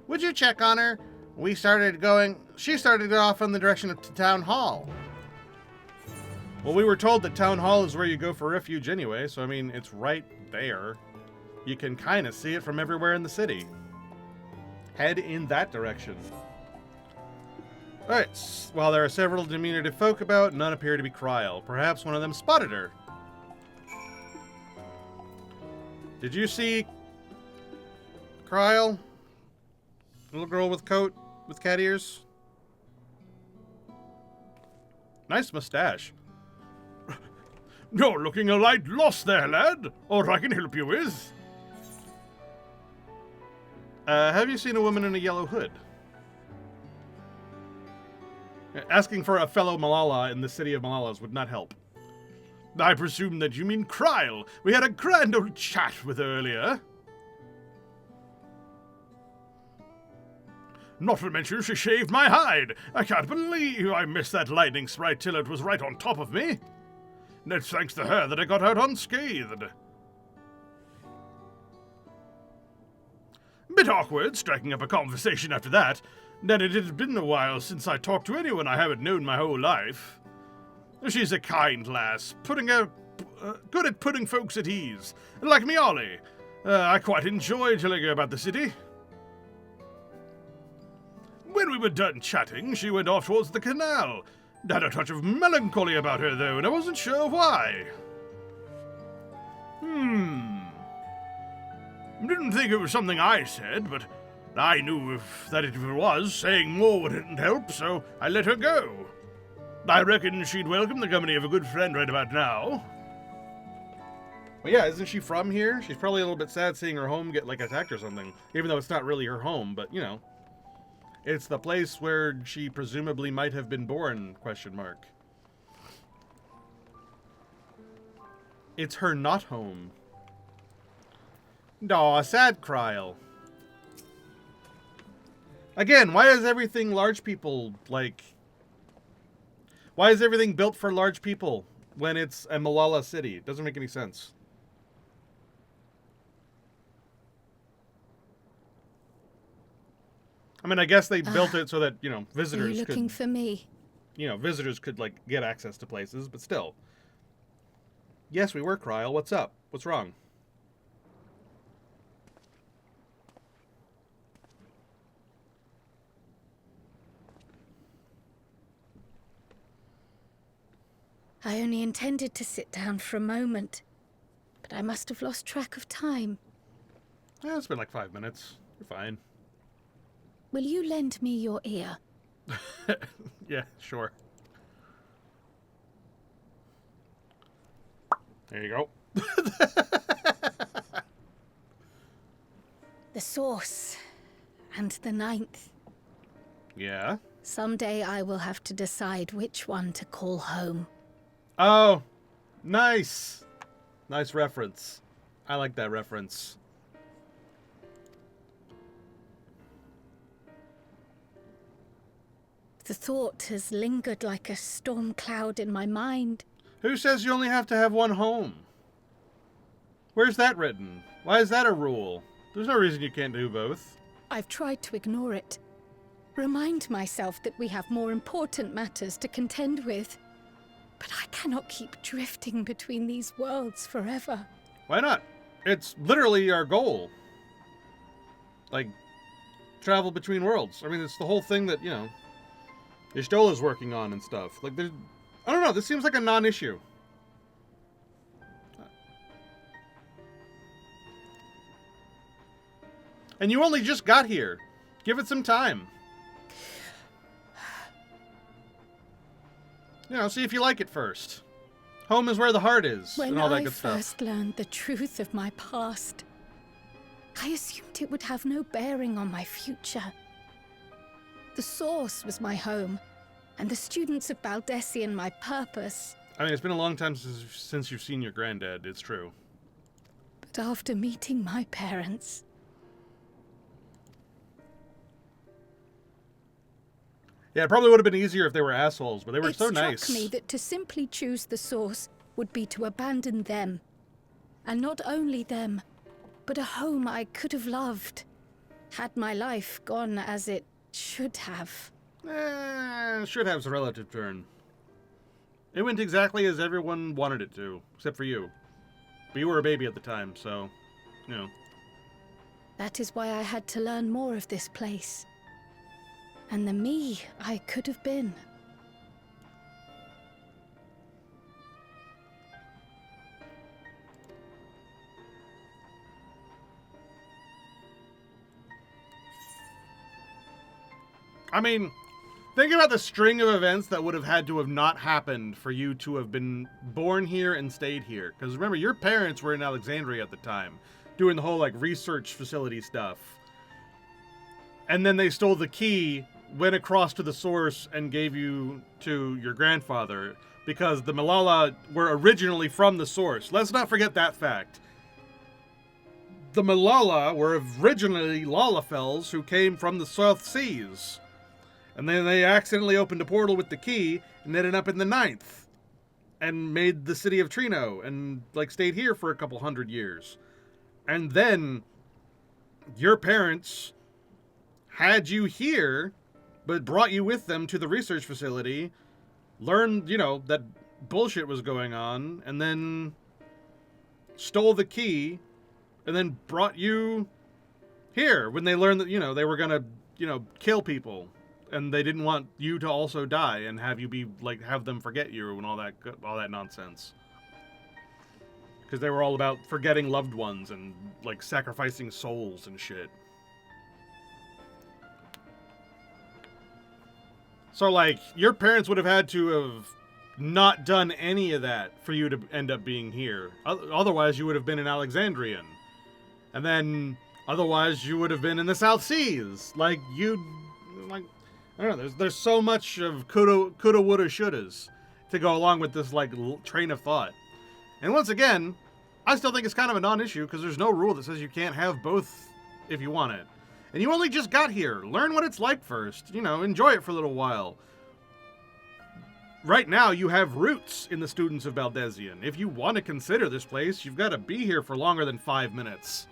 Would you check on her? She started to go off in the direction of Town Hall. Well, we were told that Town Hall is where you go for refuge anyway, so I mean, it's right there. You can kind of see it from everywhere in the city. Head in that direction. Alright, while there are several diminutive folk about, none appear to be Kryl. Perhaps one of them spotted her. Did you see Kryl? Little girl with coat with cat ears. Nice mustache. You're looking a light lost there, lad. Or I can help you with. Have you seen a woman in a yellow hood? Asking for a fellow Malala in the city of Malalas would not help. I presume that you mean Kryl. We had a grand old chat with her earlier. Not to mention she shaved my hide. I can't believe I missed that lightning sprite till it was right on top of me. It's thanks to her that I got out unscathed. Bit awkward striking up a conversation after that. Then it had been a while since I talked to anyone I haven't known my whole life. She's a kind lass, good at putting folks at ease. Like me, Ollie. I quite enjoy telling her about the city. When we were done chatting, she went off towards the canal. Had a touch of melancholy about her, though, and I wasn't sure why. Didn't think it was something I said, but I knew that if it was, saying more wouldn't help, so I let her go. I reckon she'd welcome the company of a good friend right about now. Well, yeah, isn't she from here? She's probably a little bit sad seeing her home get, attacked or something. Even though it's not really her home, but, you know. It's the place where she presumably might have been born, question mark. It's her not home. Aw, sad Kryl. Again, why is everything large people, why is everything built for large people when it's a Malala city? It doesn't make any sense. I mean, I guess they built it so that, you know, Are visitors you looking could, for me? you know, visitors could, like, get access to places, but still. Yes, we were, Kryl. What's up? What's wrong? I only intended to sit down for a moment, but I must have lost track of time. Yeah, it's been like 5 minutes. You're fine. Will you lend me your ear? Yeah, sure. There you go. The source and the ninth. Yeah? Someday I will have to decide which one to call home. Oh, nice. Nice reference. I like that reference. The thought has lingered like a storm cloud in my mind. Who says you only have to have one home? Where's that written? Why is that a rule? There's no reason you can't do both. I've tried to ignore it. Remind myself that we have more important matters to contend with. But I cannot keep drifting between these worlds forever. Why not? It's literally our goal. Like, travel between worlds. I mean, it's the whole thing that, you know, Ishtola's working on and stuff. Like, there's... I don't know, this seems like a non-issue. And you only just got here. Give it some time. You know, see if you like it first. Home is where the heart is, When and all that I good stuff. first learned the truth of my past, I assumed it would have no bearing on my future. The source was my home, and the students of Baldessian my purpose. I mean, it's been a long time since you've seen your granddad, it's true. But after meeting my parents, yeah, it probably would have been easier if they were assholes, but they were so nice. It struck me that to simply choose the source would be to abandon them. And not only them, but a home I could have loved, had my life gone as it should have. Should have's a relative term. It went exactly as everyone wanted it to, except for you. But you were a baby at the time, so, you know. That is why I had to learn more of this place. And the me I could have been. I mean, think about the string of events that would have had to have not happened for you to have been born here and stayed here. Because remember, your parents were in Alexandria at the time, doing the whole, like, research facility stuff. And then they stole the key, went across to the source, and gave you to your grandfather. Because the Malala were originally from the source. Let's not forget that fact. The Malala were originally Lalafels who came from the South Seas. And then they accidentally opened a portal with the key and ended up in the 9th. And made the city of Trino and, like, stayed here for a couple hundred years. And then your parents had you here, but brought you with them to the research facility, learned, you know, that bullshit was going on, and then stole the key, and then brought you here when they learned that, you know, they were gonna, you know, kill people. And they didn't want you to also die and have you be, like, have them forget you and all that nonsense. Because they were all about forgetting loved ones and, like, sacrificing souls and shit. So, like, your parents would have had to have not done any of that for you to end up being here. Otherwise, you would have been an Alexandrian. And then, otherwise, you would have been in the South Seas. Like, I don't know, there's so much of coulda, woulda, shouldas to go along with this, like, train of thought. And once again, I still think it's kind of a non-issue, because there's no rule that says you can't have both if you want it. And you only just got here. Learn what it's like first. You know, enjoy it for a little while. Right now, you have roots in the students of Baldessian. If you want to consider this place, you've got to be here for longer than 5 minutes.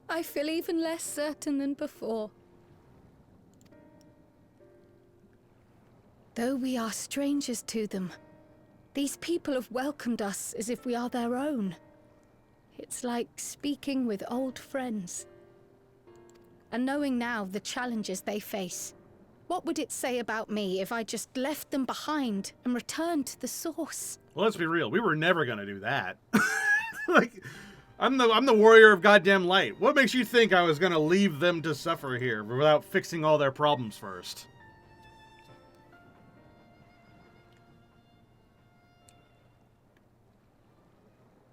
I feel even less certain than before. Though we are strangers to them, these people have welcomed us as if we are their own. It's like speaking with old friends. And knowing now the challenges they face, what would it say about me if I just left them behind and returned to the source? Well, let's be real. We were never gonna do that. Like, I'm the warrior of goddamn light. What makes you think I was gonna leave them to suffer here without fixing all their problems first?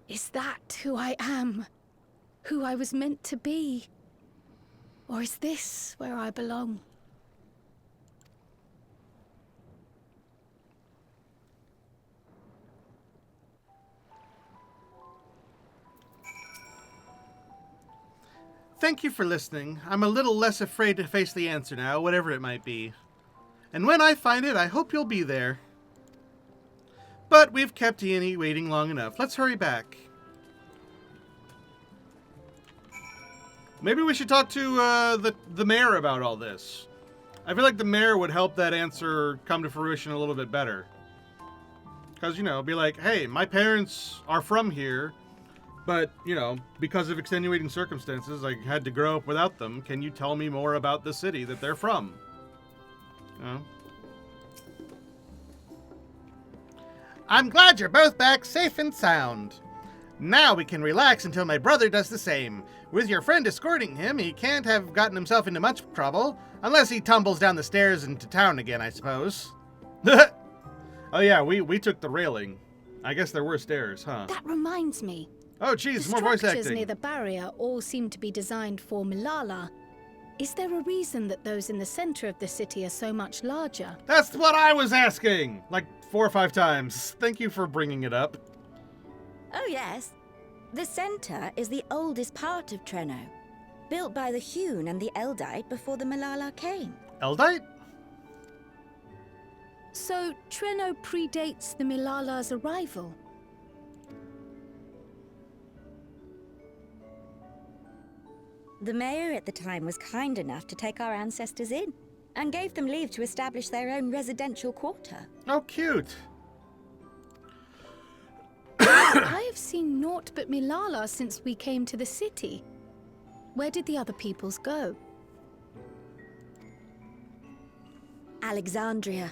Is that who I am? Who I was meant to be? Or is this where I belong? Thank you for listening. I'm a little less afraid to face the answer now, whatever it might be. And when I find it, I hope you'll be there. But we've kept Ian waiting long enough. Let's hurry back. Maybe we should talk to the mayor about all this. I feel like the mayor would help that answer come to fruition a little bit better. Because, you know, be like, hey, my parents are from here, but, you know, because of extenuating circumstances, I had to grow up without them. Can you tell me more about the city that they're from? You know? I'm glad you're both back safe and sound. Now we can relax until my brother does the same. With your friend escorting him, he can't have gotten himself into much trouble, unless he tumbles down the stairs into town again, I suppose. Oh yeah, we took the railing. I guess there were stairs, huh? That reminds me. Oh geez, the more voice structures acting. near the barrier all seem to be designed for Malala. Is there a reason that those in the center of the city are so much larger? That's what I was asking! Like 4 or 5 times. Thank you for bringing it up. Oh yes. The center is the oldest part of Treno, built by the Hewn and the Eldite before the Malala came. Eldite? So Treno predates the Malala's arrival? The mayor at the time was kind enough to take our ancestors in, and gave them leave to establish their own residential quarter. Oh, cute. I have seen naught but Malala since we came to the city. Where did the other peoples go? Alexandria.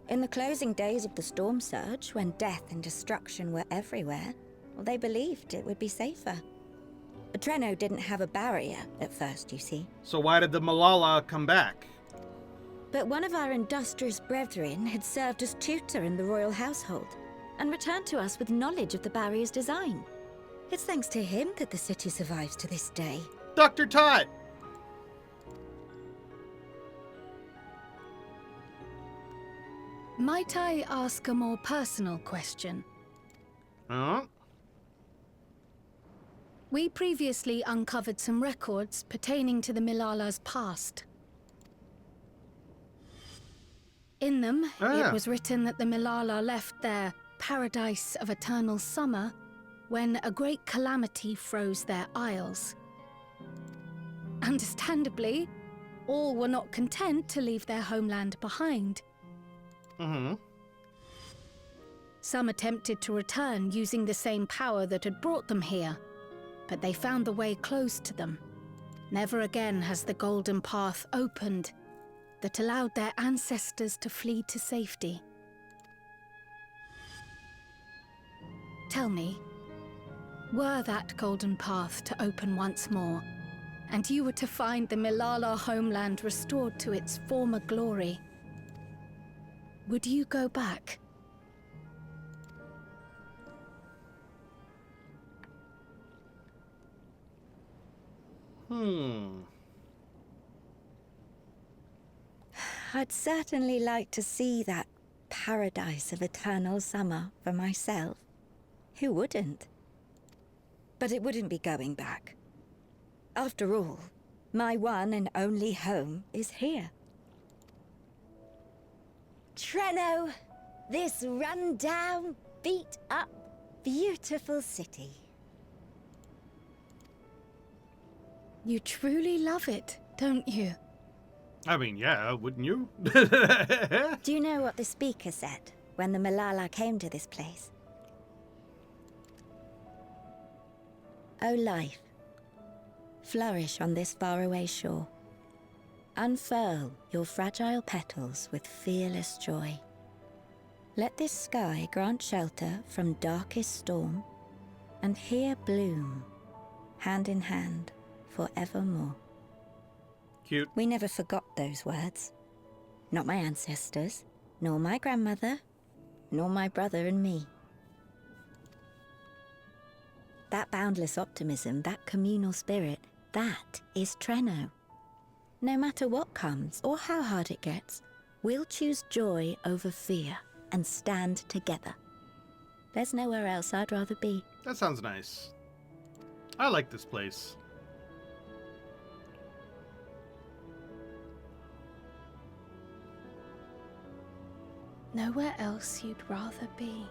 In the closing days of the storm surge, when death and destruction were everywhere, well, they believed it would be safer. But Treno didn't have a barrier at first, you see. So why did the Malala come back? But one of our industrious brethren had served as tutor in the royal household, and returned to us with knowledge of the barrier's design. It's thanks to him that the city survives to this day. Dr. Tot! Might I ask a more personal question? Huh? We previously uncovered some records pertaining to the Malala's past. In them, it was written that the Malala left their paradise of eternal summer when a great calamity froze their isles. Understandably, all were not content to leave their homeland behind. Some attempted to return using the same power that had brought them here, but they found the way closed to them. Never again has the golden path opened that allowed their ancestors to flee to safety. Tell me, were that golden path to open once more, and you were to find the Malala homeland restored to its former glory, would you go back? I'd certainly like to see that paradise of eternal summer for myself. Who wouldn't? But it wouldn't be going back. After all, my one and only home is here. Treno, this run-down, beat-up, beautiful city. You truly love it, don't you? I mean, yeah, wouldn't you? Do you know what the speaker said when the Malala came to this place? O life, flourish on this faraway shore. Unfurl your fragile petals with fearless joy. Let this sky grant shelter from darkest storm, and here bloom, hand in hand, forevermore. Cute. We never forgot those words. Not my ancestors, nor my grandmother, nor my brother and me. That boundless optimism, that communal spirit, that is Treno. No matter what comes or how hard it gets, we'll choose joy over fear and stand together. There's nowhere else I'd rather be. That sounds nice. I like this place. Nowhere else you'd rather be.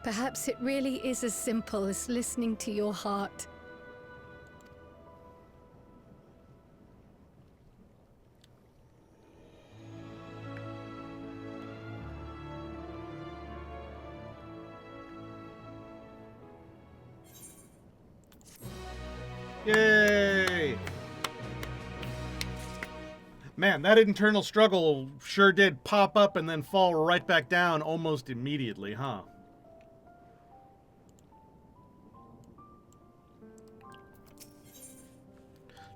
Perhaps it really is as simple as listening to your heart. Yay! Man, that internal struggle sure did pop up and then fall right back down almost immediately, huh?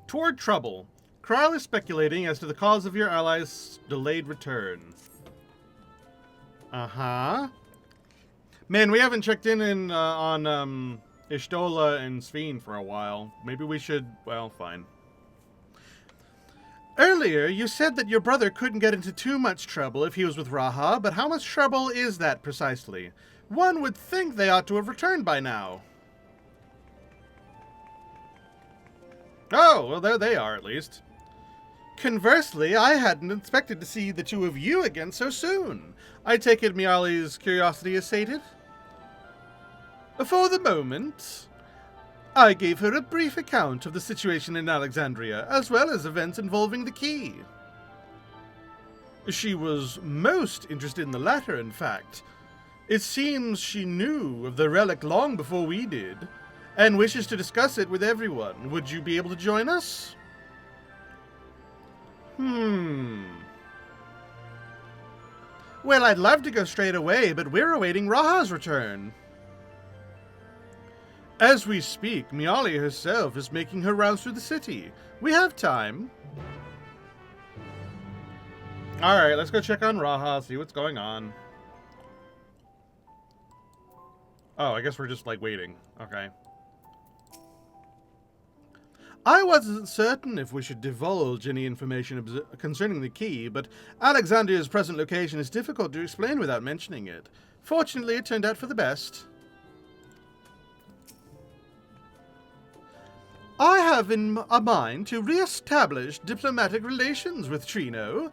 Toward trouble. Kral is speculating as to the cause of your allies' delayed return. Uh-huh. Man, we haven't checked in on Ishtola and Sveen for a while. Maybe we should... well, fine. Earlier, you said that your brother couldn't get into too much trouble if he was with Raha, but how much trouble is that precisely? One would think they ought to have returned by now. Oh, well, there they are, at least. Conversely, I hadn't expected to see the two of you again so soon. I take it Miali's curiosity is sated? For the moment, I gave her a brief account of the situation in Alexandria, as well as events involving the key. She was most interested in the latter, in fact. It seems she knew of the relic long before we did, and wishes to discuss it with everyone. Would you be able to join us? Well, I'd love to go straight away, but we're awaiting Raha's return. As we speak, Miali herself is making her rounds through the city. We have time. Alright, let's go check on Raha, see what's going on. Oh, I guess we're just, like, waiting. Okay. I wasn't certain if we should divulge any information concerning the key, but Alexandria's present location is difficult to explain without mentioning it. Fortunately, it turned out for the best. I have in a mind to re-establish diplomatic relations with Treno,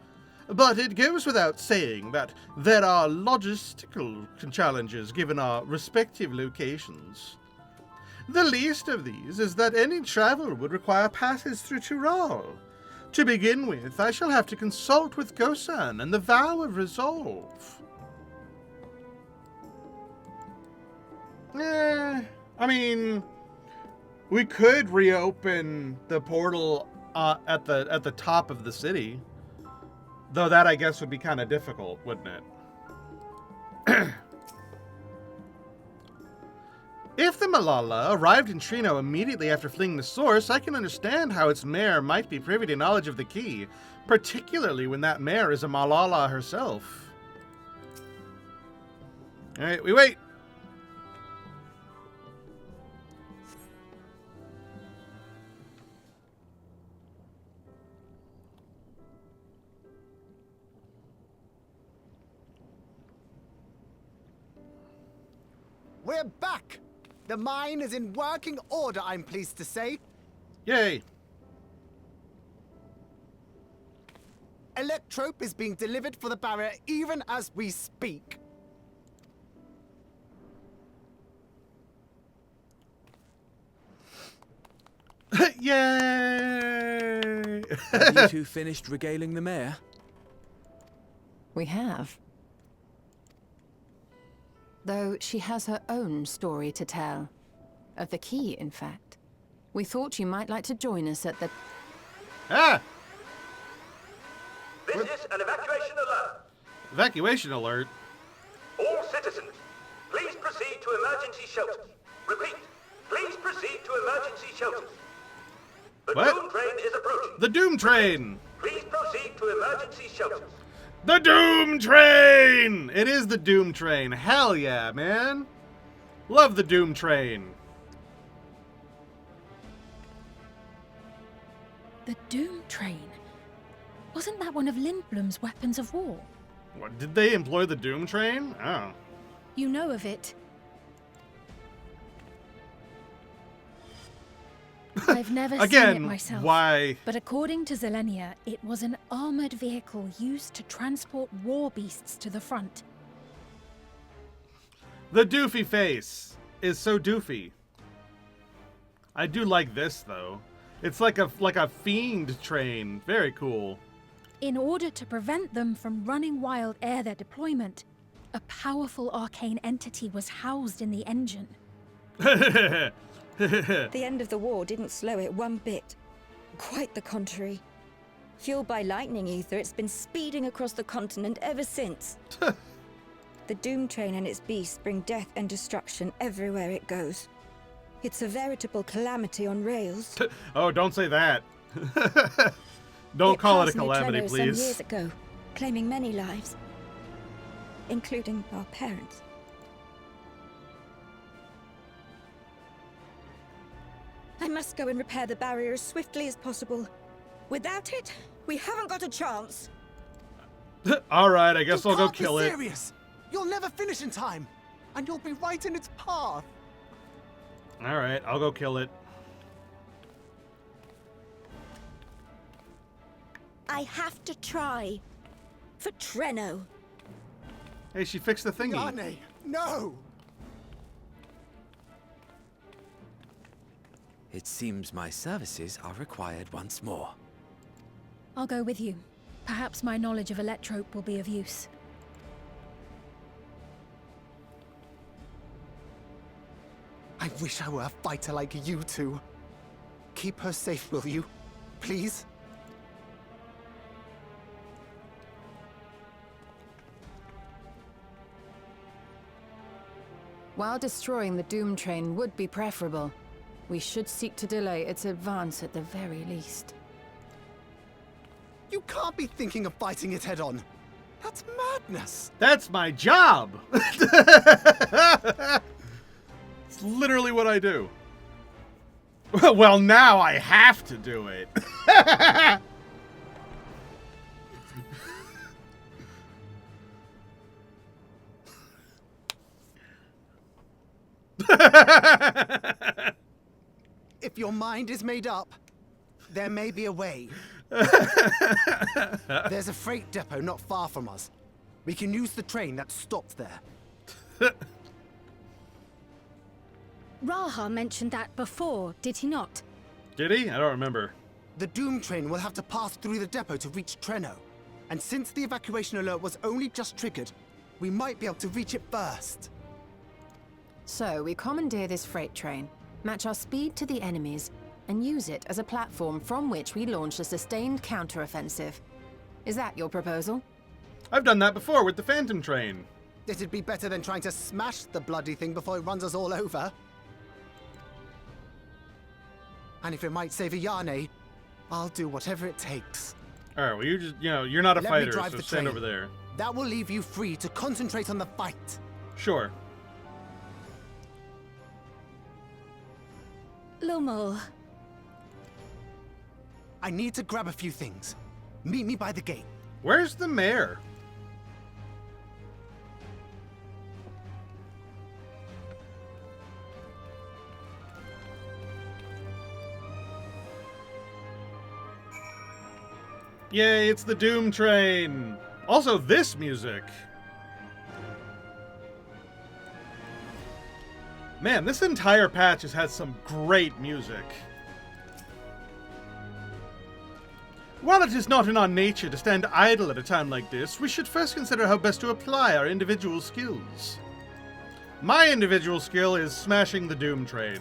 but it goes without saying that there are logistical challenges given our respective locations. The least of these is that any travel would require passes through Tural. To begin with, I shall have to consult with Gosan and the Vow of Resolve. I mean, we could reopen the portal at the top of the city. Though that, I guess, would be kind of difficult, wouldn't it? If the Malala arrived in Treno immediately after fleeing the source, I can understand how its mayor might be privy to knowledge of the key, particularly when that mayor is a Malala herself. Alright, we wait. We're back! The mine is in working order, I'm pleased to say. Yay! Electrope is being delivered for the barrier even as we speak. Yay! Have you two finished regaling the mayor? We have. Though she has her own story to tell. Of the key, in fact. We thought you might like to join us at the... Ah! This is an evacuation alert. Evacuation alert? All citizens, please proceed to emergency shelters. Repeat, please proceed to emergency shelters. The What? Doom train is approaching. The Doom Train! Please proceed to emergency shelters. The Doom Train! It is the Doom Train. Hell yeah, man. Love the Doom Train. The Doom Train? Wasn't that one of Lindblom's weapons of war? What, did they employ the Doom Train? Oh. You know of it. I've never Again, seen it myself. why? But according to Zelenia, it was an armored vehicle used to transport war beasts to the front. The doofy face is so doofy. I do like this though. It's like a fiend train. Very cool. In order to prevent them from running wild ere their deployment, a powerful arcane entity was housed in the engine. The end of the war didn't slow it one bit. Quite the contrary. Fueled by lightning ether, it's been speeding across the continent ever since. The Doom Train and its beasts bring death and destruction everywhere it goes. It's a veritable calamity on rails. Oh, don't say that. Don't call it a passed near calamity, Treno some please. years ago, claiming many lives, including our parents. I must go and repair the barrier as swiftly as possible. Without it, we haven't got a chance. All right, I guess You I'll go can't be kill it. serious. You'll never finish in time, and you'll be right in its path. All right, I'll go kill it. I have to try. For Treno. Hey, she fixed the thingy. Yane, no! It seems my services are required once more. I'll go with you. Perhaps my knowledge of Electrope will be of use. I wish I were a fighter like you two. Keep her safe, will you? Please? While destroying the Doom Train would be preferable, we should seek to delay its advance at the very least. You can't be thinking of fighting it head on. That's madness. That's my job. It's literally what I do. Well, now I have to do it. If your mind is made up, there may be a way. There's a freight depot not far from us. We can use the train that's stopped there. Raha mentioned that before, did he not? Did he? I don't remember. The Doom Train will have to pass through the depot to reach Treno. And since the evacuation alert was only just triggered, we might be able to reach it first. So, we commandeer this freight train, match our speed to the enemy's, and use it as a platform from which we launch a sustained counteroffensive. Is that your proposal? I've done that before with the Phantom Train. It'd be better than trying to smash the bloody thing before it runs us all over. And if it might save a Yane, I'll do whatever it takes. All right, well, you just, you're not a Let me fighter, drive so the stand train. over there. That will leave you free to concentrate on the fight. Sure. Lumel. I need to grab a few things. Meet me by the gate. Where's the mayor? Yay, it's the Doom Train. Also, this music. Man, this entire patch has had some great music. While it is not in our nature to stand idle at a time like this, we should first consider how best to apply our individual skills. My individual skill is smashing the Doom Train.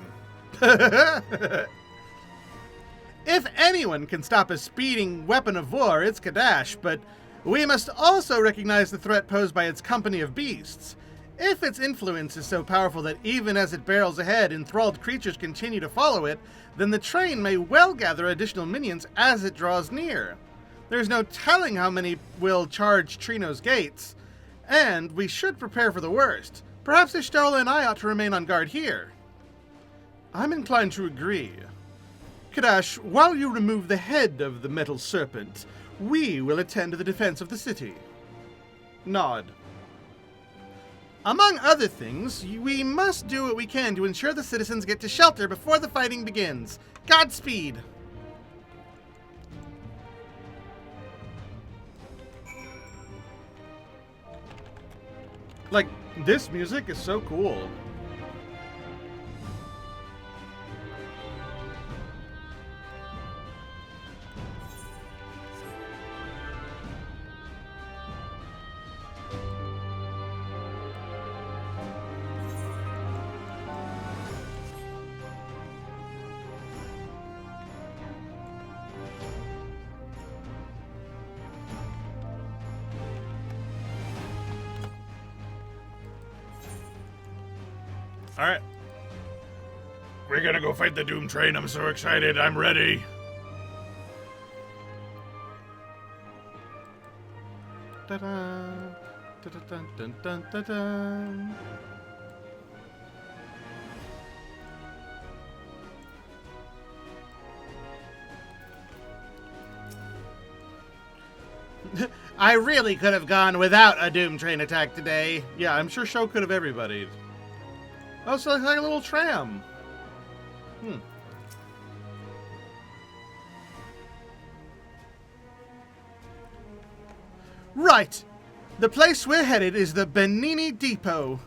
If anyone can stop a speeding weapon of war, it's Kadash, but we must also recognize the threat posed by its company of beasts. If its influence is so powerful that even as it barrels ahead, enthralled creatures continue to follow it, then the train may well gather additional minions as it draws near. There's no telling how many will charge Trino's gates, and we should prepare for the worst. Perhaps Ishtarla and I ought to remain on guard here. I'm inclined to agree. Kadash, while you remove the head of the metal serpent, we will attend to the defense of the city. Nod. Among other things, we must do what we can to ensure the citizens get to shelter before the fighting begins. Godspeed! Like, this music is so cool. Alright. We're gonna go fight the Doom Train. I'm so excited. I'm ready. Ta-da. Ta-da-dun-dun-dun-dun-dun. I really could have gone without a Doom Train attack today. Yeah, I'm sure Sho could have everybody. Oh, so it's like a little tram. Right. The place we're headed is the Benini Depot.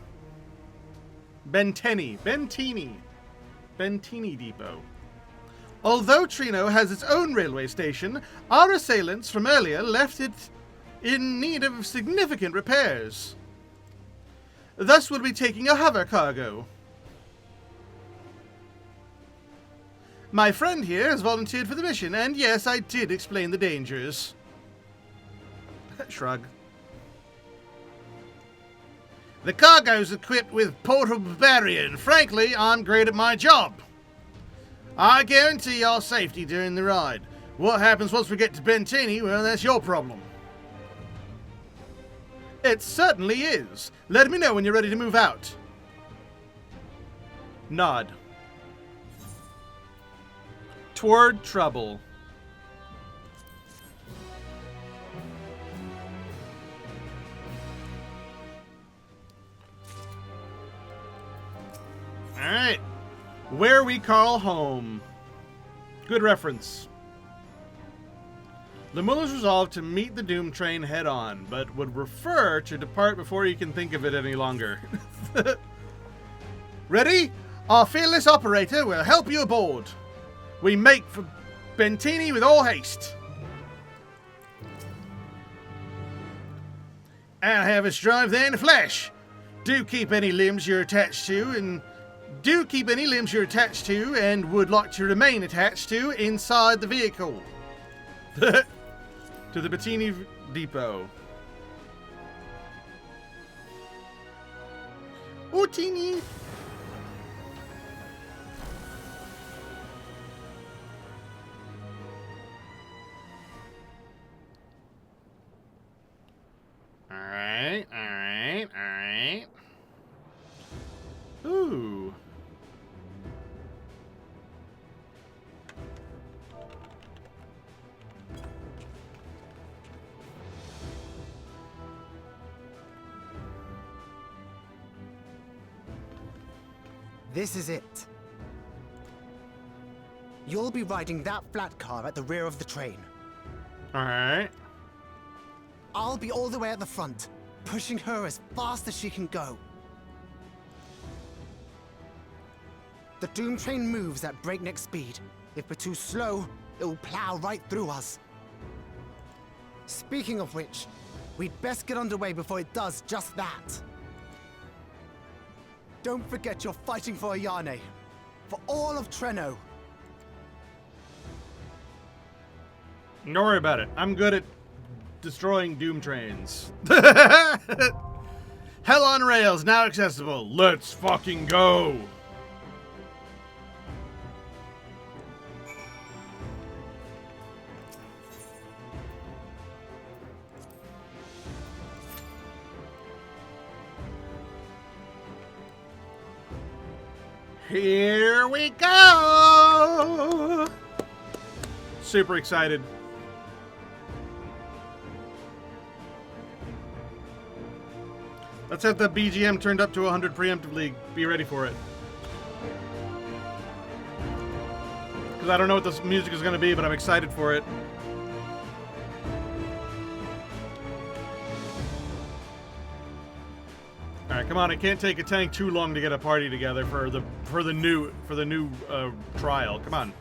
Bentini Depot. Although Trino has its own railway station, our assailants from earlier left it in need of significant repairs. Thus we'll be taking a hover cargo. My friend here has volunteered for the mission, and yes, I did explain the dangers. Shrug. The cargo's equipped with portable barrier, and frankly, I'm great at my job. I guarantee our safety during the ride. What happens once we get to Bentini, well, that's your problem. It certainly is. Let me know when you're ready to move out. Nod. Toward trouble. Alright. Where we call home. Good reference. Lemul is resolved to meet the Doom Train head on, but would prefer to depart before he can think of it any longer. Ready? Our fearless operator will help you aboard. We make for Bentini with all haste. I'll have us drive there in a flash. Do keep any limbs you're attached to and would like to remain attached to inside the vehicle. To the Bettini Depot. Utini. Alright. Ooh. This is it. You'll be riding that flat car at the rear of the train. Alright. I'll be all the way at the front, pushing her as fast as she can go. The Doom Train moves at breakneck speed. If we're too slow, it will plow right through us. Speaking of which, we'd best get underway before it does just that. Don't forget you're fighting for Ayane. For all of Treno. Don't worry about it. I'm good at destroying Doom trains. Hell on Rails, now accessible. Let's fucking go. Here we go! Super excited. Let's have the BGM turned up to 100 preemptively. Be ready for it. Because I don't know what this music is going to be, but I'm excited for it. All right, come on! It can't take a tank too long to get a party together for the new trial. Come on.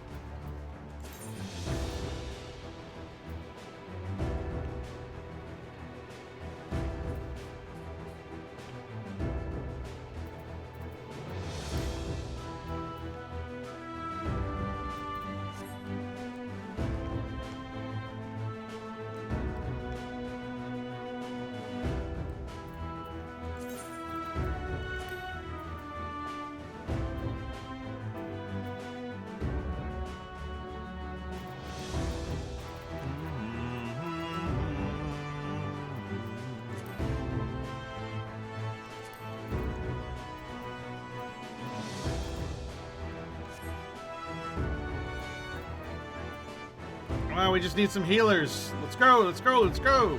Wow, we just need some healers. Let's go, let's go, let's go.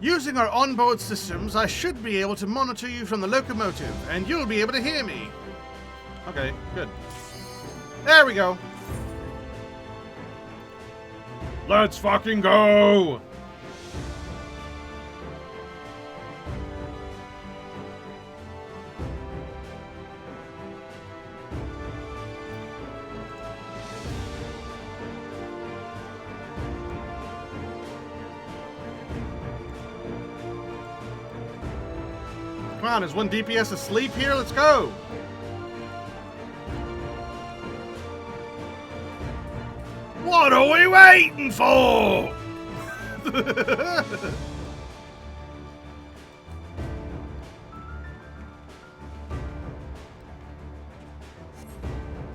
Using our onboard systems, I should be able to monitor you from the locomotive, and you'll be able to hear me. Okay, good. There we go. Let's fucking go! Come on, is one DPS asleep here? Let's go! What are we waiting for?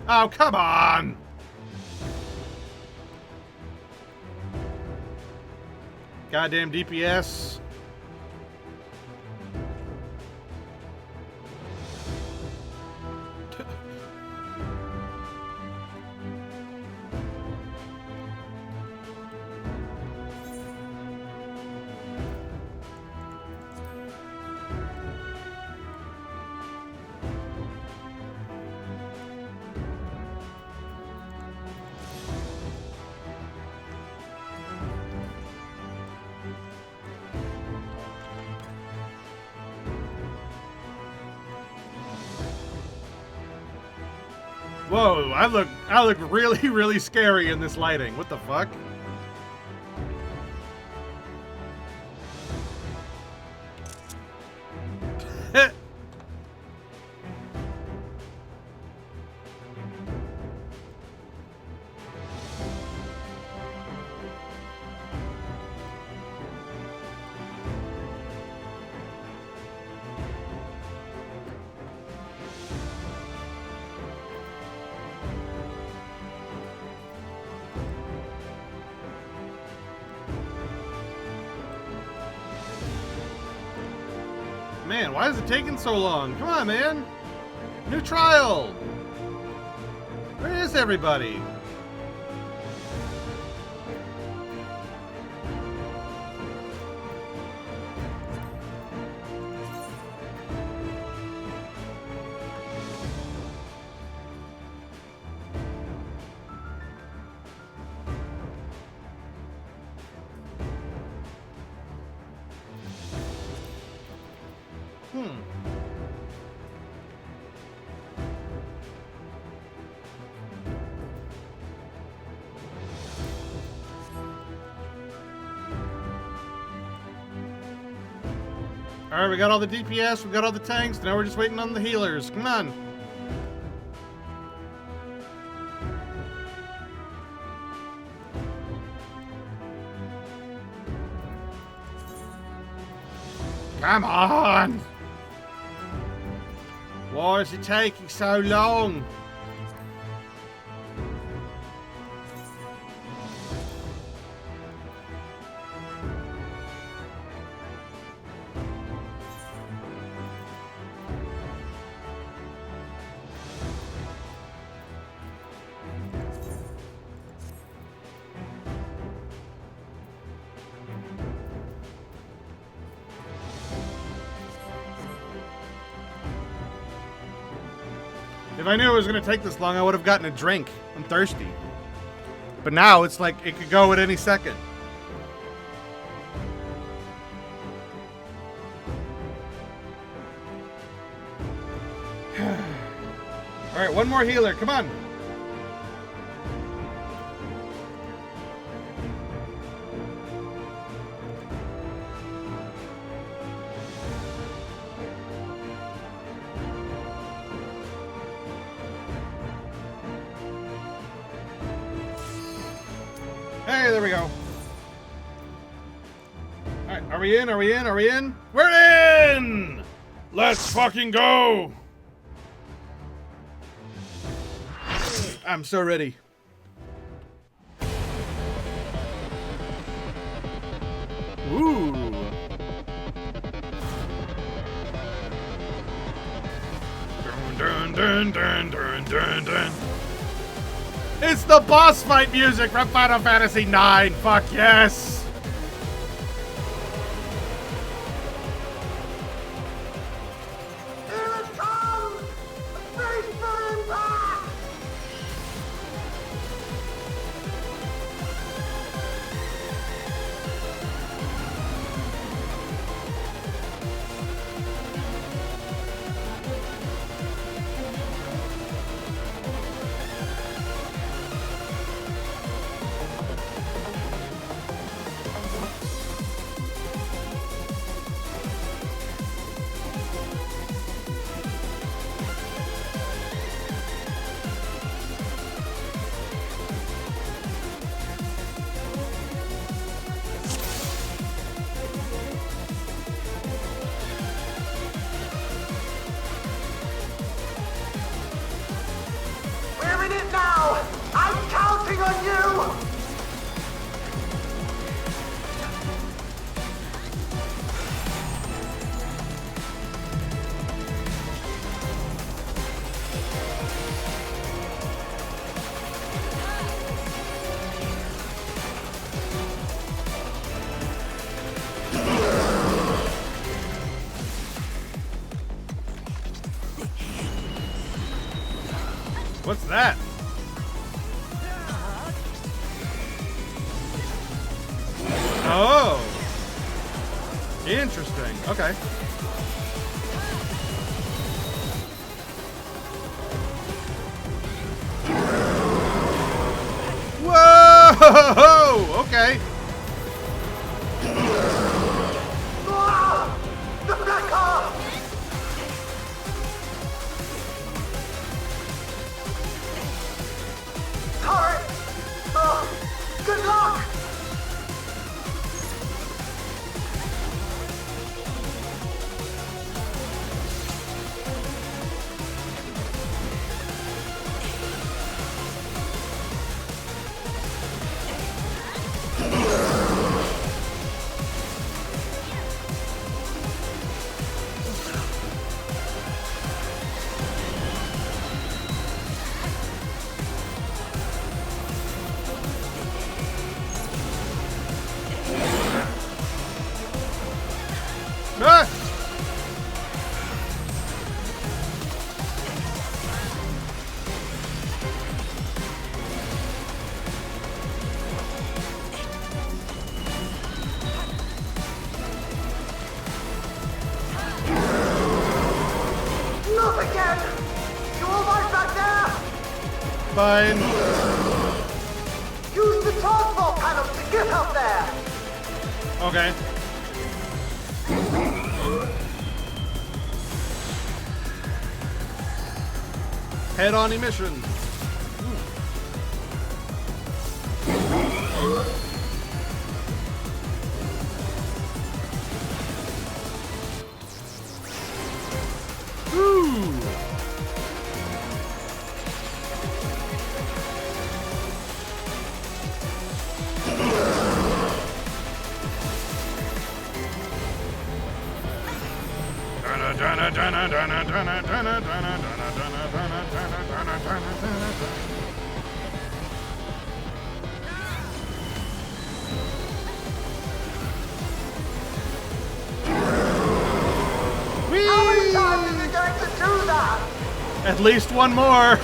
Oh, come on! Goddamn DPS. Whoa, I look really, really scary in this lighting. What the fuck? Man, why is it taking so long? Come on, man. New trial. Where is everybody? Alright, we got all the DPS, we got all the tanks, now we're just waiting on the healers. Come on. Come on! Why is it taking so long? If I knew it was going to take this long, I would have gotten a drink. I'm thirsty. But now it's like it could go at any second. Alright, one more healer. Come on. Hey, there we go. Alright, are we in? Are we in? Are we in? We're in! Let's fucking go! I'm so ready. Ooh. Dun, dun, dun, dun, dun, dun. It's the boss fight music from Final Fantasy IX. Fuck yes. Here it comes! Face for impact! We're in it now! I'm counting on you! What's that? Oh. Interesting. Okay. Whoa! Okay. Ah! The black arm! Turret! Oh, good luck! Ah! Not again! You all right back there? Fine. Use the transport panel to get up there! Okay. head-on emissions. Woo! How many times are you going to do that? At least one more.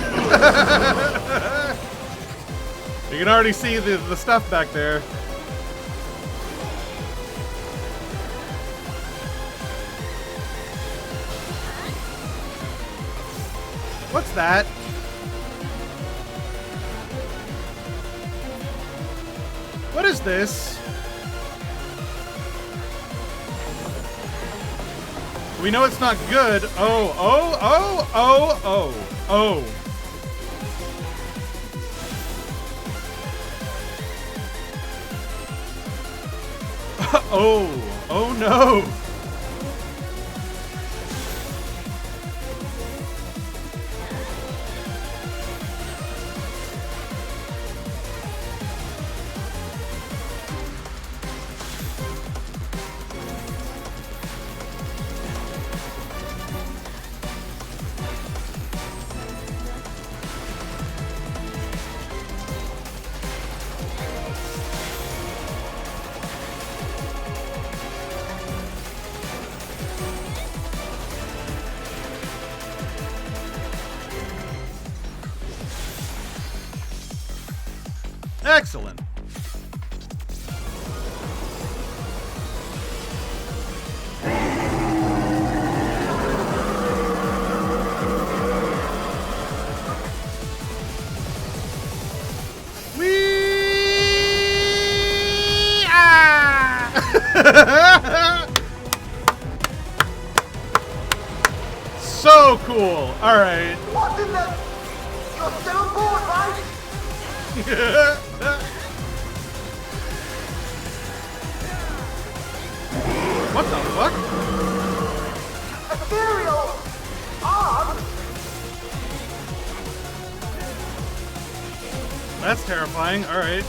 You can already see the stuff back there. What's that? What is this? We know it's not good. Oh, oh, oh, oh, oh, oh. Oh, oh no. Excellent. So cool. All right. What in the... You're still aboard, right? What the fuck? Ethereal arms? That's terrifying. All right.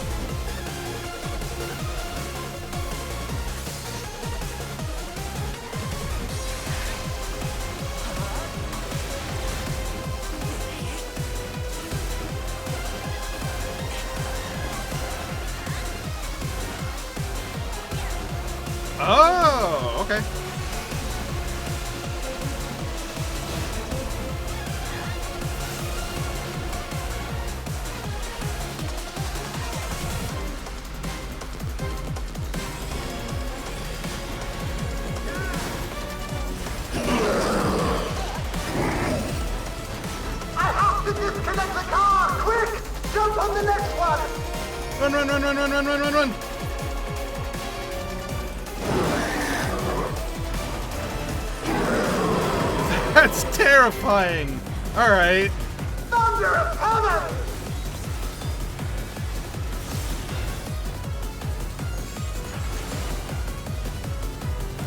Oh, okay. I have to disconnect the car! Quick! Jump on the next one! Run, run, run, run, run, run, run, run, run. That's terrifying. All right. Thunder of heaven!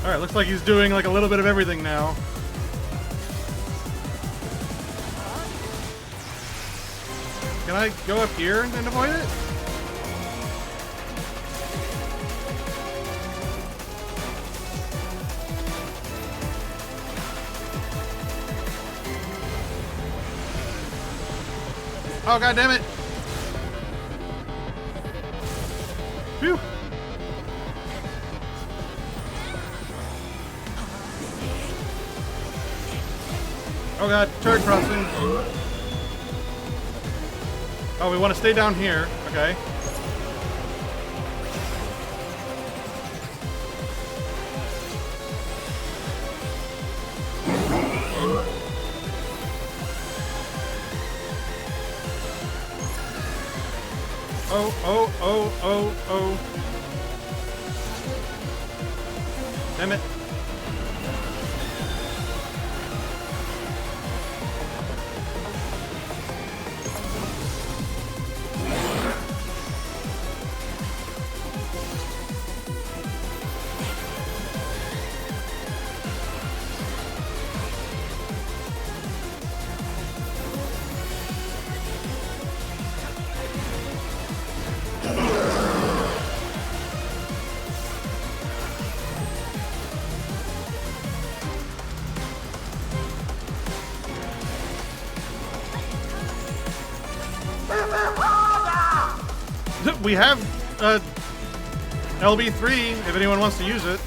All right, looks like he's doing like a little bit of everything now. Can I go up here and avoid it? Oh, god damn it. Phew. Oh god, turret crossing. Oh, we want to stay down here. Okay. Oh, oh, oh, oh, oh. Damn it. we have LB3 if anyone wants to use it.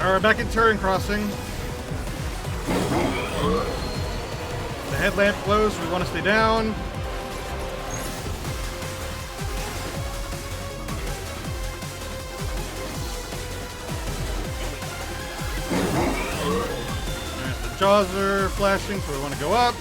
Alright, back at Turing Crossing. The headlamp glows, we want to stay down. Alright, the jaws are flashing, so we want to go up.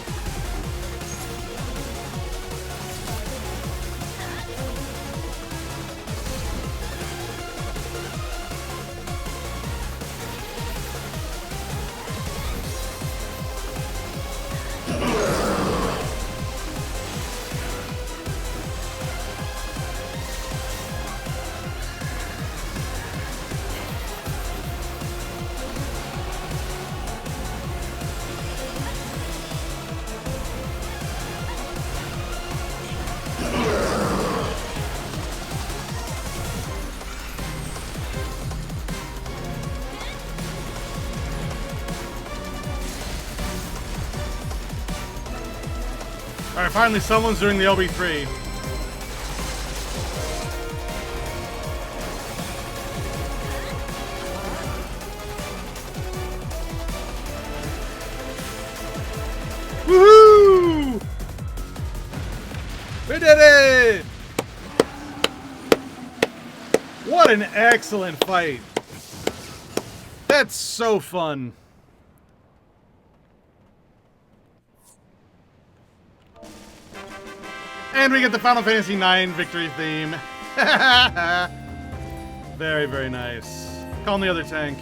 Alright, finally someone's doing the LB3. Woohoo! We did it! What an excellent fight. That's so fun. And we get the Final Fantasy IX victory theme. Very, very nice. Call me the other tank.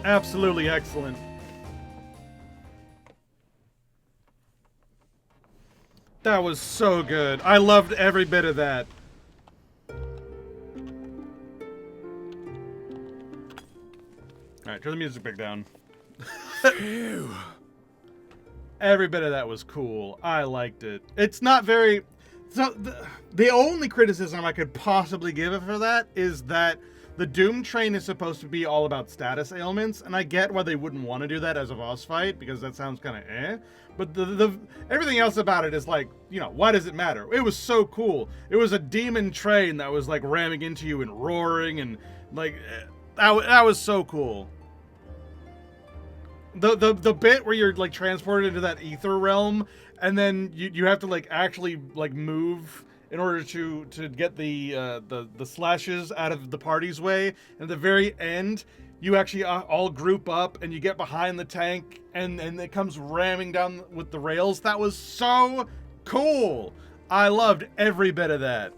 Absolutely excellent. That was so good. I loved every bit of that. Alright, turn the music back down. Every bit of that was cool. I liked it. It's not very... So the only criticism I could possibly give it for that is that the Doom Train is supposed to be all about status ailments, and I get why they wouldn't want to do that as a boss fight, because that sounds kind of eh. But everything else about it is like, you know, why does it matter? It was so cool. It was a demon train that was like ramming into you and roaring, and like, that was so cool. The bit where you're like transported into that ether realm, and then you have to like actually like move in order to get the slashes out of the party's way. And at the very end, you actually all group up and you get behind the tank, and it comes ramming down with the rails. That was so cool. I loved every bit of that.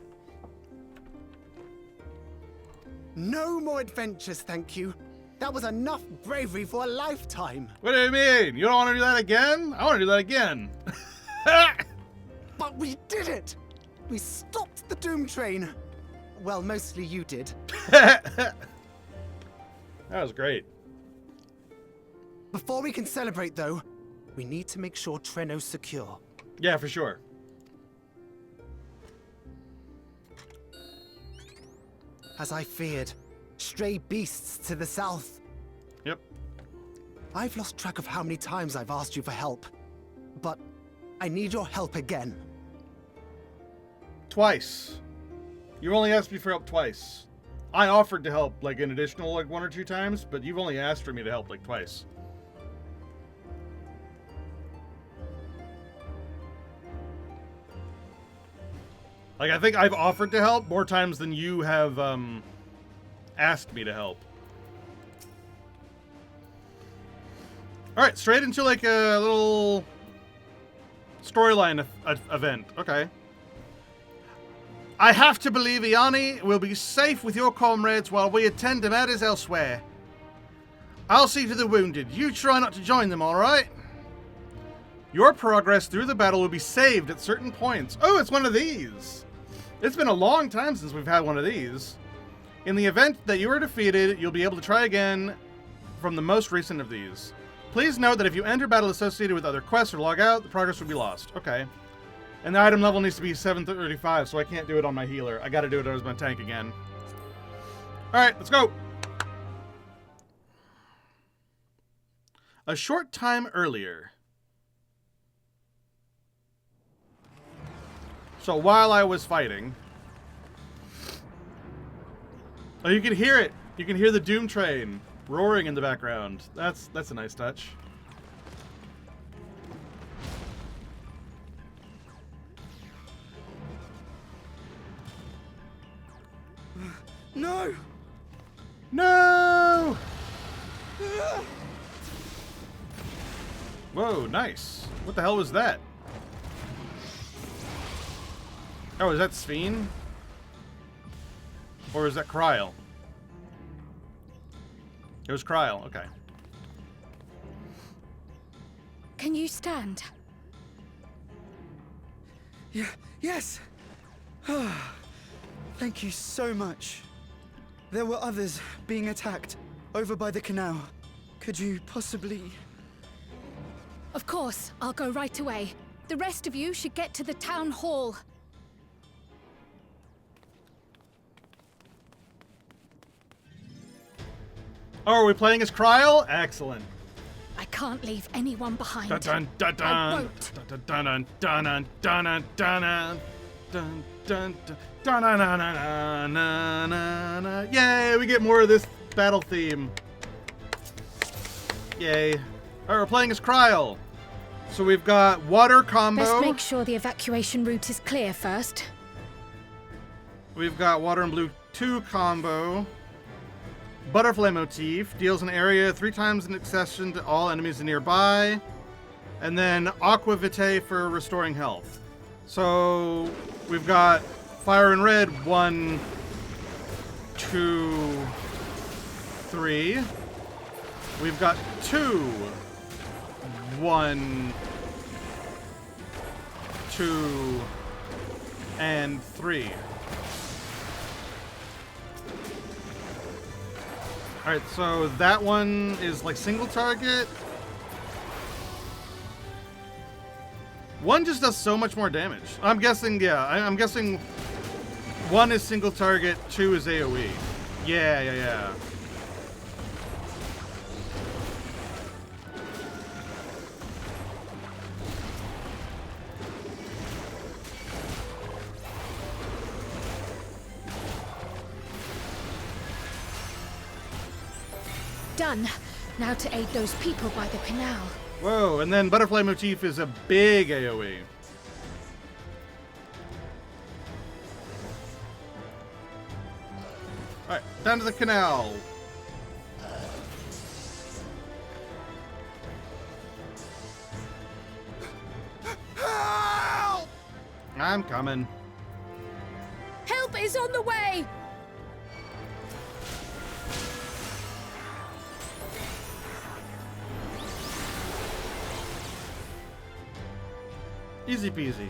No more adventures, thank you. That was enough bravery for a lifetime. What do you mean? You don't want to do that again? I want to do that again. But we did it! We stopped the Doom Train. Well, mostly you did. That was great. Before we can celebrate, though, we need to make sure Treno's secure. Yeah, for sure. As I feared, stray beasts to the south. Yep. I've lost track of how many times I've asked you for help, but I need your help again. Twice. You only asked me for help twice. I offered to help like an additional like 1 or 2 times, but you've only asked for me to help like twice. Like, I think I've offered to help more times than you have asked me to help. Alright, straight into like a little storyline event. Okay. I have to believe Iani will be safe with your comrades while we attend to matters elsewhere. I'll see to the wounded. You try not to join them, alright? Your progress through the battle will be saved at certain points. Oh, it's one of these. It's been a long time since we've had one of these. In the event that you are defeated, you'll be able to try again from the most recent of these. Please note that if you enter battle associated with other quests or log out, the progress will be lost. Okay. And the item level needs to be 735, so I can't do it on my healer. I gotta do it as my tank again. Alright, let's go! A short time earlier. So while I was fighting... Oh, you can hear it! You can hear the Doom Train roaring in the background. That's a nice touch. No! No! Whoa, nice. What the hell was that? Oh, is that Sphene? Or is that Kryl? It was Kryl, okay. Can you stand? Yeah, yes! Thank you so much. There were others being attacked over by the canal. Could you possibly... Of course, I'll go right away. The rest of you should get to the town hall. Oh, are we playing as Kryl? Excellent. I can't leave anyone behind. Dun dun dun I dun won't. dun dun dun dun dun dun dun dun dun dun dun dun dun. Yay! We get more of this battle theme. Yay! All right, we're playing as Kryl. So we've got water combo. Best make sure the evacuation route is clear first. We've got water and blue 2 combo. Butterfly motif deals an area 3 times in succession to all enemies nearby. And then Aqua Vitae for restoring health. So we've got fire and red 1, 2, 3. We've got 2, 1, 2, and 3. Alright, so that one is like single target. One just does so much more damage. I'm guessing, yeah, I'm guessing 1 is single target, 2 is AoE. Yeah. Done. Now to aid those people by the canal. Whoa, and then Butterfly Motif is a big AoE. Alright, down to the canal. Help! I'm coming. Help is on the way! Easy peasy.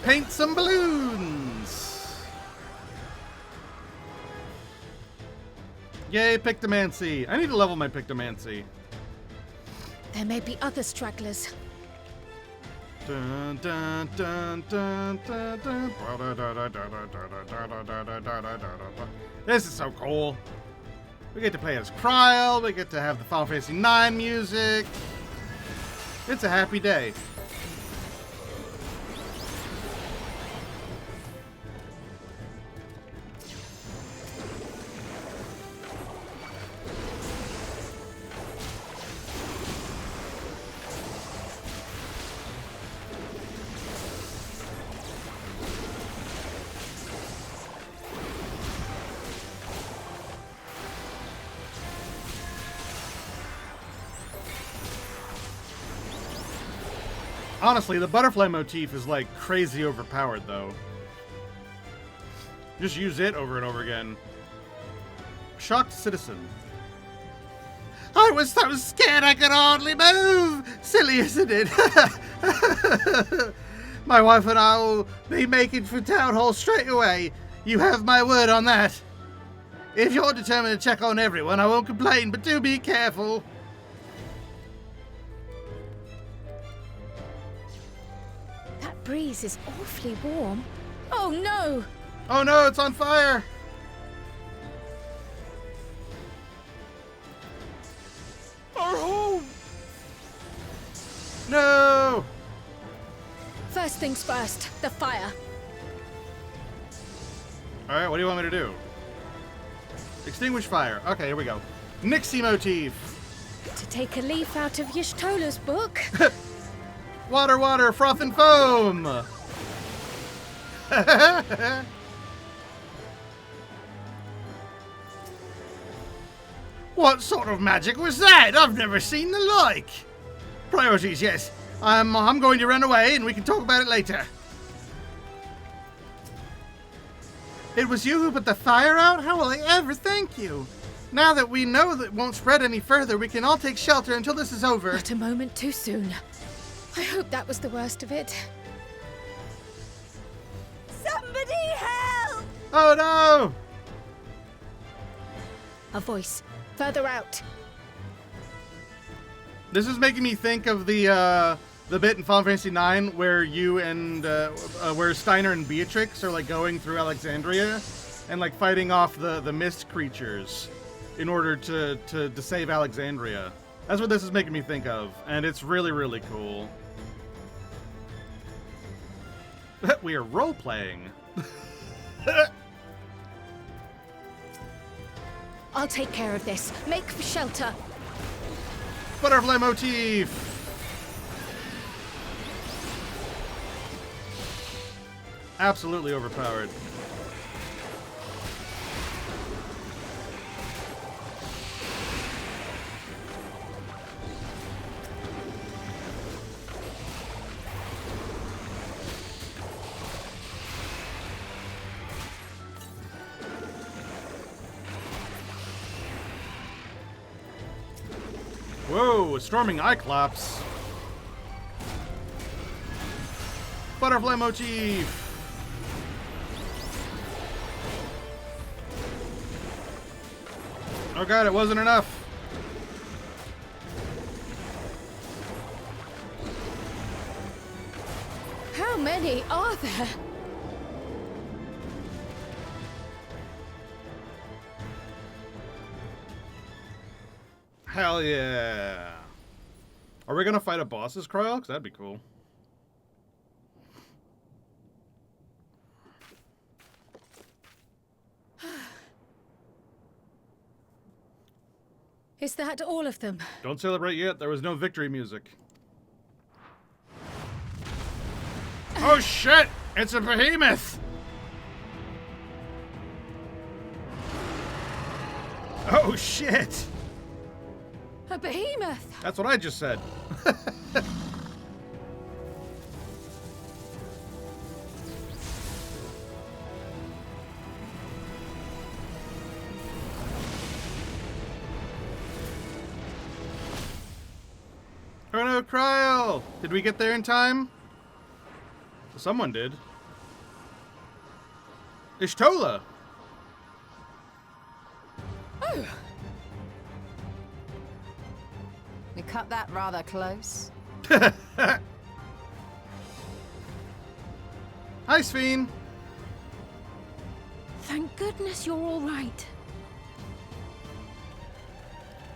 Paint some balloons! Yay, Pictomancy. I need to level my Pictomancy. There may be other stragglers. Dun, dun, dun, dun, dun, dun. This is so cool. We get to play as Kryl, we get to have the Final Fantasy IX music. It's a happy day. Honestly, the butterfly motif is like crazy overpowered, though. Just use it over and over again. Shocked citizen. I was so scared I could hardly move. Silly, isn't it? My wife and I will be making for Town Hall straight away. You have my word on that. If you're determined to check on everyone, I won't complain, but do be careful. That breeze is awfully warm. Oh no! Oh no, it's on fire! Our home! No! First things first, the fire. Alright, what do you want me to do? Extinguish fire. Okay, here we go. Nixie motif. To take a leaf out of Y'shtola's book. Water, water, froth and foam! What sort of magic was that? I've never seen the like. Priorities, yes. I'm going to run away and we can talk about it later. It was you who put the fire out? How will I ever thank you? Now that we know that it won't spread any further, we can all take shelter until this is over. Not a moment too soon. I hope that was the worst of it. Somebody help! Oh no! A voice. Further out. This is making me think of the bit in Final Fantasy IX where you and where Steiner and Beatrix are like going through Alexandria and like fighting off the mist creatures in order to save Alexandria. That's what this is making me think of, and it's really, really cool. We are role playing. I'll take care of this. Make for shelter. Butterfly motif. Absolutely overpowered. Whoa, a storming Cyclops. Butterfly motif. Oh god, it wasn't enough. How many are there? Hell yeah. Are we gonna fight a boss's Cryo? Because that'd be cool. Is that all of them? Don't celebrate yet. There was no victory music. Oh shit! It's a behemoth! Oh shit! A behemoth! That's what I just said. Oh no, Cryo! Did we get there in time? Someone did. Y'shtola! Oh! We cut that rather close. Hi, Sphene! Thank goodness you're all right.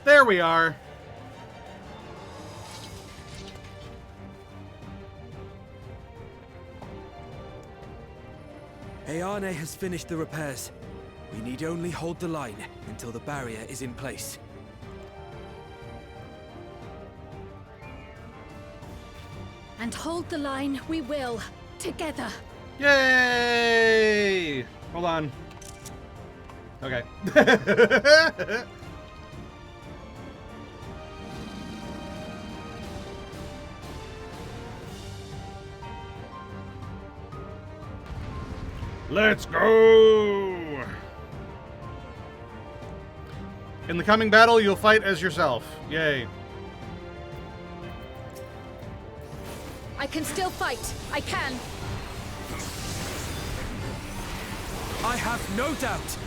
There we are. Ayane has finished the repairs. We need only hold the line until the barrier is in place. And hold the line we will, together. Yay! Hold on. Okay. Let's go! In the coming battle, you'll fight as yourself. Yay. I can still fight. I can. I have no doubt.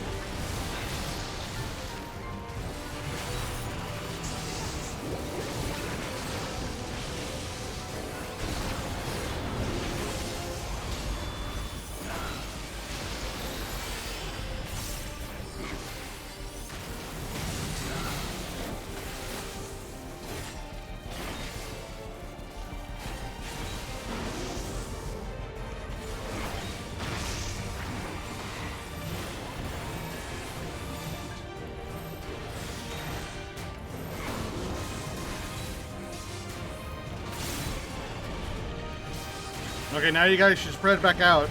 Okay, now you guys should spread back out.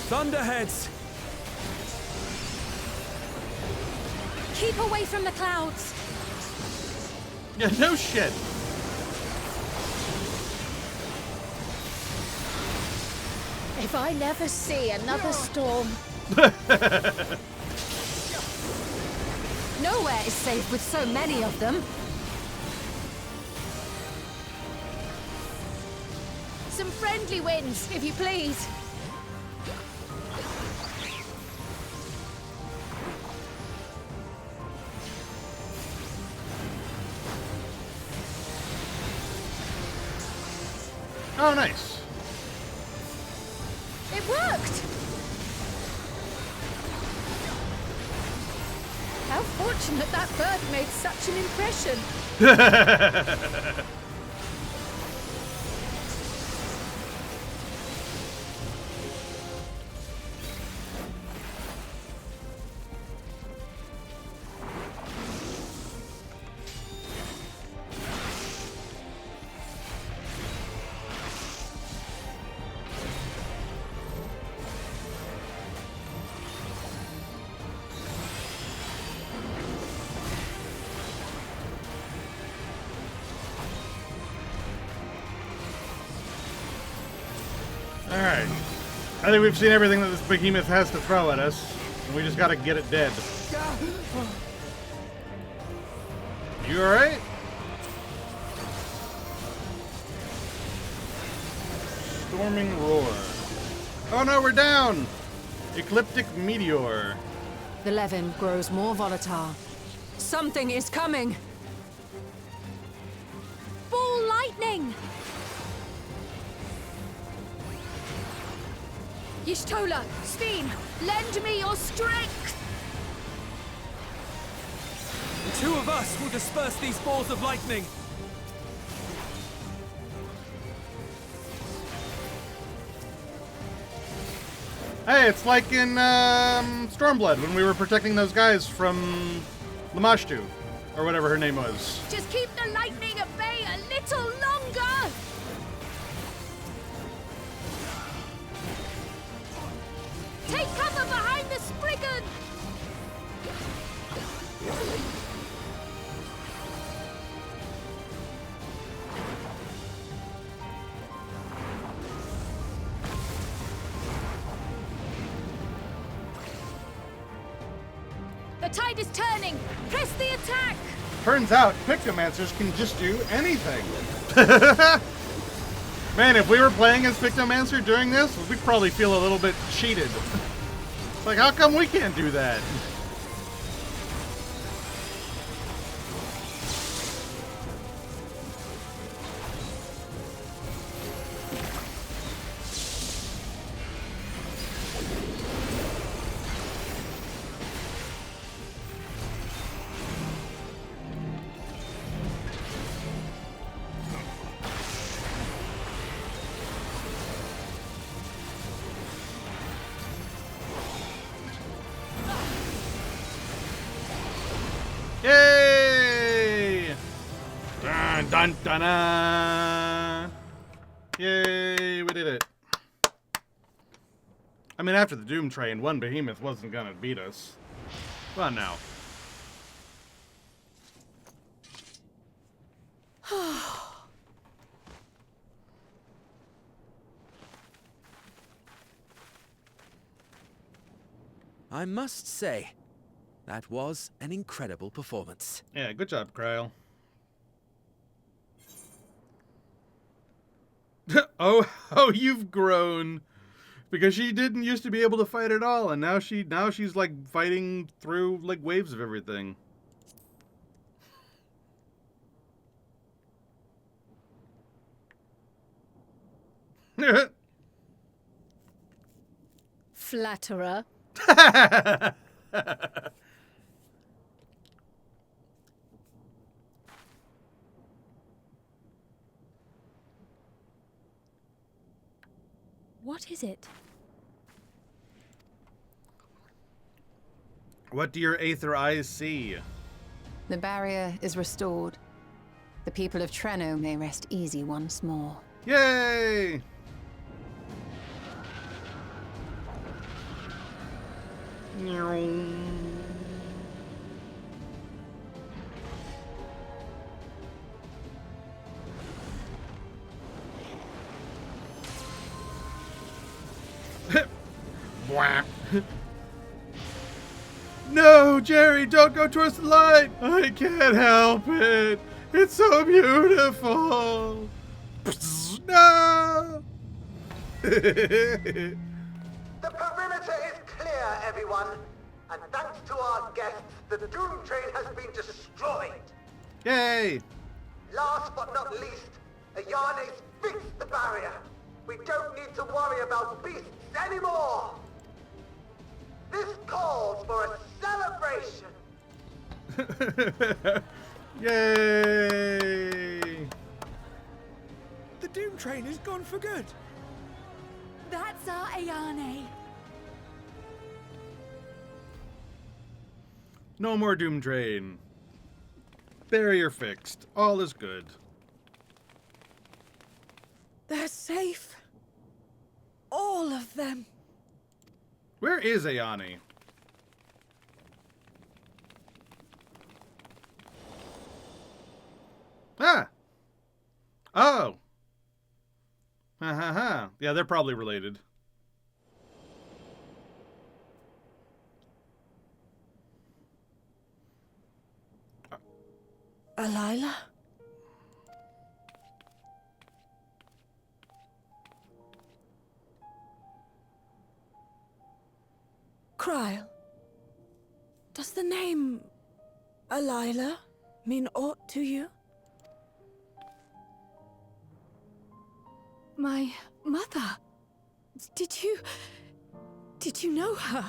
Thunderheads! Keep away from the clouds. Yeah, no shit. If I never see another storm. Nowhere is safe with so many of them. Some friendly winds, if you please. Oh, nice. It worked! How fortunate that bird made such an impression. Alright. I think we've seen everything that this behemoth has to throw at us. And we just gotta get it dead. You alright? Storming roar. Oh no, we're down! Ecliptic meteor. The Levin grows more volatile. Something is coming! Ball lightning! Y'shtola, Steen, lend me your strength! The two of us will disperse these balls of lightning. Hey, it's like in Stormblood when we were protecting those guys from Lamashtu, or whatever her name was. Just keep the lightning at bay a little longer! Take cover behind the Spriggan! The tide is turning! Press the attack! Turns out, Pictomancers can just do anything. Man, if we were playing as Pictomancer during this, we'd probably feel a little bit cheated. Like, how come we can't do that? Dun dun dun! Yay, we did it. I mean, after the Doom Train, one behemoth wasn't gonna beat us. Come on now. I must say, that was an incredible performance. Yeah, good job, Kyle. oh, you've grown. Because she didn't used to be able to fight at all, and now she's like fighting through like waves of everything. Flatterer. What is it? What do your aether eyes see? The barrier is restored. The people of Treno may rest easy once more. Yay! No, Jerry, don't go towards the light. I can't help it. It's so beautiful. No. The perimeter is clear, everyone. And thanks to our guests, the Doom Train has been destroyed. Yay. Last but not least, Ayane fixed the barrier. We don't need to worry about beasts anymore. This calls for a celebration. Yay! The Doom Train is gone for good. That's our Ayane. No more Doom Train. Barrier fixed. All is good. They're safe. All of them. Where is Ayane? Ah! Oh! Ha ha ha. Yeah, they're probably related. Alila? Kryl, does the name Alila mean aught to you? My mother. Did you know her?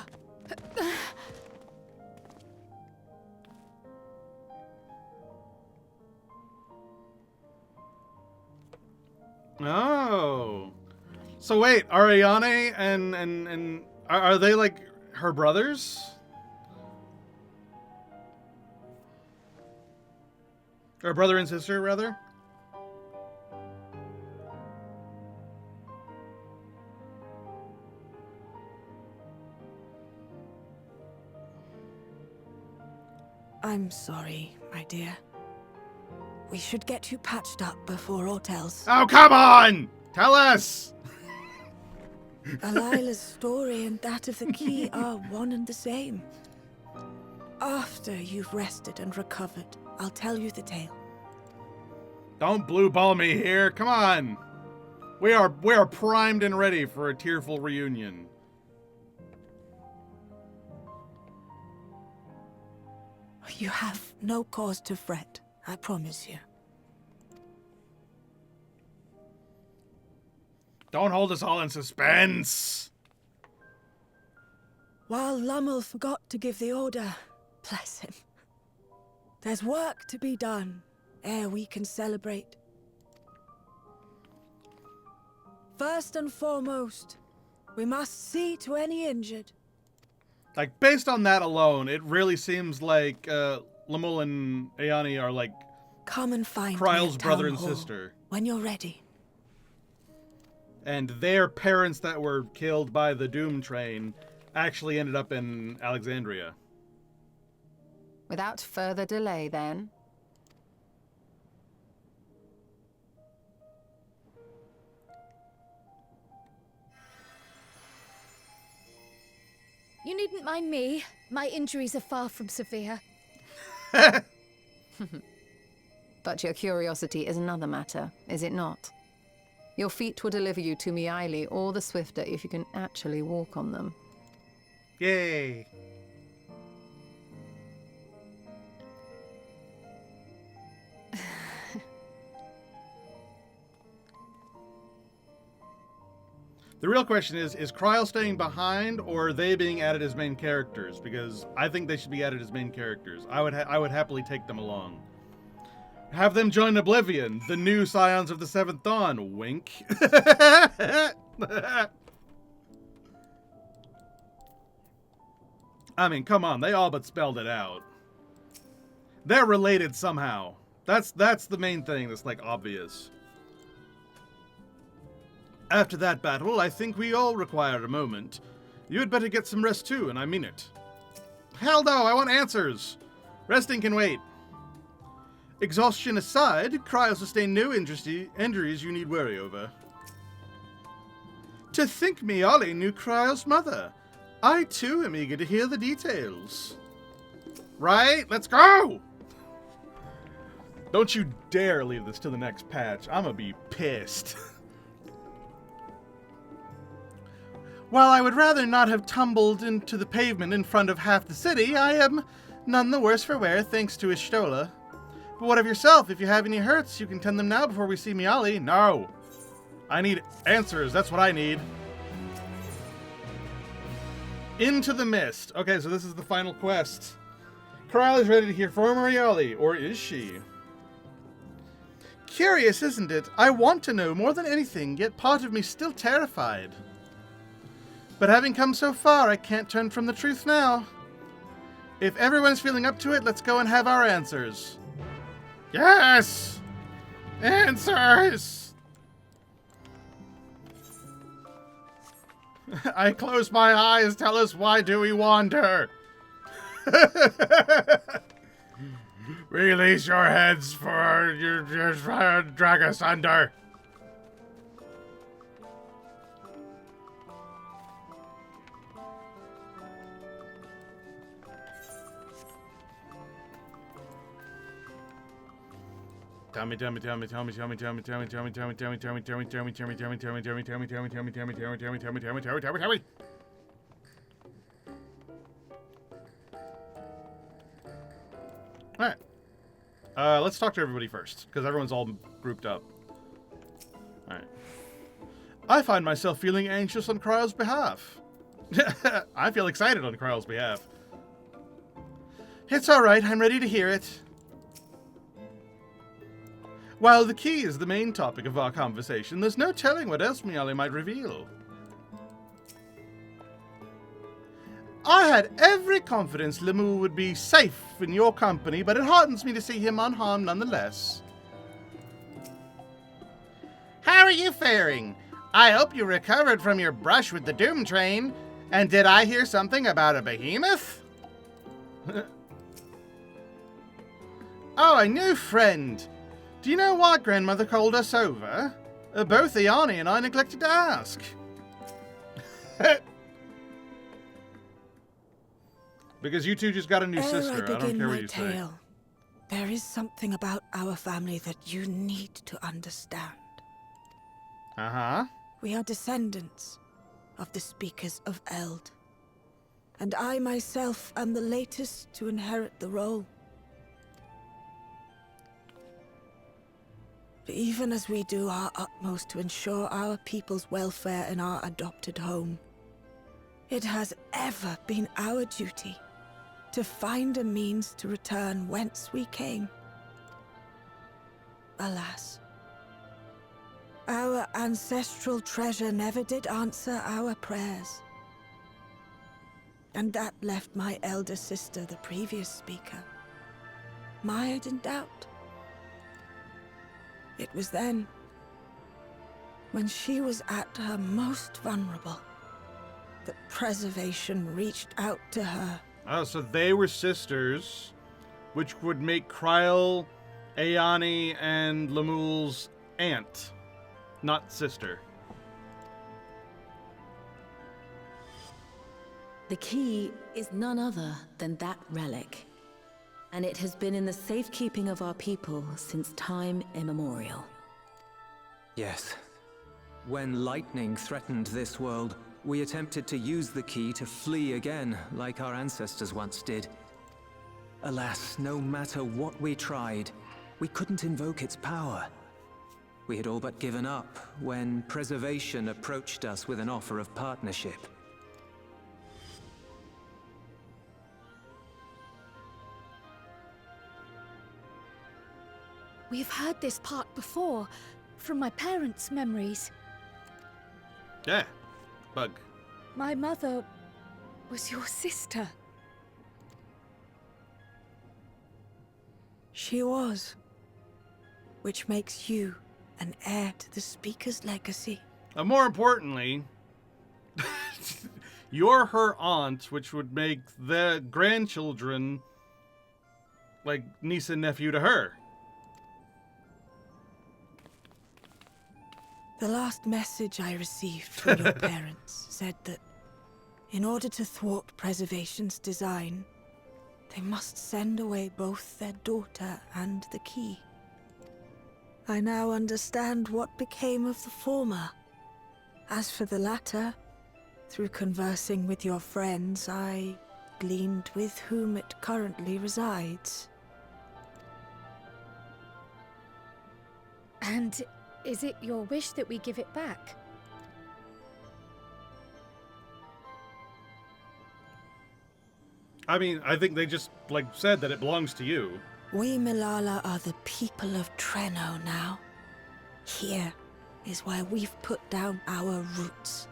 Oh. So wait, are Ayane and are they like her brothers? Or brother and sister, rather? I'm sorry, my dear. We should get you patched up before aught else. Oh, come on! Tell us! Alila's story and that of the key are one and the same. After you've rested and recovered, I'll tell you the tale. Don't blue ball me here. Come on. We are primed and ready for a tearful reunion. You have no cause to fret, I promise you. Don't hold us all in suspense. While Lummel forgot to give the order, bless him, there's work to be done ere we can celebrate. First and foremost, we must see to any injured. Like, based on that alone, it really seems like Lummel and Ayane are, like, Come and find Kryle's me at brother Town and Hall sister. when you're ready. And their parents that were killed by the Doom Train actually ended up in Alexandria. Without further delay, then. You needn't mind me. My injuries are far from severe. But your curiosity is another matter, is it not? Your feet will deliver you to Miaili all the swifter if you can actually walk on them. Yay! The real question is Kryle staying behind, or are they being added as main characters? Because I think they should be added as main characters. I would happily take them along. Have them join Oblivion, the new Scions of the Seventh Dawn. Wink. I mean, come on, they all but spelled it out. They're related somehow. That's the main thing that's, like, obvious. After that battle, I think we all require a moment. You had better get some rest too, and I mean it. Hell no, I want answers! Resting can wait. Exhaustion aside, Kryle sustained no injuries you need worry over. To think Miaili knew Kryle's mother. I too am eager to hear the details. Right? Let's go! Don't you dare leave this to the next patch. I'm gonna be pissed. While I would rather not have tumbled into the pavement in front of half the city, I am none the worse for wear, thanks to Ishtola. But what of yourself? If you have any hurts, you can tend them now before we see Miaili. No. I need answers. That's what I need. Into the Mist. Okay, so this is the final quest. Kryle is ready to hear from Miaili, or is she? Curious, isn't it? I want to know more than anything, yet part of me still terrified. But having come so far, I can't turn from the truth now. If everyone's feeling up to it, let's go and have our answers. Yes! Answers! I close my eyes, tell us why do we wander? Release your heads for your drag us under. Tell me. Alright. Let's talk to everybody first, because everyone's all grouped up. Alright. I find myself feeling anxious on Kryle's behalf. I feel excited on Kryle's behalf. It's alright, I'm ready to hear it. While the key is the main topic of our conversation, there's no telling what else Miaili might reveal. I had every confidence Lemuel would be safe in your company, but it heartens me to see him unharmed nonetheless. How are you faring? I hope you recovered from your brush with the Doom Train. And did I hear something about a behemoth? Oh, a new friend. Do you know why Grandmother called us over? Both Ayani and I neglected to ask. Because you two just got a new sister. I don't care what you say. There is something about our family that you need to understand. Uh-huh. We are descendants of the Speakers of Eld. And I myself am the latest to inherit the role. Even as we do our utmost to ensure our people's welfare in our adopted home, it has ever been our duty to find a means to return whence we came. Alas, our ancestral treasure never did answer our prayers. And that left my elder sister, the previous speaker, mired in doubt. It was then, when she was at her most vulnerable, that preservation reached out to her. Oh, so they were sisters, which would make Kryl, Ayani, and Lemul's aunt, not sister. The key is none other than that relic, and it has been in the safekeeping of our people since time immemorial. Yes. When lightning threatened this world, we attempted to use the key to flee again, like our ancestors once did. Alas, no matter what we tried, we couldn't invoke its power. We had all but given up when Preservation approached us with an offer of partnership. We've heard this part before, from my parents' memories. Yeah, Bug. My mother was your sister. She was. Which makes you an heir to the Speaker's legacy. And more importantly, you're her aunt, which would make the grandchildren like niece and nephew to her. The last message I received from your parents said that in order to thwart Preservation's design, they must send away both their daughter and the key. I now understand what became of the former. As for the latter, through conversing with your friends, I gleaned with whom it currently resides. And is it your wish that we give it back? I mean, I think they just, like, said that it belongs to you. We Milala are the people of Treno now. Here is where we've put down our roots.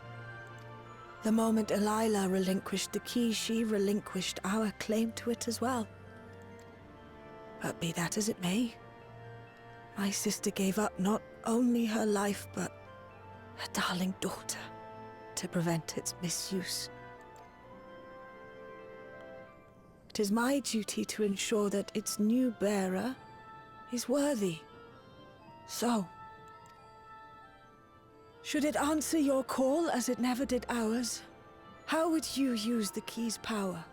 The moment Elila relinquished the key, she relinquished our claim to it as well. But be that as it may, my sister gave up not only her life, but her darling daughter, to prevent its misuse. It is my duty to ensure that its new bearer is worthy. So, should it answer your call as it never did ours, how would you use the key's power?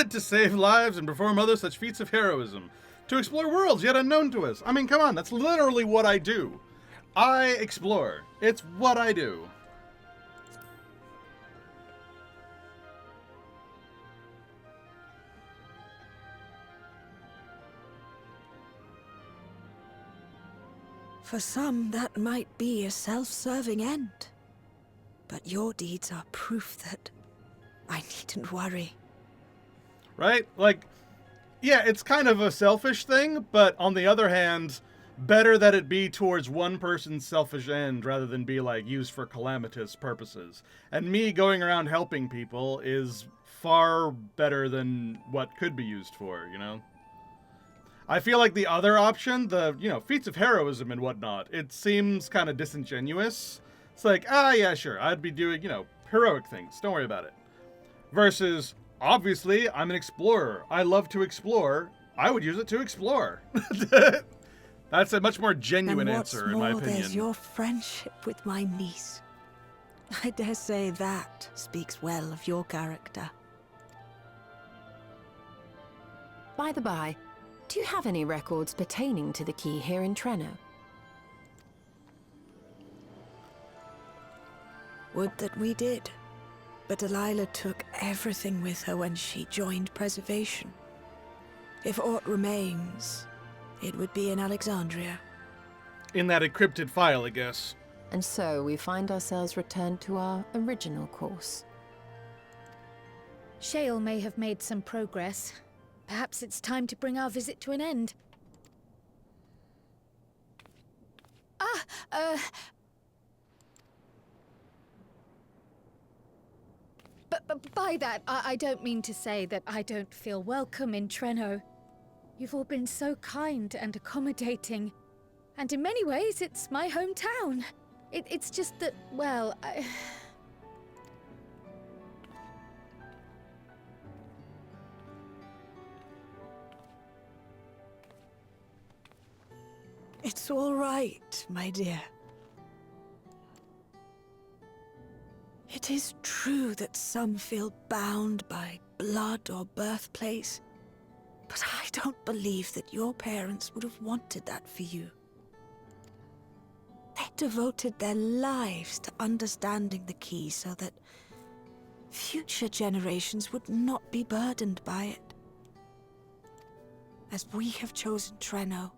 To save lives and perform other such feats of heroism. To explore worlds yet unknown to us. I mean, come on, that's literally what I do. I explore. It's what I do. For some, that might be a self-serving end. But your deeds are proof that I needn't worry. Right? Like, yeah, it's kind of a selfish thing, but on the other hand, better that it be towards one person's selfish end rather than be, like, used for calamitous purposes. And me going around helping people is far better than what could be used for, you know? I feel like the other option, the, you know, feats of heroism and whatnot, it seems kind of disingenuous. It's like, yeah, sure, I'd be doing, you know, heroic things. Don't worry about it. Versus, obviously, I'm an explorer. I love to explore. I would use it to explore. That's a much more genuine answer, in my opinion. There's your friendship with my niece. I dare say that speaks well of your character. By the by, do you have any records pertaining to the key here in Treno? Would that we did. But Delilah took everything with her when she joined Preservation. If aught remains, it would be in Alexandria. In that encrypted file, I guess. And so we find ourselves returned to our original course. Shale may have made some progress. Perhaps it's time to bring our visit to an end. But by that, I don't mean to say that I don't feel welcome in Treno. You've all been so kind and accommodating. And in many ways, it's my hometown. It's just that, well, It's all right, my dear. It is true that some feel bound by blood or birthplace, but I don't believe that your parents would have wanted that for you. They devoted their lives to understanding the key so that future generations would not be burdened by it. As we have chosen Treno,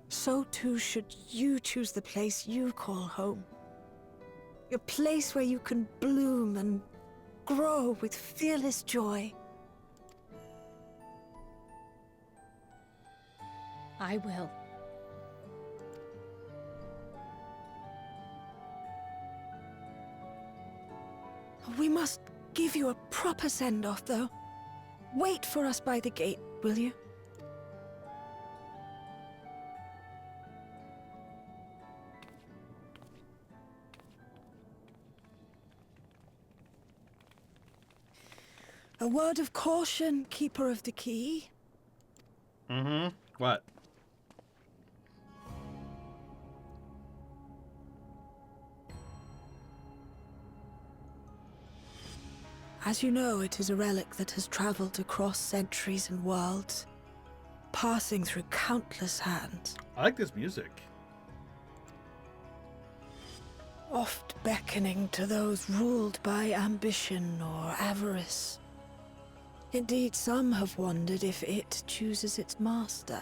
so too should you choose the place you call home. A place where you can bloom and grow with fearless joy. I will. We must give you a proper send-off, though. Wait for us by the gate, will you? A word of caution, Keeper of the Key. Mm-hmm. What? As you know, it is a relic that has traveled across centuries and worlds, passing through countless hands. I like this music. Oft beckoning to those ruled by ambition or avarice. Indeed, some have wondered if it chooses its master.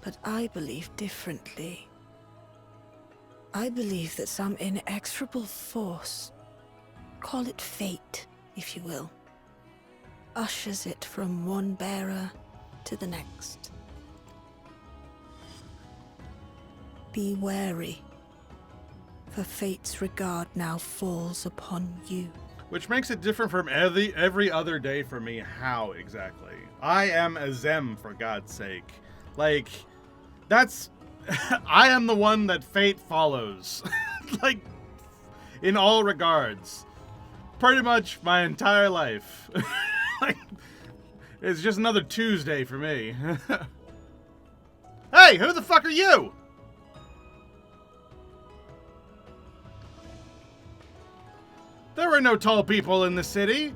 But I believe differently. I believe that some inexorable force, call it fate, if you will, ushers it from one bearer to the next. Be wary, for fate's regard now falls upon you. Which makes it different from every other day for me. How exactly? I am a Zem, for God's sake. Like, that's... I am the one that fate follows. Like, in all regards. Pretty much my entire life. Like, it's just another Tuesday for me. Hey, who the fuck are you? There were no tall people in the city.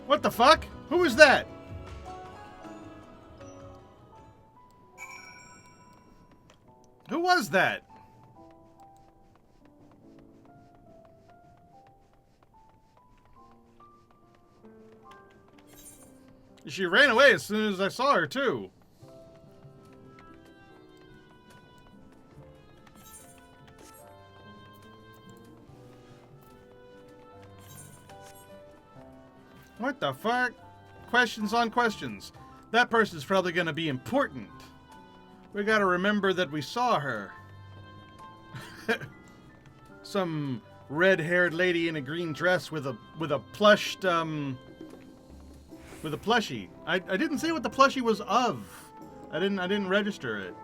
What the fuck? Who is that? Who was that? She ran away as soon as I saw her, too. What the fuck? Questions on questions. That person's probably gonna be important. We gotta remember that we saw her. Some red-haired lady in a green dress with a plushed, with a plushie. I didn't say what the plushie was of. I didn't register it.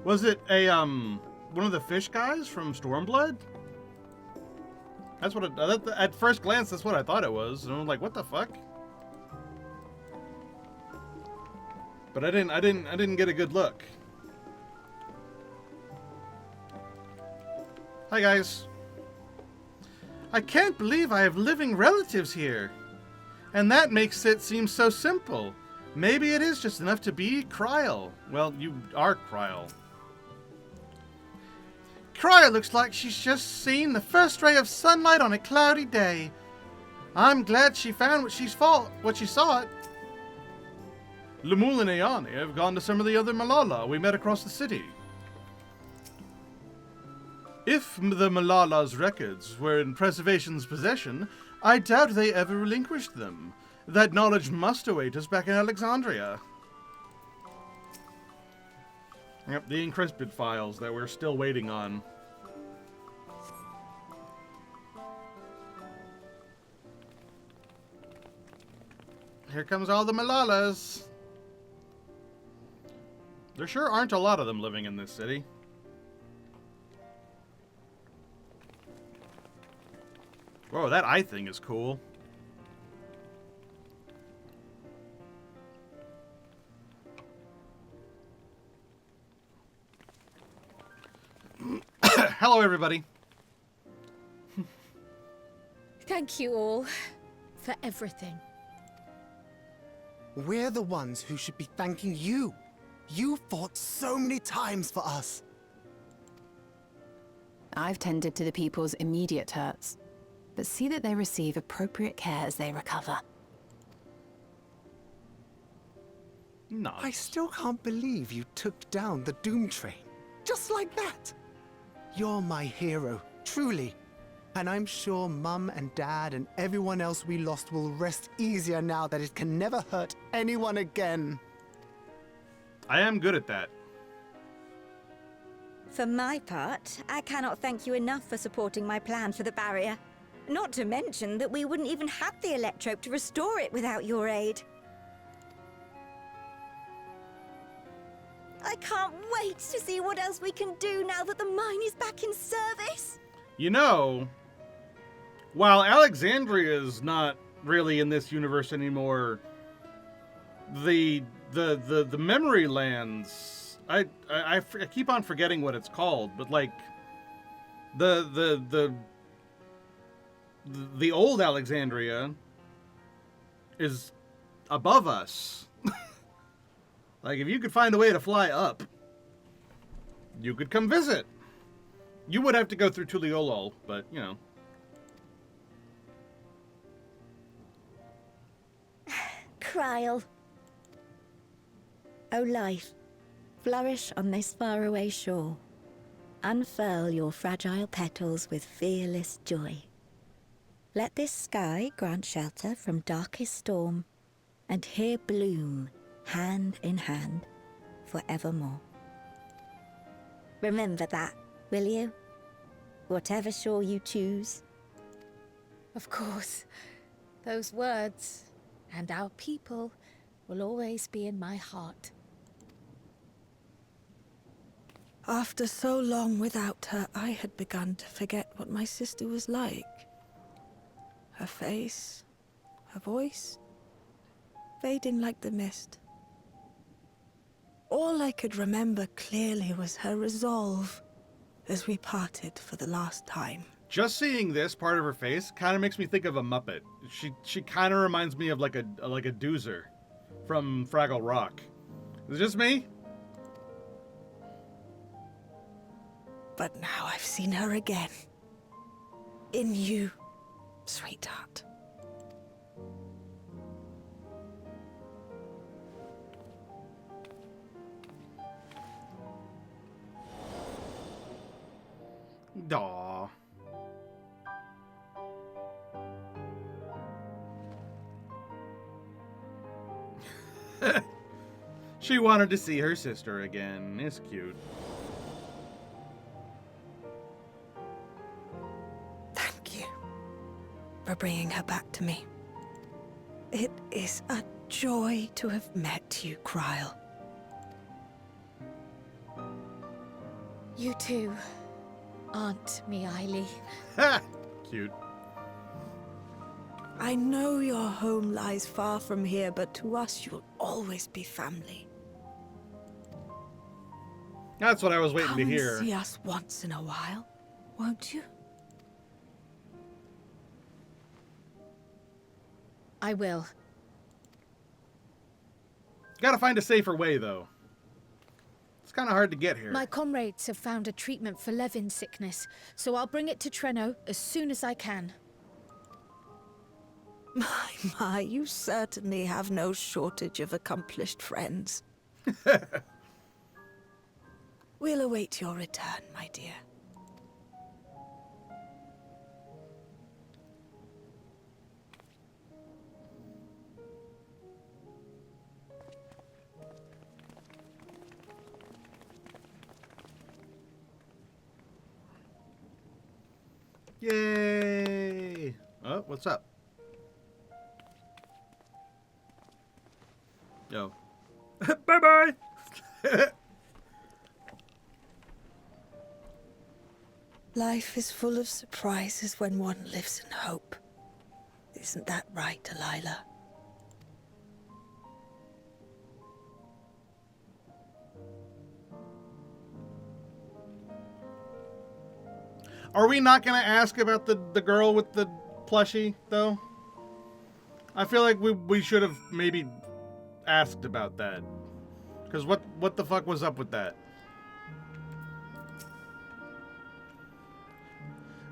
Was it a one of the fish guys from Stormblood? That's what at first glance that's what I thought it was, and I'm like, what the fuck? But I didn't get a good look. Hi guys. I can't believe I have living relatives here. And that makes it seem so simple. Maybe it is just enough to be Kryl. Well, you are Kryl. Kryl looks like she's just seen the first ray of sunlight on a cloudy day. I'm glad she found what she saw it. Lemul and Ayane have gone to some of the other Malala we met across the city. If the Malala's records were in Preservation's possession, I doubt they ever relinquished them. That knowledge must await us back in Alexandria. Yep, the encrypted files that we're still waiting on. Here comes all the Malalas. There sure aren't a lot of them living in this city. Whoa, that eye thing is cool. Hello, everybody. Thank you all for everything. We're the ones who should be thanking you. You fought so many times for us. I've tended to the people's immediate hurts, but see that they receive appropriate care as they recover. No. I still can't believe you took down the Doom Train. Just like that. You're my hero, truly. And I'm sure Mum and Dad and everyone else we lost will rest easier now that it can never hurt anyone again. I am good at that. For my part, I cannot thank you enough for supporting my plan for the barrier. Not to mention that we wouldn't even have the Electrope to restore it without your aid. I can't wait to see what else we can do now that the mine is back in service. You know, while Alexandria is not really in this universe anymore, the memory lands, I keep on forgetting what it's called, but like the old Alexandria is above us. Like, if you could find a way to fly up, you could come visit. You would have to go through Tuliolol, but, you know. Kryl. O life, flourish on this faraway shore. Unfurl your fragile petals with fearless joy. Let this sky grant shelter from darkest storm, and here bloom, hand in hand, forevermore. Remember that, will you? Whatever shore you choose. Of course. Those words and our people will always be in my heart. After so long without her, I had begun to forget what my sister was like. Her face, her voice, fading like the mist. All I could remember clearly was her resolve as we parted for the last time. Just seeing this part of her face kind of makes me think of a Muppet. She kind of reminds me of like a Doozer from Fraggle Rock. Is it just me? But now I've seen her again. In you, sweetheart. Aww. She wanted to see her sister again. It's cute. Thank you for bringing her back to me. It is a joy to have met you, Kryl. You too, Aunt Miaili. Ha! Cute. I know your home lies far from here, but to us you'll always be family. That's what I was waiting to Come hear. and see us once in a while, won't you? I will. Gotta find a safer way, though. It's kind of hard to get here. My comrades have found a treatment for Levin sickness, so I'll bring it to Treno as soon as I can. My, you certainly have no shortage of accomplished friends. We'll await your return, my dear. Yay! Oh, what's up? Yo. Bye-bye! Life is full of surprises when one lives in hope. Isn't that right, Delilah? Are we not going to ask about the girl with the plushie, though? I feel like we should have maybe asked about that. Because what the fuck was up with that?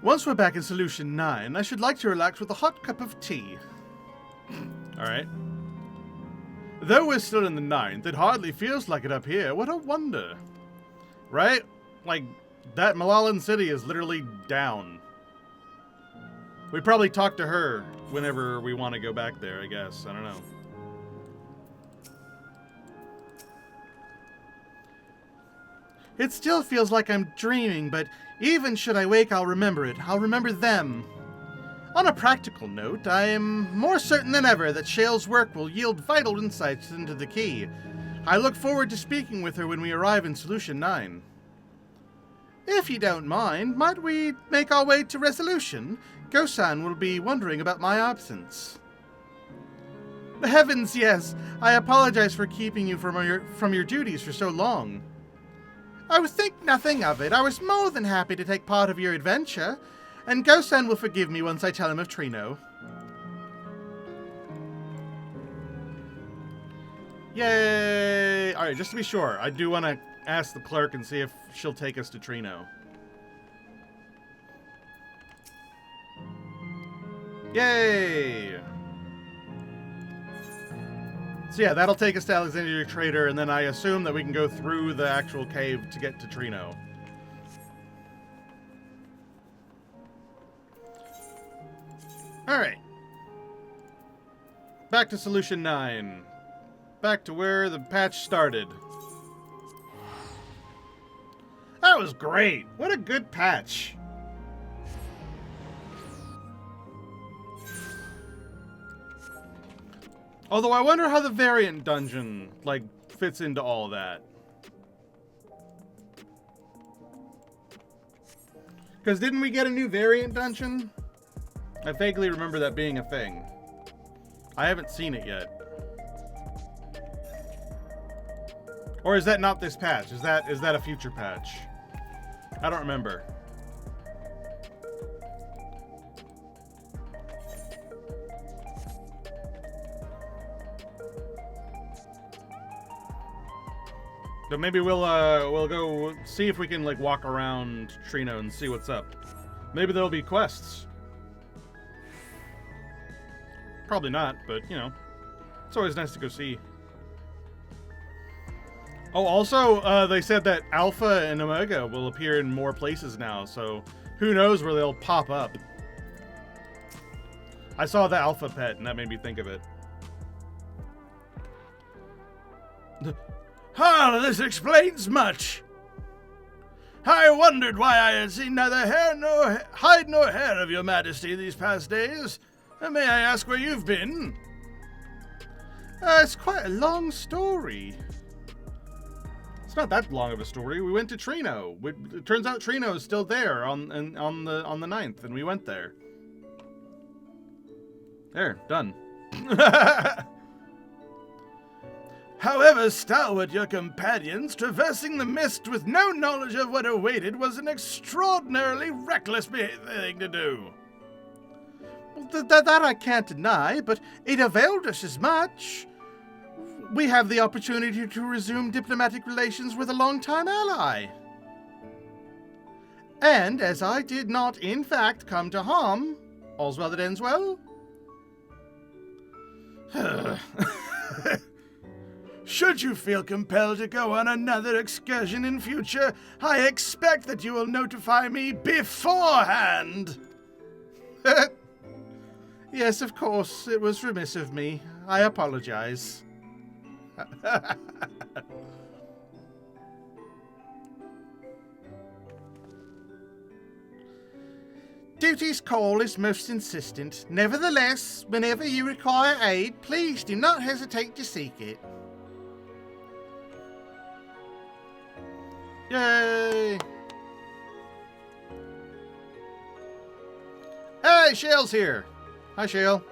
Once we're back in Solution 9, I should like to relax with a hot cup of tea. Alright. Though we're still in the 9th, it hardly feels like it up here. What a wonder. Right? Like, that Malalan city is literally down. We probably talk to her whenever we want to go back there, I guess. I don't know. It still feels like I'm dreaming, but even should I wake, I'll remember it. I'll remember them. On a practical note, I am more certain than ever that Shale's work will yield vital insights into the key. I look forward to speaking with her when we arrive in Solution 9. If you don't mind, might we make our way to Resolution? Gosan will be wondering about my absence. Heavens, yes. I apologize for keeping you from your duties for so long. Oh, think nothing of it. I was more than happy to take part of your adventure, and Gosan will forgive me once I tell him of Trino. Yay! Alright, just to be sure, I do want to ask the clerk and see if she'll take us to Trino. Yay! So yeah, that'll take us to Alexandria Trader, and then I assume that we can go through the actual cave to get to Trino. Alright. Back to Solution 9. Back to where the patch started. That was great! What a good patch! Although I wonder how the variant dungeon, like, fits into all that. Because didn't we get a new variant dungeon? I vaguely remember that being a thing. I haven't seen it yet. Or is that not this patch? Is that a future patch? I don't remember. But maybe we'll go see if we can like walk around Trino and see what's up. Maybe there'll be quests. Probably not, but you know, it's always nice to go see. Oh, also, they said that Alpha and Omega will appear in more places now, so who knows where they'll pop up. I saw the Alpha pet, and that made me think of it. Ah, this explains much. I wondered why I had seen neither hide nor hair of your majesty these past days. May I ask where you've been? It's quite a long story. It's not that long of a story. We went to Trino. It turns out Trino is still there on the 9th, and we went there. There, done. However stalwart your companions, traversing the mist with no knowledge of what awaited was an extraordinarily reckless thing to do. That I can't deny, but it availed us as much. We have the opportunity to resume diplomatic relations with a longtime ally. And as I did not, in fact, come to harm, all's well that ends well. Should you feel compelled to go on another excursion in future, I expect that you will notify me beforehand. Yes, of course. It was remiss of me. I apologize. Duty's call is most insistent. Nevertheless, whenever you require aid, please do not hesitate to seek it. Yay! Hey, Shale's here. Hi, Shale.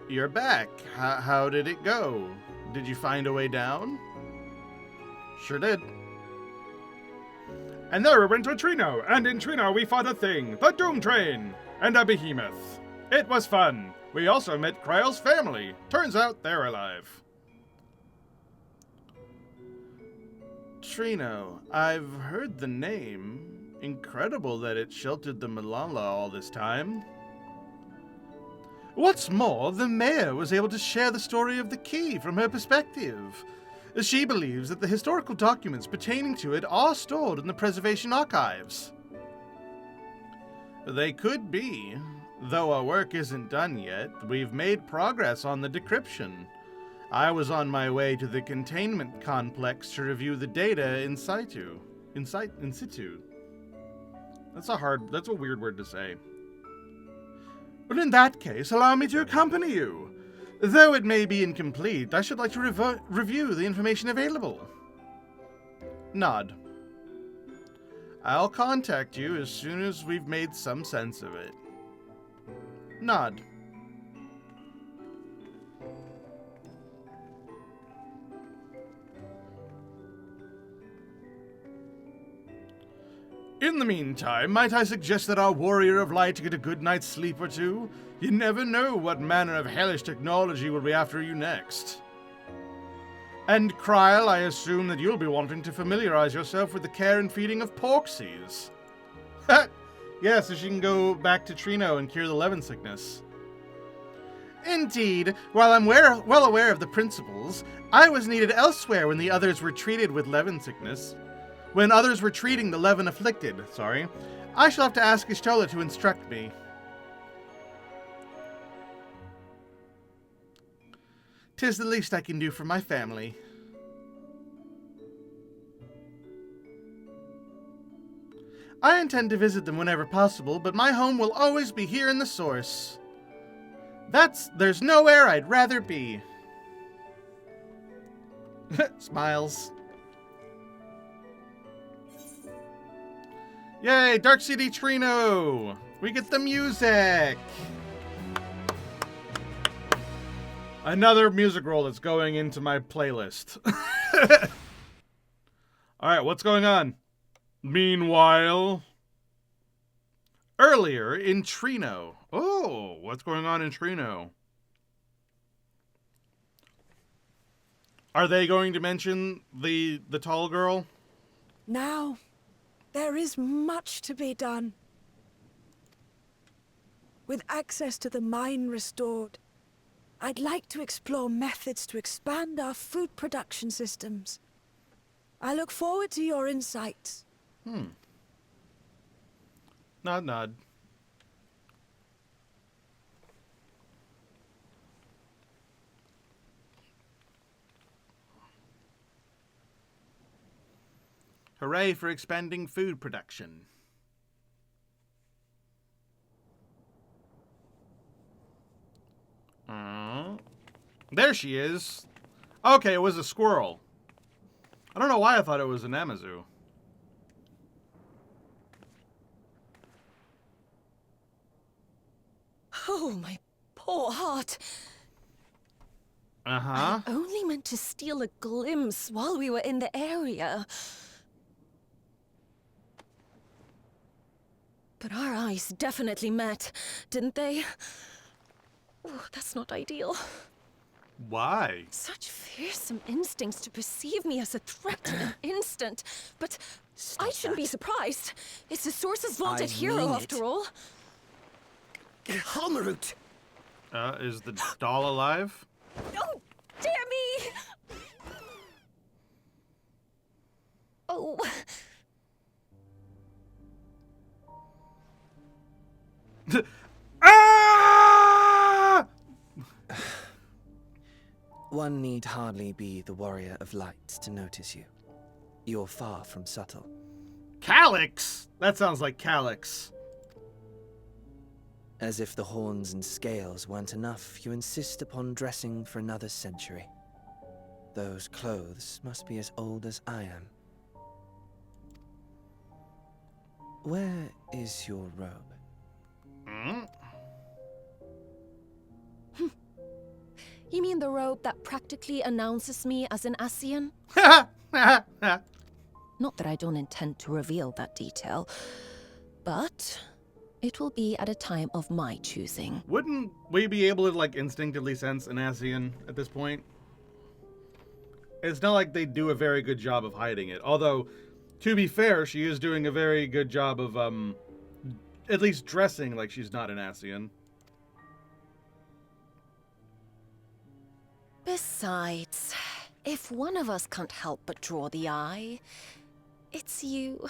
You're back. How did it go? Did you find a way down? Sure did. And there we went to Trino, and in Trino we fought a thing, the Doom Train, and a behemoth. It was fun. We also met Kryle's family. Turns out they're alive. Trino, I've heard the name. Incredible that it sheltered the Malala all this time. What's more, the mayor was able to share the story of the key from her perspective. She believes that the historical documents pertaining to it are stored in the preservation archives. They could be. Though our work isn't done yet, we've made progress on the decryption. I was on my way to the containment complex to review the data in situ. In situ. That's a weird word to say. But in that case, allow me to accompany you. Though it may be incomplete, I should like to review the information available. Nod. I'll contact you as soon as we've made some sense of it. Nod. In the meantime, might I suggest that our warrior of light get a good night's sleep or two? You never know what manner of hellish technology will be after you next. And Kryle, I assume that you'll be wanting to familiarize yourself with the care and feeding of Porksies. Yeah, so she can go back to Trino and cure the Levin sickness. Indeed, while I'm well aware of the principles, I was needed elsewhere when the others were treated with Levin sickness. When others were treating the Levin afflicted, I shall have to ask Ishtola to instruct me. 'Tis the least I can do for my family. I intend to visit them whenever possible, but my home will always be here in the Source. There's nowhere I'd rather be. Smiles. Yay, Dark City Trino! We get the music! Another music roll that's going into my playlist. Alright, what's going on? Meanwhile... Earlier in Trino. Oh, what's going on in Trino? Are they going to mention the tall girl? Now, there is much to be done. With access to the mine restored, I'd like to explore methods to expand our food production systems. I look forward to your insights. Nod, nod. Hooray for expanding food production. There she is. Okay, it was a squirrel. I don't know why I thought it was an Amazu. Oh, my poor heart. Uh-huh. I only meant to steal a glimpse while we were in the area. But our eyes definitely met, didn't they? Oh, that's not ideal. Why? Such fearsome instincts to perceive me as a threat in an instant. But I shouldn't be surprised. It's the Source's vaunted hero, after all. Halmarut! Is the doll alive? Oh, dear me! Oh. Ah! One need hardly be the warrior of light to notice you. You're far from subtle. Calyx? That sounds like Calyx. As if the horns and scales weren't enough, you insist upon dressing for another century. Those clothes must be as old as I am. Where is your robe? You mean the robe that practically announces me as an Ascian? Not that I don't intend to reveal that detail, but it will be at a time of my choosing. Wouldn't we be able to, like, instinctively sense an Ascian at this point? It's not like they do a very good job of hiding it. Although, to be fair, she is doing a very good job of, at least dressing like she's not an Ascian. Besides, if one of us can't help but draw the eye, it's you.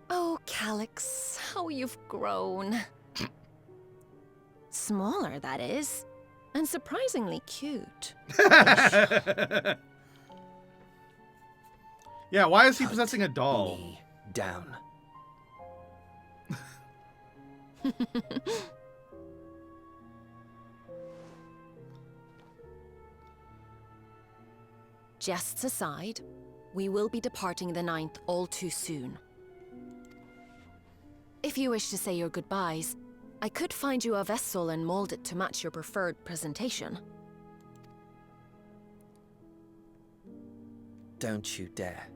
Oh, Calyx, how you've grown. Smaller, that is. And surprisingly cute. Yeah, why is he possessing a doll? Me down. Jests aside, we will be departing the 9th all too soon. If you wish to say your goodbyes, I could find you a vessel and mold it to match your preferred presentation. Don't you dare.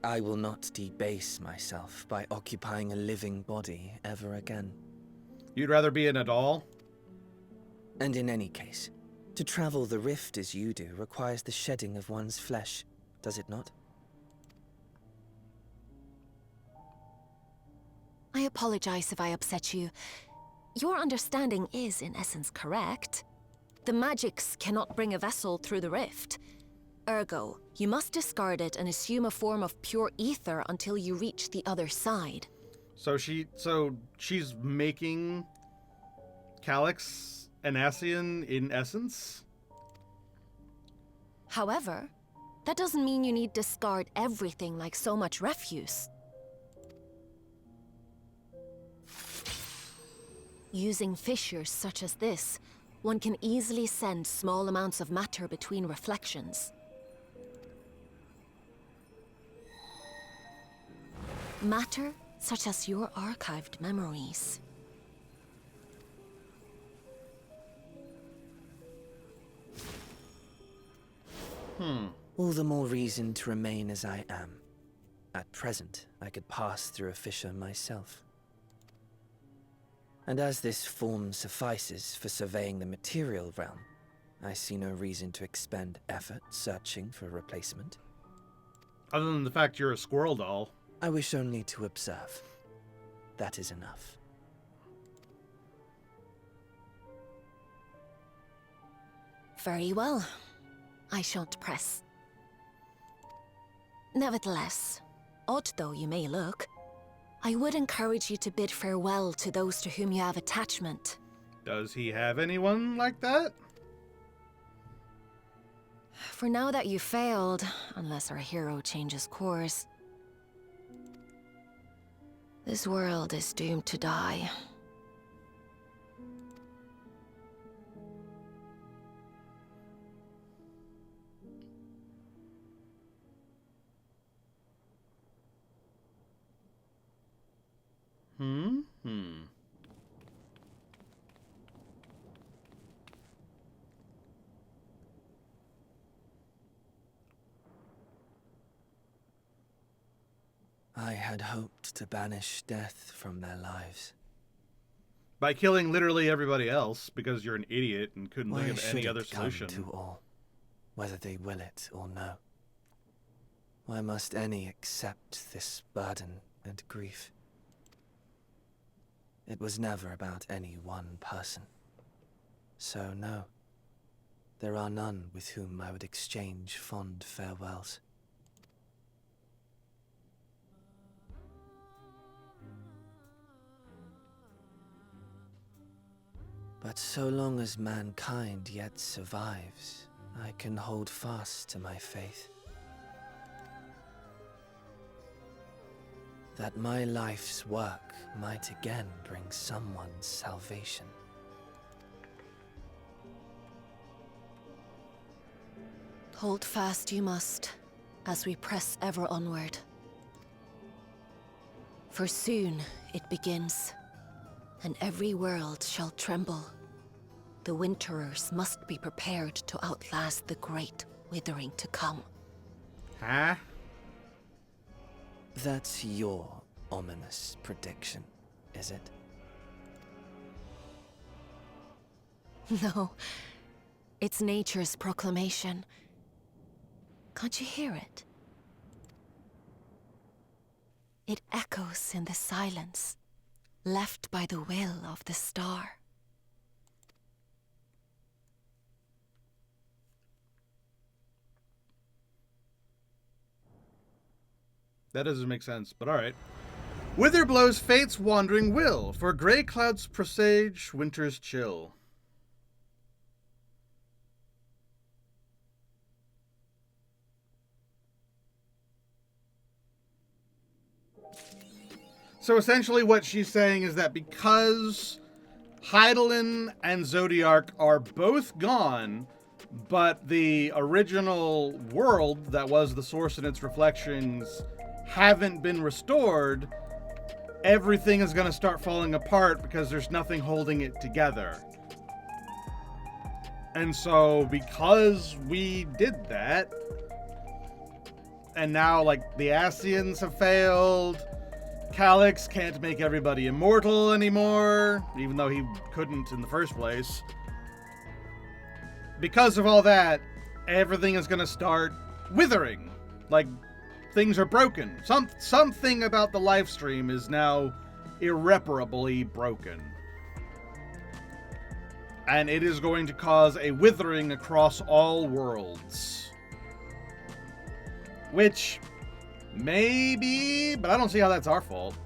I will not debase myself by occupying a living body ever again. You'd rather be in a doll? And in any case, to travel the rift as you do requires the shedding of one's flesh, does it not? I apologize if I upset you. Your understanding is, in essence, correct. The magics cannot bring a vessel through the rift. Ergo, you must discard it and assume a form of pure ether until you reach the other side. So she's making Calyx an Ascian in essence? However, that doesn't mean you need discard everything like so much refuse. Using fissures such as this, one can easily send small amounts of matter between reflections. Matter such as your archived memories. All the more reason to remain as I am. At present, I could pass through a fissure myself. And as this form suffices for surveying the material realm, I see no reason to expend effort searching for a replacement. Other than the fact you're a squirrel doll. I wish only to observe. That is enough. Very well. I shan't press. Nevertheless, odd though you may look, I would encourage you to bid farewell to those to whom you have attachment. Does he have anyone like that? For now that you failed, unless our hero changes course, this world is doomed to die. I had hoped to banish death from their lives. By killing literally everybody else, because you're an idiot and couldn't Why think of any should other it come solution. to all, whether they will it or no? Why must any accept this burden and grief? It was never about any one person. So no, there are none with whom I would exchange fond farewells. But so long as mankind yet survives, I can hold fast to my faith. That my life's work might again bring someone's salvation. Hold fast you must, as we press ever onward. For soon it begins, and every world shall tremble. The Winterers must be prepared to outlast the great withering to come. Huh? That's your ominous prediction, is it? No, it's nature's proclamation. Can't you hear it? It echoes in the silence, left by the will of the star. That doesn't make sense, but alright. Wither blows fate's wandering will, for grey clouds presage winter's chill. So essentially what she's saying is that because Hydaelyn and Zodiark are both gone, but the original world that was the source and its reflections haven't been restored, everything is going to start falling apart because there's nothing holding it together. And so because we did that, and now like the Ascians have failed, Calyx can't make everybody immortal anymore, even though he couldn't in the first place. Because of all that, everything is going to start withering. Like, things are broken. Something about the live stream is now irreparably broken. And it is going to cause a withering across all worlds. Which, maybe, but I don't see how that's our fault.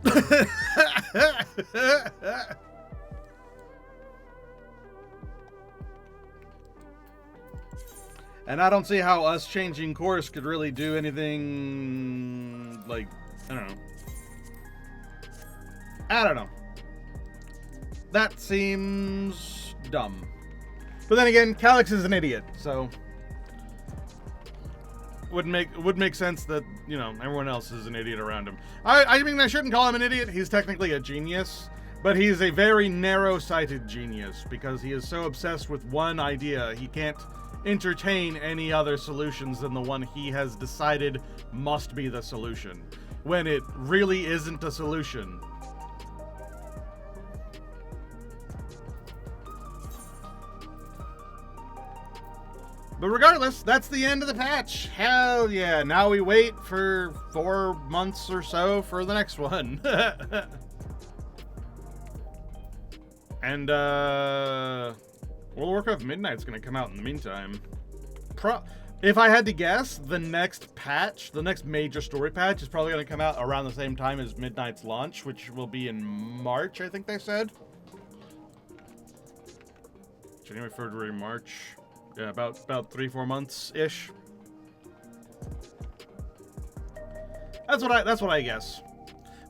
And I don't see how us changing course could really do anything, like, I don't know. That seems dumb. But then again, Calyx is an idiot, so would make sense that, you know, everyone else is an idiot around him. I mean, I shouldn't call him an idiot. He's technically a genius, but he's a very narrow-sighted genius because he is so obsessed with one idea, he can't entertain any other solutions than the one he has decided must be the solution, when it really isn't a solution. But regardless, that's the end of the patch. Hell yeah, now we wait for 4 months or so for the next one. And, World of Warcraft Midnight's gonna come out in the meantime. If I had to guess, the next patch, the next major story patch, is probably gonna come out around the same time as Midnight's launch, which will be in March, I think they said. January, February, March. Yeah, about 3-4 months-ish. That's what I guess.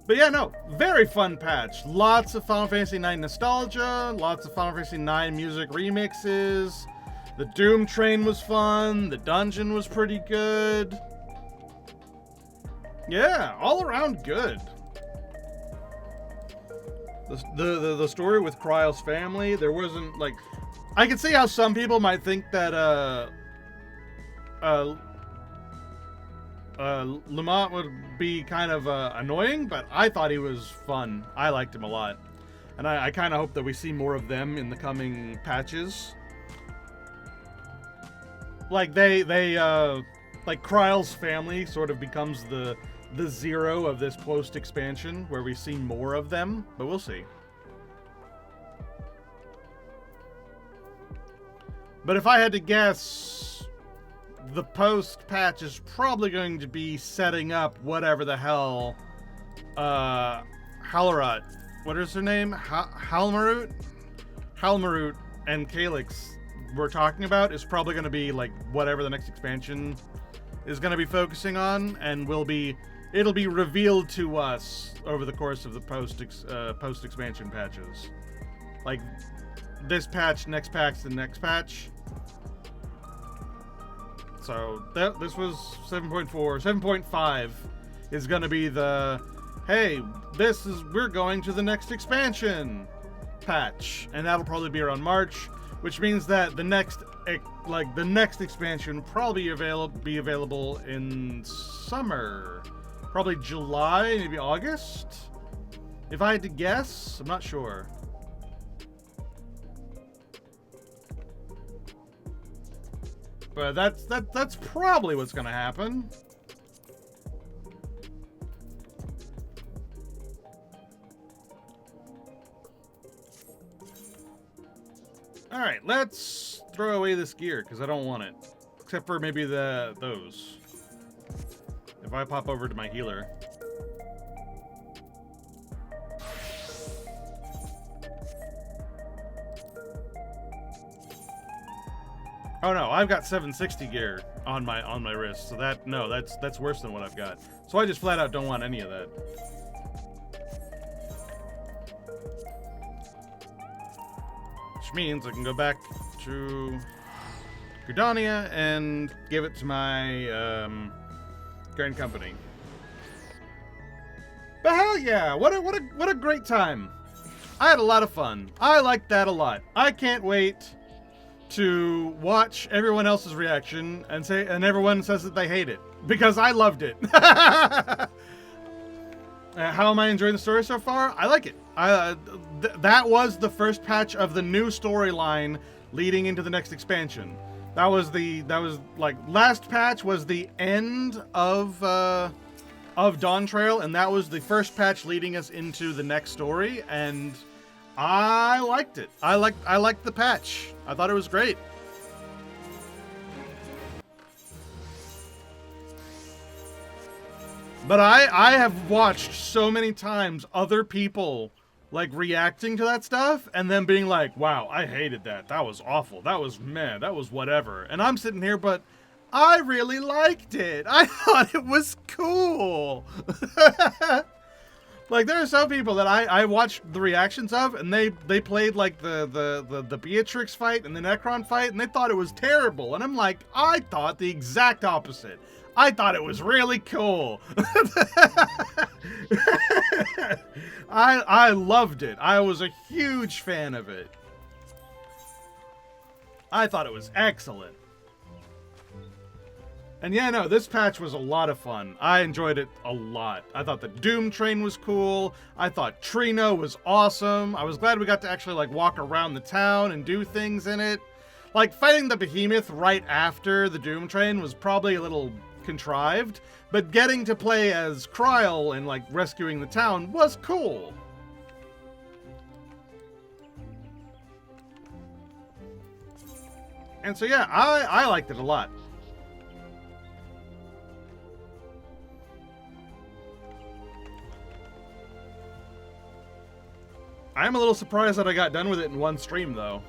But yeah, no, very fun patch. Lots of Final Fantasy IX nostalgia, lots of Final Fantasy IX music remixes. The Doom Train was fun, the dungeon was pretty good. Yeah, all around good. The story with Kryle's family, there wasn't, like, I could see how some people might think that Lamont would be kind of annoying, but I thought he was fun. I liked him a lot. And I kind of hope that we see more of them in the coming patches. Like, like, Kryle's family sort of becomes the zero of this post-expansion, where we see more of them, but we'll see. But if I had to guess, the post-patch is probably going to be setting up whatever the hell, Hallarot, what is her name? Halmarut and Calyx were talking about is probably going to be, like, whatever the next expansion is going to be focusing on, and it'll be revealed to us over the course of the post-expansion patches. Like, this patch, next patch, the next patch. So this was 7.4. 7.5 is going to be the, hey, we're going to the next expansion patch, and that'll probably be around March, which means that the next expansion will probably be available in summer, probably July, maybe August. If I had to guess, I'm not sure. But that's probably what's gonna happen. Alright, let's throw away this gear, because I don't want it. Except for maybe those. If I pop over to my healer. Oh no, I've got 760 gear on my wrist, so that's worse than what I've got. So I just flat out don't want any of that. Which means I can go back to Gridania and give it to my current company. But hell yeah, what a great time. I had a lot of fun. I liked that a lot. I can't wait to watch everyone else's reaction and everyone says that they hate it, because I loved it. How am I enjoying the story so far? I like it. That was the first patch of the new storyline leading into the next expansion. Last patch was the end of Dawn Trail, and that was the first patch leading us into the next story, and I liked it. I liked the patch. I thought it was great. But I have watched so many times other people like reacting to that stuff and then being like, wow, I hated that. That was awful. That was meh. That was whatever. And I'm sitting here, but I really liked it. I thought it was cool. Like, there are some people that I watched the reactions of, and they played like the Beatrix fight and the Necron fight, and they thought it was terrible. And I'm like, I thought the exact opposite. I thought it was really cool. I loved it. I was a huge fan of it. I thought it was excellent. And yeah, no, this patch was a lot of fun. I enjoyed it a lot. I thought the Doom Train was cool. I thought Trino was awesome. I was glad we got to actually like walk around the town and do things in it. Like, fighting the Behemoth right after the Doom Train was probably a little contrived, but getting to play as Kryl and like rescuing the town was cool. And so yeah, I liked it a lot. I'm a little surprised that I got done with it in one stream, though.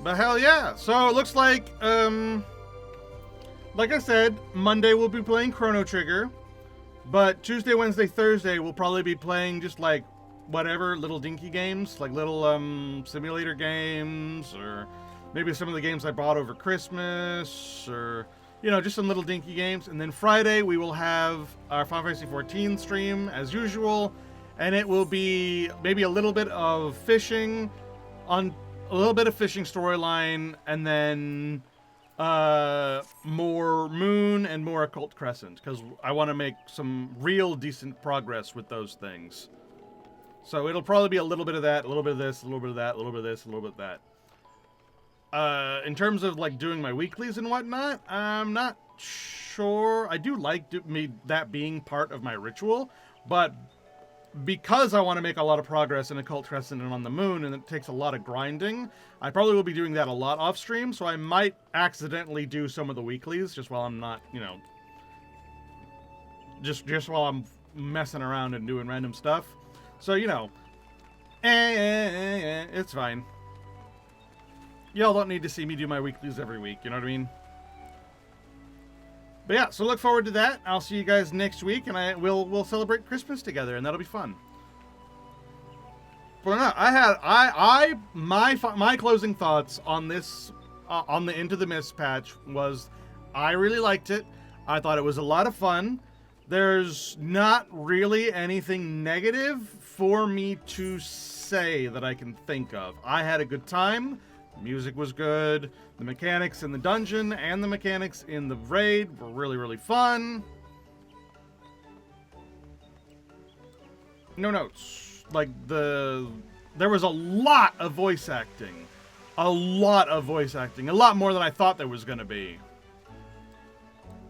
But hell yeah. So it looks like I said, Monday we'll be playing Chrono Trigger. But Tuesday, Wednesday, Thursday we'll probably be playing just like whatever, little dinky games. Like little simulator games, or maybe some of the games I bought over Christmas, or you know, just some little dinky games. And then Friday, we will have our Final Fantasy XIV stream, as usual. And it will be maybe a little bit of fishing, storyline, and then more Moon and more Occult Crescent, because I want to make some real decent progress with those things. So it'll probably be a little bit of that, a little bit of this, a little bit of that, a little bit of this, a little bit of that. In terms of like doing my weeklies and whatnot, I'm not sure. I do like that being part of my ritual, but because I want to make a lot of progress in Occult Crescent and on the Moon, and it takes a lot of grinding, I probably will be doing that a lot off stream, so I might accidentally do some of the weeklies just while I'm not, you know, just while I'm messing around and doing random stuff. So, you know, it's fine. Y'all don't need to see me do my weeklies every week, you know what I mean? But yeah, so look forward to that. I'll see you guys next week, and we'll celebrate Christmas together, and that'll be fun. But no, my closing thoughts on this, on the Into the Mist patch was, I really liked it. I thought it was a lot of fun. There's not really anything negative for me to say that I can think of. I had a good time. The music was good. The mechanics in the dungeon and the mechanics in the raid were really, really fun. No notes. Like, there was a lot of voice acting. A lot of voice acting. A lot more than I thought there was going to be.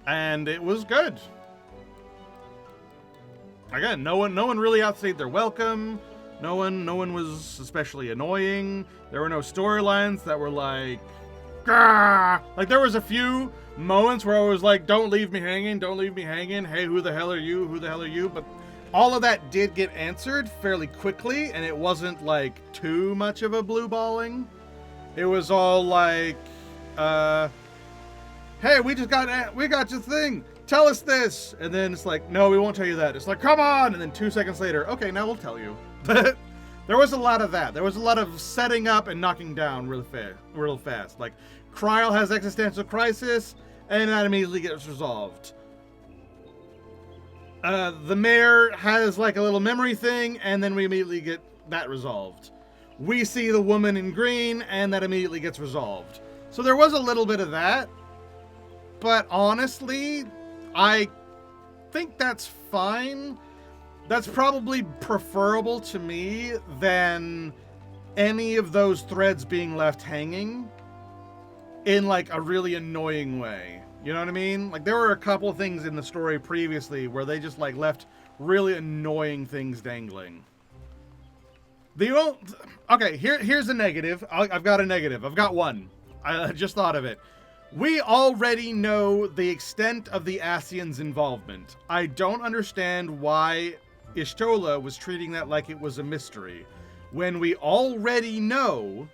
And it was good. Again, no one really outstayed their welcome. No one was especially annoying. There were no storylines that were like, Grr! Like, there was a few moments where I was like, don't leave me hanging, don't leave me hanging. Hey, who the hell are you? Who the hell are you? But all of that did get answered fairly quickly, and it wasn't like too much of a blue balling. It was all like, hey, we got this thing. Tell us this. And then it's like, no, we won't tell you that. It's like, come on. And then 2 seconds later, okay, now we'll tell you. There was a lot of that. There was a lot of setting up and knocking down real fast. Like, Kryl has existential crisis, and that immediately gets resolved. The mayor has like a little memory thing, and then we immediately get that resolved. We see the woman in green, and that immediately gets resolved. So there was a little bit of that. But honestly, I think that's fine. That's probably preferable to me than any of those threads being left hanging in like a really annoying way. You know what I mean? Like, there were a couple things in the story previously where they just like left really annoying things dangling. Okay, here's a negative. I've got a negative. I've got one. I just thought of it. We already know the extent of the Ascians' involvement. I don't understand why Y'shtola was treating that like it was a mystery. When we already know,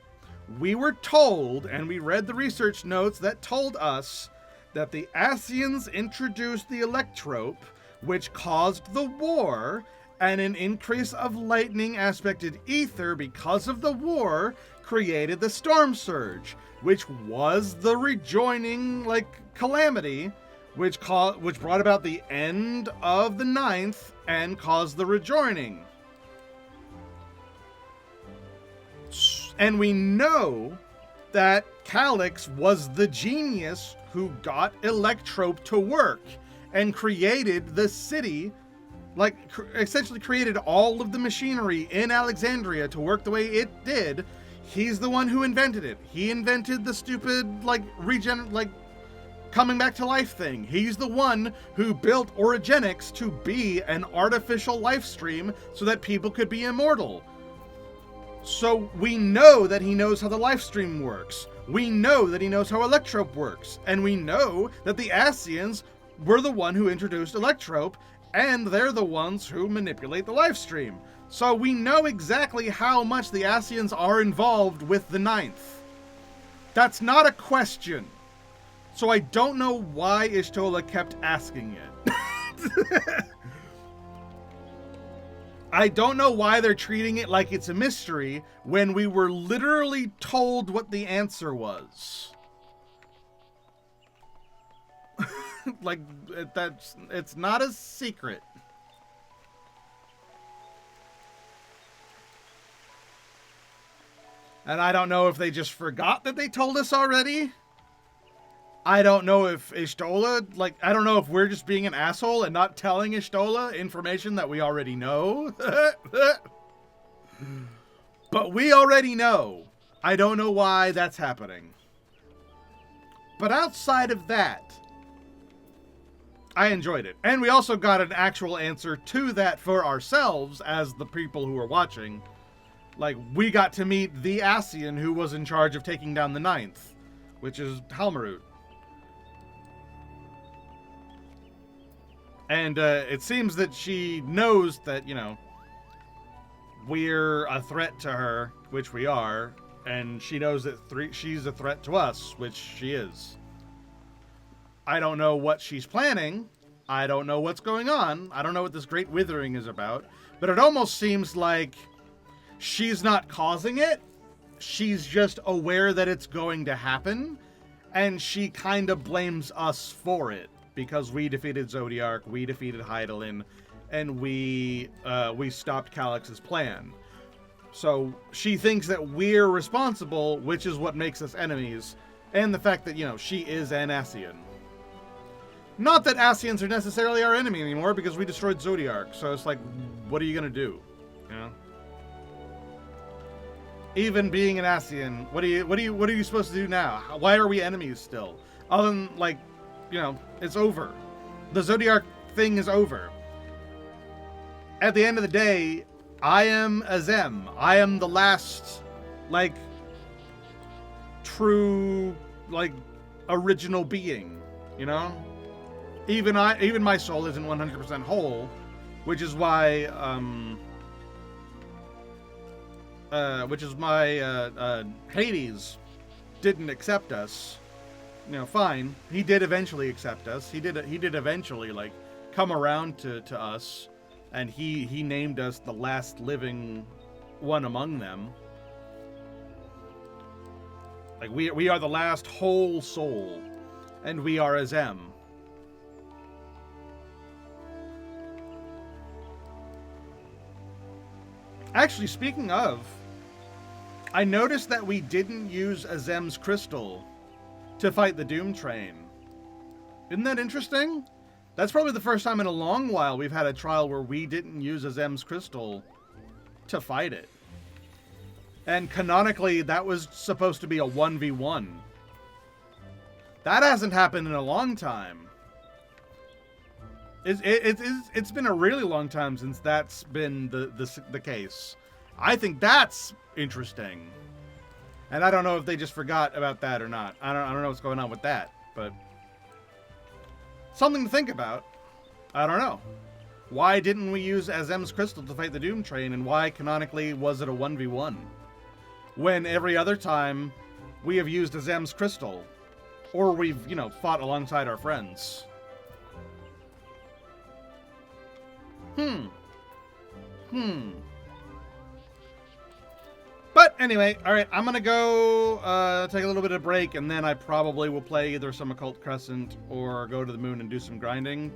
we were told, and we read the research notes that told us that the Ascians introduced the Electrope, which caused the war, and an increase of lightning aspected ether because of the war created the Storm Surge, which was the rejoining, like, calamity, which brought about the end of the 9th and caused the rejoining. And we know that Calix was the genius who got Electrope to work and created the city, like, essentially created all of the machinery in Alexandria to work the way it did. He's the one who invented it. He invented the stupid, like, coming back to life thing. He's the one who built Origenics to be an artificial life stream so that people could be immortal. So we know that he knows how the life stream works. We know that he knows how Electrope works. And we know that the Ascians were the one who introduced Electrope, and they're the ones who manipulate the life stream. So we know exactly how much the Ascians are involved with the 9th. That's not a question. So I don't know why Y'shtola kept asking it. I don't know why they're treating it like it's a mystery when we were literally told what the answer was. Like, it's not a secret. And I don't know if they just forgot that they told us already. I don't know if Y'shtola, like, I don't know if we're just being an asshole and not telling Y'shtola information that we already know. But we already know. I don't know why that's happening. But outside of that, I enjoyed it. And we also got an actual answer to that for ourselves as the people who were watching. Like, we got to meet the Ascian who was in charge of taking down the 9th, which is Halmarut. And it seems that she knows that, you know, we're a threat to her, which we are, and she knows that she's a threat to us, which she is. I don't know what she's planning. I don't know what's going on. I don't know what this Great Withering is about. But it almost seems like she's not causing it. She's just aware that it's going to happen, and she kind of blames us for it because we defeated Zodiark, we defeated Hydaelyn, and we stopped Calix's plan. So she thinks that we're responsible, which is what makes us enemies, and the fact that, you know, she is an Ascian. Not that Ascians are necessarily our enemy anymore because we destroyed Zodiark, so it's like, what are you gonna do? You know? Even being an Ascian, what are you supposed to do now? Why are we enemies still? Other than, like, you know, it's over. The Zodiark thing is over. At the end of the day, I am Azem. I am the last, like, true, like, original being, you know? Even my soul isn't 100% whole, which is why, Hades didn't accept us. You know, fine. He did eventually accept us. He did eventually, like, come around to us, and he named us the last living one among them. Like, we are the last whole soul, and we are Azem. Actually, speaking of, I noticed that we didn't use Azem's crystal to fight the Doom Train. Isn't that interesting? That's probably the first time in a long while we've had a trial where we didn't use Azem's crystal to fight it. And canonically, that was supposed to be a 1v1. That hasn't happened in a long time. It's been a really long time since that's been the case. I think that's interesting. And I don't know if they just forgot about that or not. I don't know what's going on with that, but something to think about. I don't know. Why didn't we use Azem's crystal to fight the Doom Train, and why canonically was it a 1v1? When every other time we have used Azem's crystal, or we've, you know, fought alongside our friends. But anyway, alright, I'm gonna go take a little bit of break, and then I probably will play either some Occult Crescent or go to the moon and do some grinding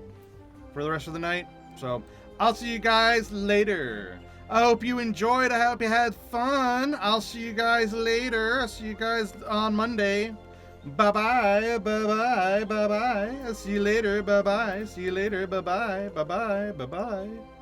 for the rest of the night. So, I'll see you guys later. I hope you enjoyed. I hope you had fun. I'll see you guys later. I'll see you guys on Monday. Bye-bye, bye-bye, bye-bye. I'll see you later, bye-bye. See you later, bye-bye, bye-bye, bye-bye.